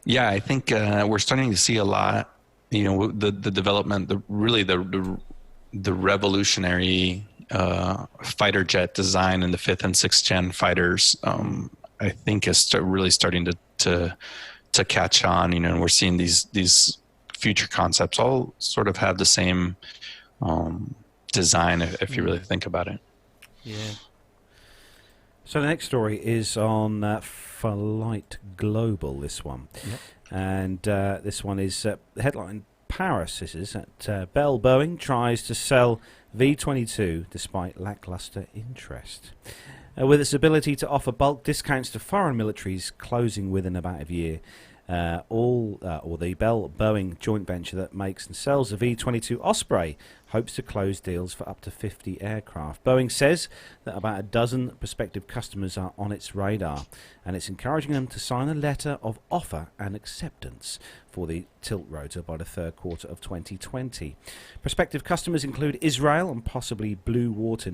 Yeah, I think we're starting to see a lot. The development, the revolutionary fighter jet design in the 5th and 6th gen fighters, I think is really starting to catch on. And we're seeing these future concepts all sort of have the same design if you really think about it. Yeah. So the next story is on Flight Global, this one. Yep. And this one is the headline, Paris. This is at Bell Boeing tries to sell V-22 despite lackluster interest. With its ability to offer bulk discounts to foreign militaries closing within about a year, the Bell Boeing joint venture that makes and sells the V-22 Osprey hopes to close deals for up to 50 aircraft. Boeing says that about a dozen prospective customers are on its radar, and it's encouraging them to sign a letter of offer and acceptance for the tilt rotor by the third quarter of 2020. Prospective customers include Israel and possibly blue water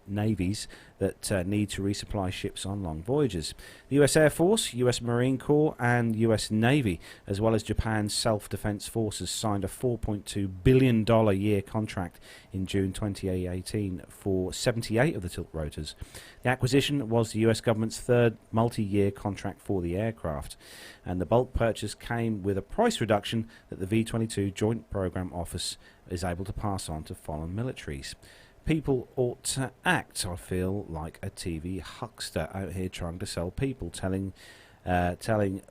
navies that need to resupply ships on long voyages. The US Air Force, US Marine Corps and US Navy, as well as Japan's self-defense forces, signed a $4.2 billion year contract in June 2018 for 78 of the tilt rotors. The acquisition was the US government's third multi-year contract for the aircraft, and the bulk purchase came with a price reduction that the V-22 Joint Program Office is able to pass on to foreign militaries. People ought to act. I feel like a TV huckster out here trying to sell people, telling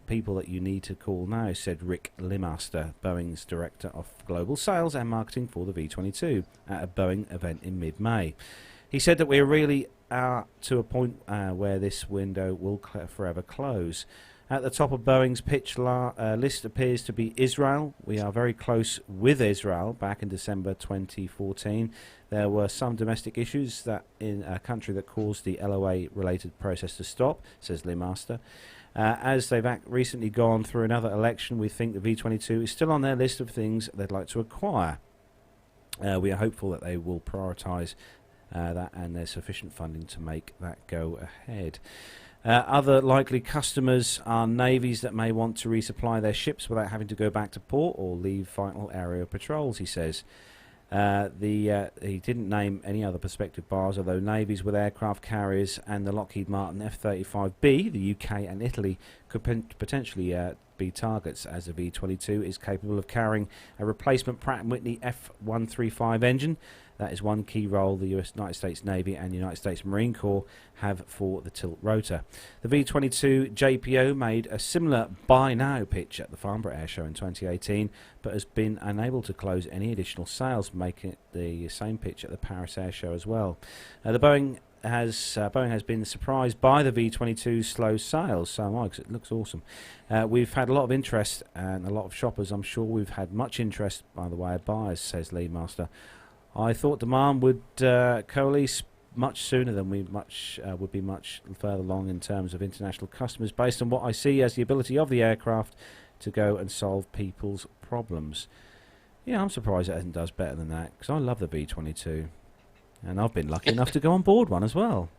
people that you need to call now, said Rick Limaster, Boeing's Director of Global Sales and Marketing for the V-22, at a Boeing event in mid-May. He said that we really are to a point where this window will forever close. At the top of Boeing's pitch list appears to be Israel. We are very close with Israel. Back in December 2014, there were some domestic issues that in a country that caused the LOA-related process to stop, says Limaster. As they've recently gone through another election, we think the V-22 is still on their list of things they'd like to acquire. We are hopeful that they will prioritise that, and there's sufficient funding to make that go ahead. Other likely customers are navies that may want to resupply their ships without having to go back to port or leave vital area patrols, he says. He didn't name any other prospective buyers, although navies with aircraft carriers and the Lockheed Martin F-35B, the UK and Italy, could potentially be targets, as the V-22 is capable of carrying a replacement Pratt & Whitney F-135 engine. That is one key role the United States Navy and United States Marine Corps have for the tilt rotor. The V-22 JPO made a similar buy now pitch at the Farnborough Air Show in 2018, but has been unable to close any additional sales, making it the same pitch at the Paris Air Show as well. Boeing has been surprised by the V-22's slow sales, so am I, because it looks awesome. We've had a lot of interest and a lot of shoppers. I'm sure we've had much interest by the way of buyers, says Lee Master. I thought demand would coalesce much sooner than would be much further along in terms of international customers, based on what I see as the ability of the aircraft to go and solve people's problems. Yeah, I'm surprised it does better than that, because I love the V-22, and I've been lucky enough to go on board one as well.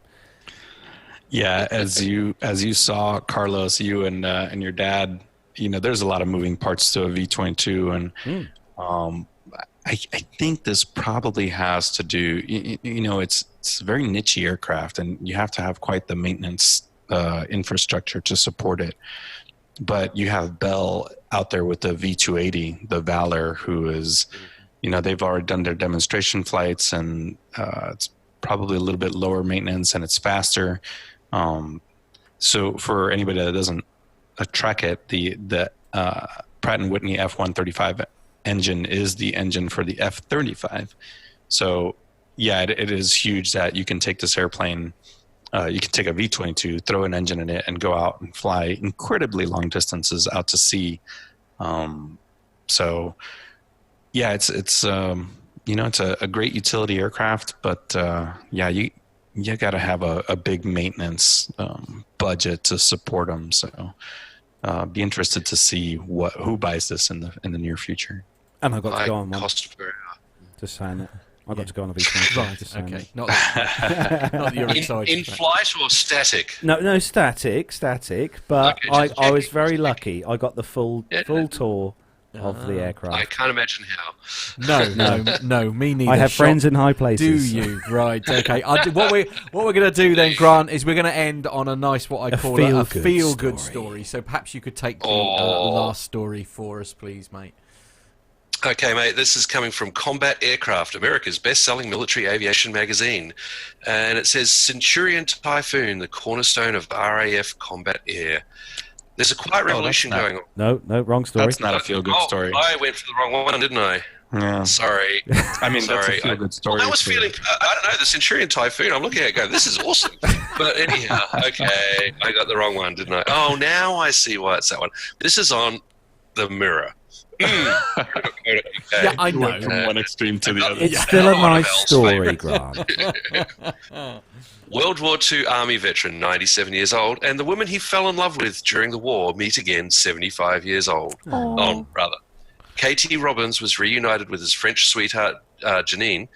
Yeah, as you saw, Carlos, you and your dad, there's a lot of moving parts to a V-22, and I think this probably has to do, it's a very niche aircraft, and you have to have quite the maintenance infrastructure to support it. But you have Bell out there with the V-280, the Valor, who is, they've already done their demonstration flights, and it's probably a little bit lower maintenance, and it's faster. So for anybody that doesn't track it, the Pratt & Whitney F-135 engine is the engine for the F-35. So yeah, it is huge that you can take this airplane, you can take a V-22, throw an engine in it, and go out and fly incredibly long distances out to sea. So yeah, it's a great utility aircraft, but yeah, you got to have a big maintenance budget to support them. So be interested to see who buys this in the near future. And I got to go on one. Cost per hour. Just saying it. I got to go on a V-22. Right. Okay. Not that you're excited. In flight or static? No, static. But Okay, I was very lucky. I got the full tour of the aircraft. I can't imagine how. No, me neither. I have friends in high places. Do you? Right. Okay. What we're going to do then, Grant, is we're going to end on a nice, what I call a feel-good story. So perhaps you could take the last story for us, please, mate. Okay, mate, this is coming from Combat Aircraft, America's best-selling military aviation magazine. And it says, Centurion Typhoon, the cornerstone of RAF combat air. There's a quiet revolution going on. No, wrong story. That's not a feel-good story. I went for the wrong one, didn't I? Yeah. Sorry. I mean, Sorry. that's a feel-good story. Well, I was feeling, I don't know, the Centurion Typhoon. I'm looking at it going, this is awesome. But anyhow, okay, I got the wrong one, didn't I? Oh, now I see why it's that one. This is on the Mirror. Okay. Yeah, I know. From one extreme to the other. It's still a nice story, Grant. World War II Army veteran, 97 years old, and the woman he fell in love with during the war meet again, 75 years old. Rather. Katie Robbins was reunited with his French sweetheart, Janine,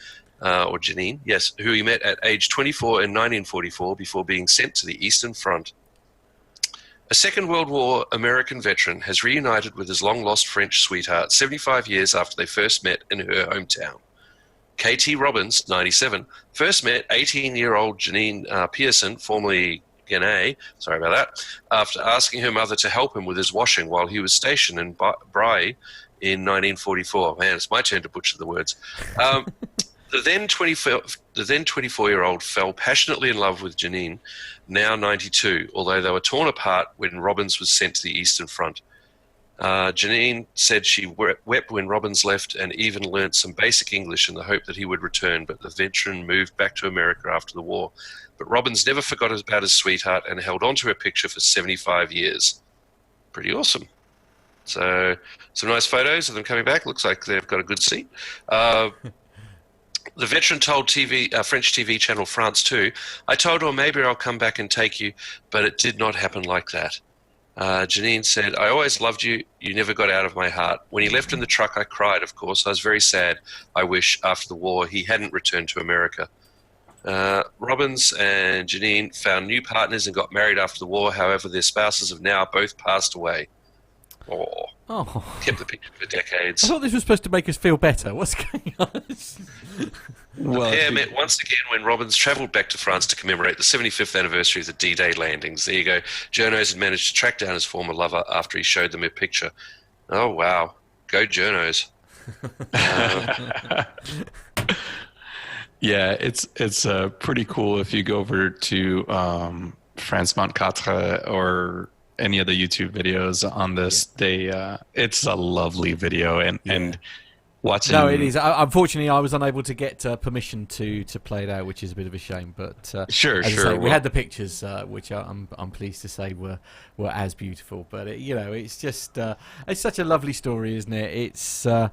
yes, who he met at age 24 in 1944 before being sent to the Eastern Front. A Second World War American veteran has reunited with his long-lost French sweetheart 75 years after they first met in her hometown. Katie Robbins, 97, first met 18-year-old Janine Pearson, formerly Guinea, sorry about that, after asking her mother to help him with his washing while he was stationed in Bry in 1944. Man, it's my turn to butcher the words. The then 24-year-old fell passionately in love with Janine, now 92, although they were torn apart when Robbins was sent to the Eastern Front. Janine said she wept when Robbins left and even learnt some basic English in the hope that he would return, but the veteran moved back to America after the war. But Robbins never forgot about his sweetheart and held on to her picture for 75 years. Pretty awesome. So some nice photos of them coming back. Looks like they've got a good seat. The veteran told French TV channel France 2, I told her maybe I'll come back and take you, but it did not happen like that. Janine said, I always loved you. You never got out of my heart. When he left in the truck, I cried, of course. I was very sad. I wish, after the war, he hadn't returned to America. Robbins and Janine found new partners and got married after the war. However, their spouses have now both passed away. Kept the picture for decades. I thought this was supposed to make us feel better. What's going on? The pair met once again when Robbins travelled back to France to commemorate the 75th anniversary of the D-Day landings. There you go. Journos had managed to track down his former lover after he showed them a picture. Oh, wow. Go Journos. Yeah, it's pretty cool if you go over to France 24 or any of the YouTube videos on this. It's a lovely video and watching. No, it is. Unfortunately, I was unable to get permission to play it out, which is a bit of a shame. But sure. We had the pictures, which I'm pleased to say were as beautiful. But it's just it's such a lovely story, isn't it? It's the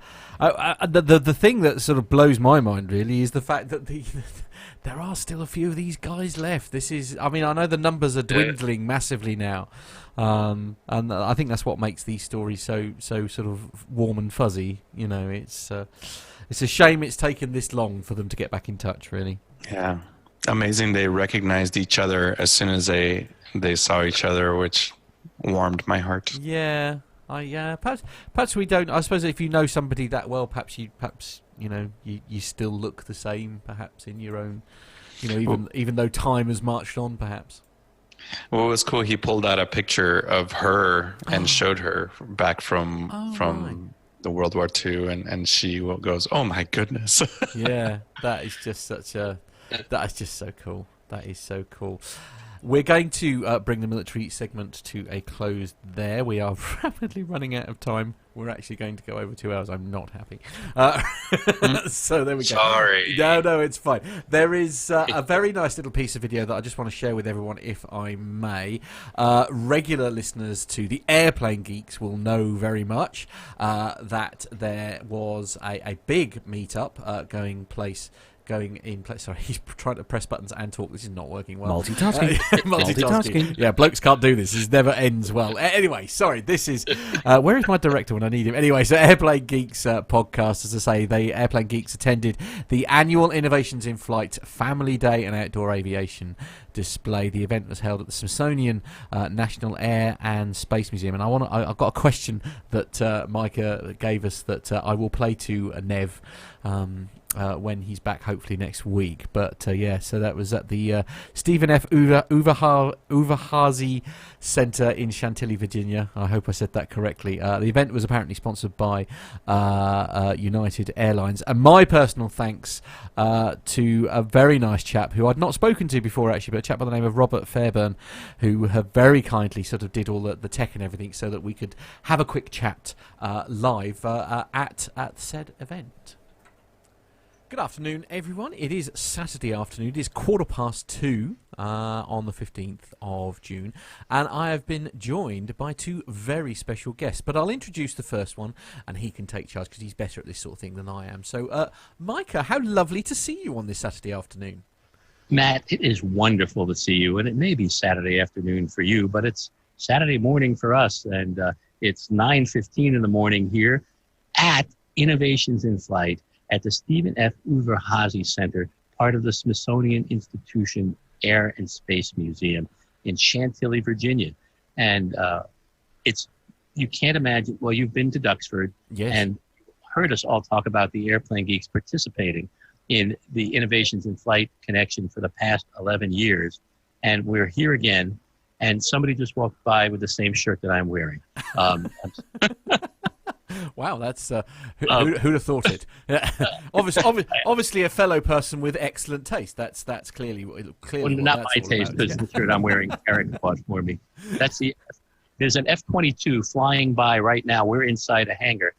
thing that sort of blows my mind really is the fact that there are still a few of these guys left. I know the numbers are dwindling massively now, and I think that's what makes these stories so sort of warm and fuzzy. It's a shame it's taken this long for them to get back in touch. Really. Yeah. Amazing. They recognized each other as soon as they saw each other, which warmed my heart. Yeah. Perhaps we don't. I suppose if you know somebody that well, perhaps you still look the same, perhaps in your own, even though time has marched on, perhaps. Well, it was cool. He pulled out a picture of her and showed her back from the World War II, and she goes, "Oh my goodness!" Yeah, that is just so cool. That is so cool. We're going to bring the military segment to a close there. We are rapidly running out of time. We're actually going to go over 2 hours. I'm not happy. So there we go. Sorry. No, it's fine. There is a very nice little piece of video that I just want to share with everyone, if I may. Regular listeners to the Airplane Geeks will know very much that there was a big meetup going in place. Sorry, he's trying to press buttons and talk. This is not working well. Multitasking. Yeah, blokes can't do this. This never ends well. Anyway, sorry. This is where is my director when I need him? Anyway, so Airplane Geeks podcast, as I say, the Airplane Geeks attended the annual Innovations in Flight Family Day and Outdoor Aviation display. The event was held at the Smithsonian National Air and Space Museum, and I've got a question that Micah gave us that I will play to Nev. when he's back, hopefully next week. But yeah, so that was at the Stephen F. Uvahazi Center in Chantilly, Virginia. I hope I said that correctly. The event was apparently sponsored by United Airlines. And my personal thanks to a very nice chap who I'd not spoken to before, actually, but a chap by the name of Robert Fairburn, who have very kindly sort of did all the tech and everything so that we could have a quick chat live at said event. Good afternoon, everyone. It is Saturday afternoon. It is 2:15 on the 15th of June, and I have been joined by two very special guests. But I'll introduce the first one, and he can take charge because he's better at this sort of thing than I am. So, Micah, how lovely to see you on this Saturday afternoon. Matt, it is wonderful to see you, and it may be Saturday afternoon for you, but it's Saturday morning for us, and it's 9:15 in the morning here at Innovations in Flight at the Stephen F. Uvahazi Center, part of the Smithsonian Institution Air and Space Museum in Chantilly, Virginia. And you can't imagine, well, you've been to Duxford, yes, and heard us all talk about the Airplane Geeks participating in the Innovations in Flight connection for the past 11 years. And we're here again, and somebody just walked by with the same shirt that I'm wearing. Wow, that's who'd have thought it? Obviously, a fellow person with excellent taste. That's clearly well, what not that's my all taste, about. because the shirt I'm wearing, Eric bought for me. There's an F-22 flying by right now. We're inside a hangar.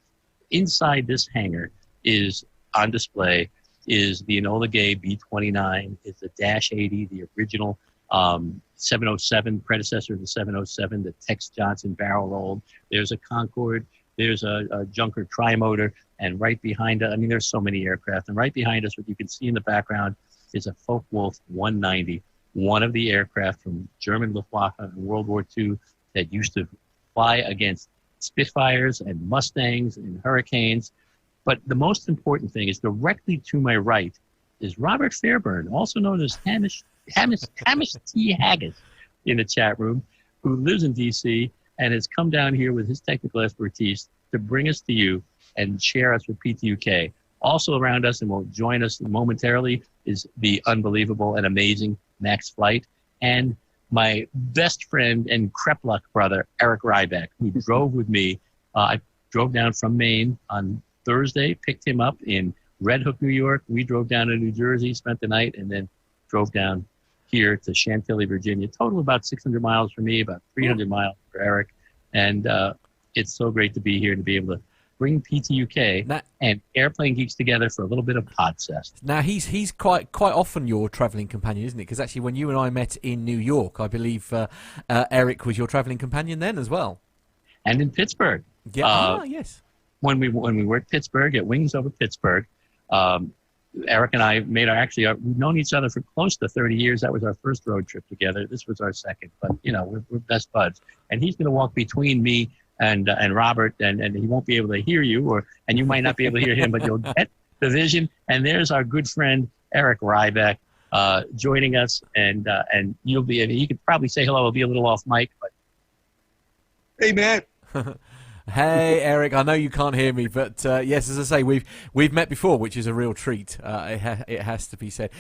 Inside this hangar is on display is the Enola Gay B-29, is the Dash 80, the original 707, predecessor of the 707, the Tex Johnson barrel rolled. There's a Concorde. There's a Junker trimotor, and right behind us, I mean, there's so many aircraft, and right behind us, what you can see in the background is a Focke-Wulf 190, one of the aircraft from German Luftwaffe in World War II that used to fly against Spitfires and Mustangs and Hurricanes. But the most important thing is directly to my right is Robert Fairburn, also known as Hamish T. Haggis in the chat room, who lives in D.C., and has come down here with his technical expertise to bring us to you and share us with PTUK. Also around us, and will join us momentarily, is the unbelievable and amazing Max Flight, and my best friend and Kreplach brother, Eric Ryback, who drove with me. I drove down from Maine on Thursday, picked him up in Red Hook, New York. We drove down to New Jersey, spent the night, and then drove down here to Chantilly, Virginia. Total about 600 miles for me, about 300 miles for Eric. And it's so great to be here and to be able to bring PTUK and Airplane Geeks together for a little bit of Podsest. Now, he's quite often your travelling companion, isn't it? Because actually, when you and I met in New York, I believe Eric was your travelling companion then as well. And in Pittsburgh. Yeah, yes. When we were at Pittsburgh, at Wings Over Pittsburgh, Eric and I we've known each other for close to 30 years. That was our first road trip together. This was our second, but we're best buds. And he's going to walk between me and Robert, and he won't be able to hear you, and you might not be able to hear him, but you'll get the vision. And there's our good friend Eric Ryback joining us, and you could probably say hello. It'll be a little off mic, but hey, Matt. Hey, Eric, I know you can't hear me, but yes, as I say, we've met before, which is a real treat. It has to be said.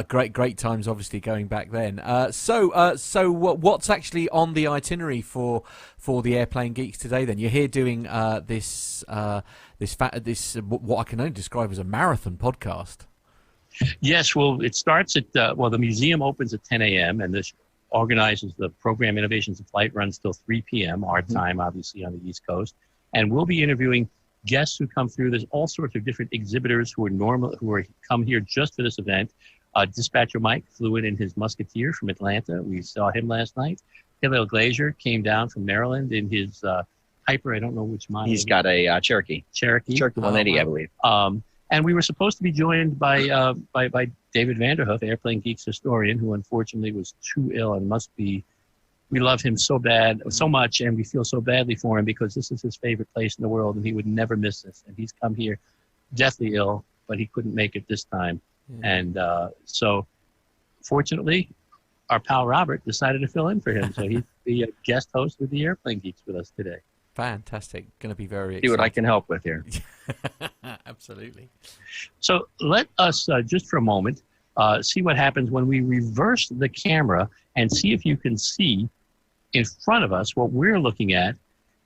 Great times, obviously, going back then. So what's actually on the itinerary for the Airplane Geeks today? Then you're here doing this what I can only describe as a marathon podcast. Yes, well, it starts at the museum opens at 10 a.m. and this organizes the program Innovations in Flight, runs till 3 p.m. our time, obviously, on the East Coast. And we'll be interviewing guests who come through. There's all sorts of different exhibitors who are come here just for this event. Dispatcher Mike flew in his Musketeer from Atlanta. We saw him last night. Hillel Glazier came down from Maryland in his Hyper. I don't know which model. He's got a Cherokee 180, I believe. And we were supposed to be joined by David Vanderhoof, Airplane Geeks historian, who unfortunately was too ill and we love him so much, and we feel so badly for him because this is his favorite place in the world, and he would never miss this. And he's come here deathly ill, but he couldn't make it this time. And so fortunately, our pal Robert decided to fill in for him. So he's the guest host with the Airplane Geeks with us today. Fantastic. Going to be very exciting. See what I can help with here. Absolutely. So let us, just for a moment, see what happens when we reverse the camera and see if you can see in front of us. What we're looking at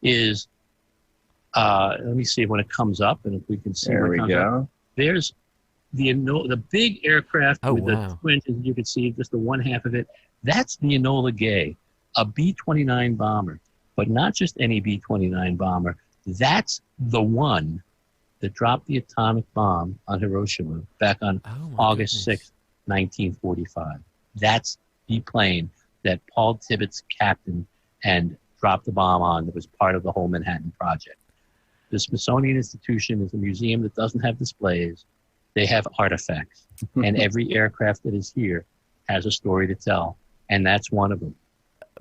is, let me see when it comes up and if we can see. There we go. There's the big aircraft with wow. the twins, as you can see, just the one half of it. That's the Enola Gay, a B-29 bomber, but not just any B-29 bomber. That's the one that dropped the atomic bomb on Hiroshima back on August 6th, 1945. That's the plane that Paul Tibbets captained and dropped the bomb on that was part of the whole Manhattan Project. The Smithsonian Institution is a museum that doesn't have displays. They have artifacts. And every aircraft that is here has a story to tell. And that's one of them.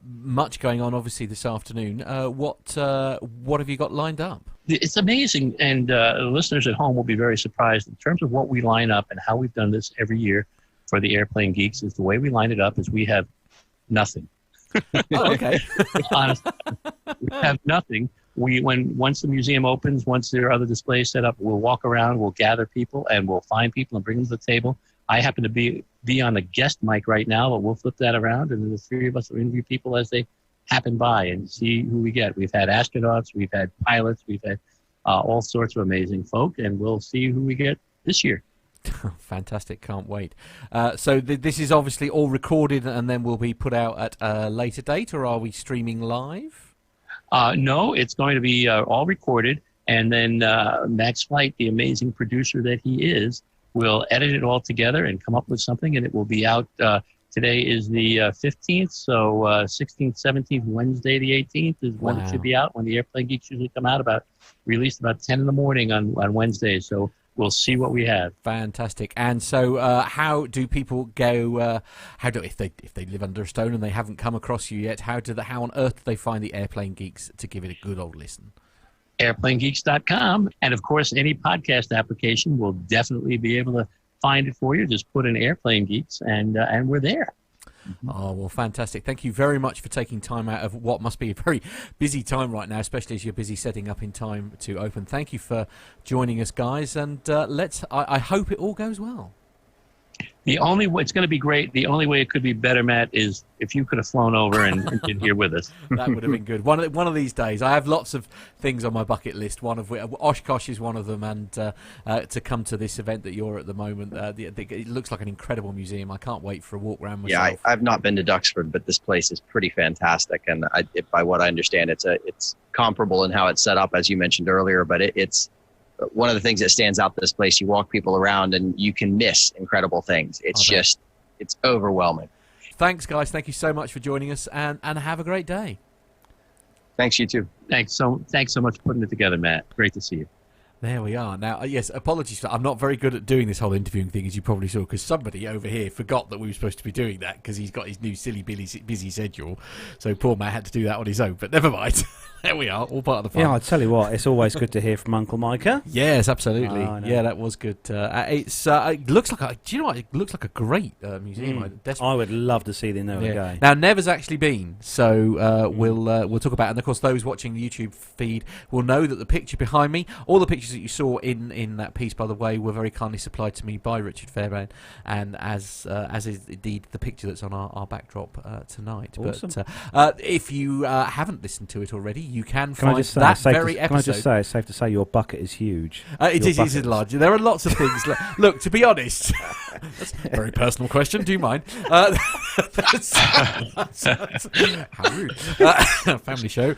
Much going on, obviously, this afternoon. What have you got lined up? It's amazing, and listeners at home will be very surprised in terms of what we line up and how we've done this every year for the Airplane Geeks. Is the way we line it up is we have nothing. Oh, okay. Honestly, we have nothing. Once the museum opens, once there are other displays set up, we'll walk around, we'll gather people, and we'll find people and bring them to the table. I happen to be on the guest mic right now, but we'll flip that around, and the three of us will interview people as they happen by and see who we get. We've had astronauts, we've had pilots, we've had all sorts of amazing folk, and we'll see who we get this year. Fantastic, can't wait. So this is obviously all recorded and then will be put out at a later date, or are we streaming live? No, it's going to be all recorded, and then Max Flight, the amazing producer that he is, will edit it all together and come up with something, and it will be out. Today is the 15th, so 16th, 17th, Wednesday the 18th is when it should be out, when the Airplane Geeks usually come out, released about 10 in the morning on Wednesday. So we'll see what we have. Fantastic. And so how do people go, if they live under a stone and they haven't come across you yet, how on earth do they find the Airplane Geeks to give it a good old listen? airplanegeeks.com, and of course any podcast application will definitely be able to find it for you. Just put in Airplane Geeks and we're there. Oh, well, fantastic. Thank you very much for taking time out of what must be a very busy time right now, especially as you're busy setting up in time to open. Thank you for joining us, guys, and I hope it all goes well. The only way it's going to be great. The only way it could be better, Matt, is if you could have flown over and been here with us. That would have been good. One of these days. I have lots of things on my bucket list. One of which Oshkosh is one of them, and to come to this event that you're at the moment, it looks like an incredible museum. I can't wait for a walk around myself. Yeah, I've not been to Duxford, but this place is pretty fantastic, and by what I understand, it's comparable in how it's set up, as you mentioned earlier. But it's one of the things that stands out this place. You walk people around and you can miss incredible things. It's overwhelming. Thanks, guys. Thank you so much for joining us, and have a great day. Thanks, you too. Thanks so much for putting it together, Matt. Great to see you. There we are. Now, yes, apologies for I'm not very good at doing this whole interviewing thing, as you probably saw, because somebody over here forgot that we were supposed to be doing that because he's got his new silly busy schedule. So poor Matt had to do that on his own, but never mind. There we are, all part of the fun. Yeah, I'll tell you what, it's always good to hear from Uncle Micah. Yes, absolutely. Yeah, that was good. It looks like do you know what? It looks like a great museum. I would love to see the Enola Gay. Now, Never's actually been, so we'll talk about it. And of course, those watching the YouTube feed will know that the picture behind me, all the pictures that you saw in that piece, by the way, were very kindly supplied to me by Richard Fairbairn, and as is indeed the picture that's on our backdrop tonight. Awesome. But if you haven't listened to it already, you can find that very episode. Can I just say, it's safe to say your bucket is huge. It is large. There are lots of things. Look, to be honest, that's a very personal question. Do you mind? That's how rude. Family show.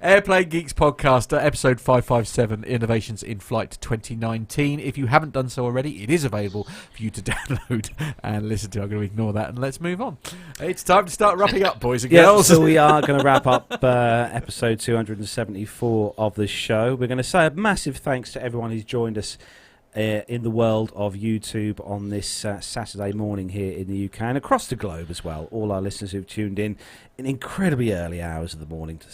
Airplane Geeks podcast, episode 557, Innovations in Flight 2019. If you haven't done so already, it is available for you to download and listen to. I'm going to ignore that and let's move on. It's time to start wrapping up, boys and girls. So we are going to wrap up episode 274 of the show. We're going to say a massive thanks to everyone who's joined us in the world of YouTube on this Saturday morning here in the UK and across the globe as well. All our listeners who've tuned in incredibly early hours of the morning to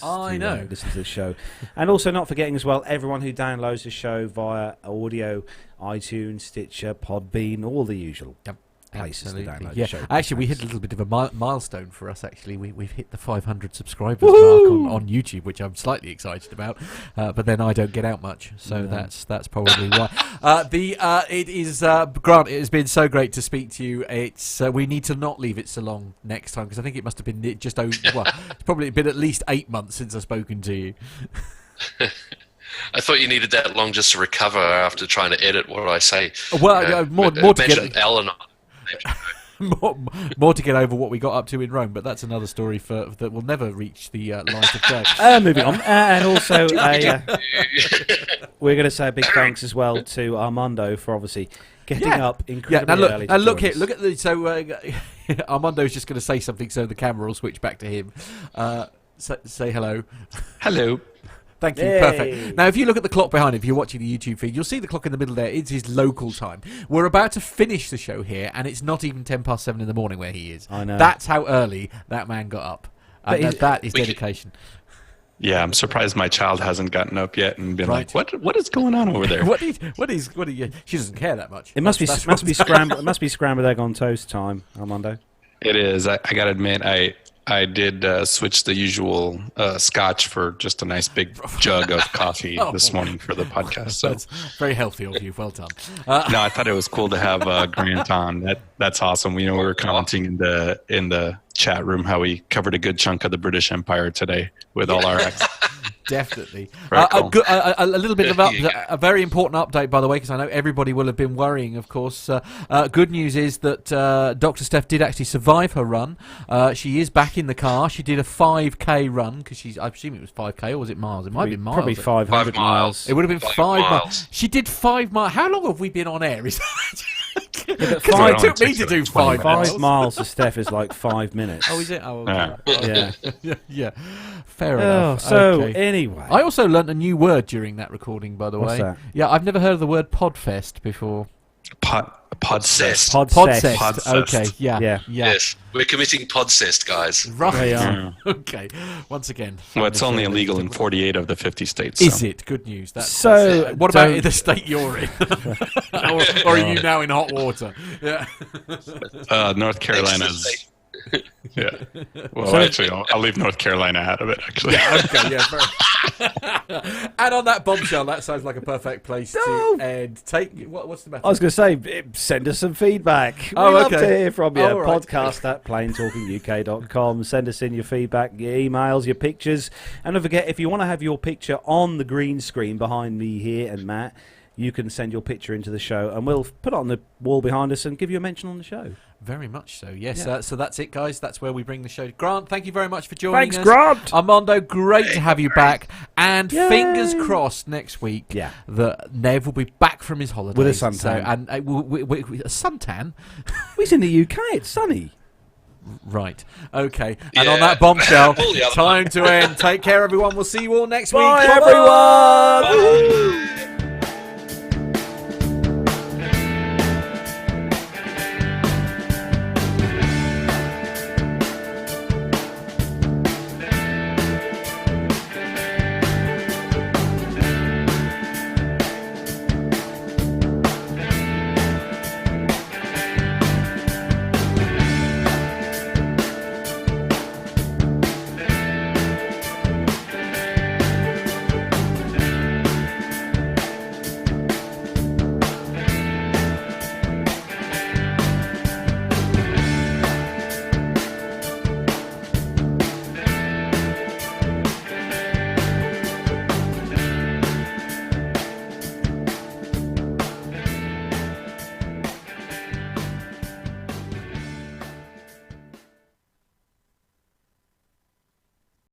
listen to the show. And also not forgetting as well everyone who downloads the show via audio, iTunes, Stitcher, Podbean, all the usual. Yep. places to download Yeah. the show. Actually, we hit a little bit of a milestone for us. Actually, we've hit the 500 subscribers mark on YouTube, which I'm slightly excited about. But then I don't get out much, so that's probably why. It is Grant. It has been so great to speak to you. It's we need to not leave it so long next time, because I think it must have been just over. Well, it's probably been at least 8 months since I've spoken to you. I thought you needed that long just to recover after trying to edit what I say. Well, more to imagine get Alan. more to get over what we got up to in Rome, but that's another story that will never reach the light of day. Moving on, and also we're going to say a big thanks as well to Armando for obviously getting up incredibly early. Now look here, look at the Armando's just going to say something, so the camera will switch back to him. Say hello. Hello. Thank you. Yay. Perfect. Now, if you look at the clock behind him, if you're watching the YouTube feed, you'll see the clock in the middle there. It's his local time. We're about to finish the show here, and it's not even 7:10 in the morning where he is. I know. That's how early that man got up. That is dedication. Yeah, I'm surprised my child hasn't gotten up yet and been like, "What is going on over there?" What is? She doesn't care that much. It must be scrambled. It must be scrambled egg on toast time, Armando. It is. I gotta admit, I did switch the usual scotch for just a nice big jug of coffee this morning for the podcast. So that's very healthy of you. Well done. No, I thought it was cool to have Grant on. That's awesome. We were commenting in the chat room how we covered a good chunk of the British Empire today with all our Definitely. Cool. A little bit of a very important update, by the way, because I know everybody will have been worrying, of course. Good news is that Dr. Steph did actually survive her run. She is back in the car. She did a 5K run, because I presume it was 5K, or was it miles? It might have been miles. Probably 500 miles. It would have been 5 miles. She did 5 miles. How long have we been on air? Because it took me to do 5 miles. 5 miles to Steph is like 5 minutes. Oh, is it? Oh, yeah. Yeah. Fair enough. So, okay. anyway. I also learnt a new word during that recording, by the way. What's that? Yeah, I've never heard of the word podfest before. Podsest. Podsest. Okay, yeah. Yes, we're committing podsest, guys. Right. Yeah. Okay. Once again. Well, it's only illegal in 48 of the 50 states. Is it? Good news. What about in the state you're in? or are you now in hot water? Yeah. North Carolina's. Yeah. Well, actually, I'll leave North Carolina out of it, actually. Yeah, okay, yeah. And on that bombshell, that sounds like a perfect place to end. What's the matter? I was going to say, send us some feedback. We'd love to hear from you. Right. Podcast at plaintalkinguk.com. Send us in your feedback, your emails, your pictures. And don't forget, if you want to have your picture on the green screen behind me here and Matt, you can send your picture into the show, and we'll put it on the wall behind us and give you a mention on the show. Very much so, yes. Yeah. So that's it, guys. That's where we bring the show. Grant, thank you very much for joining us. Thanks, Grant. Armando, great to have you back. And fingers crossed next week that Nev will be back from his holidays. With a suntan. So, and a suntan? He's in the UK. It's sunny. Right. Okay. And on that bombshell, time to end. Take care, everyone. We'll see you all next week. Bye, everyone. Bye.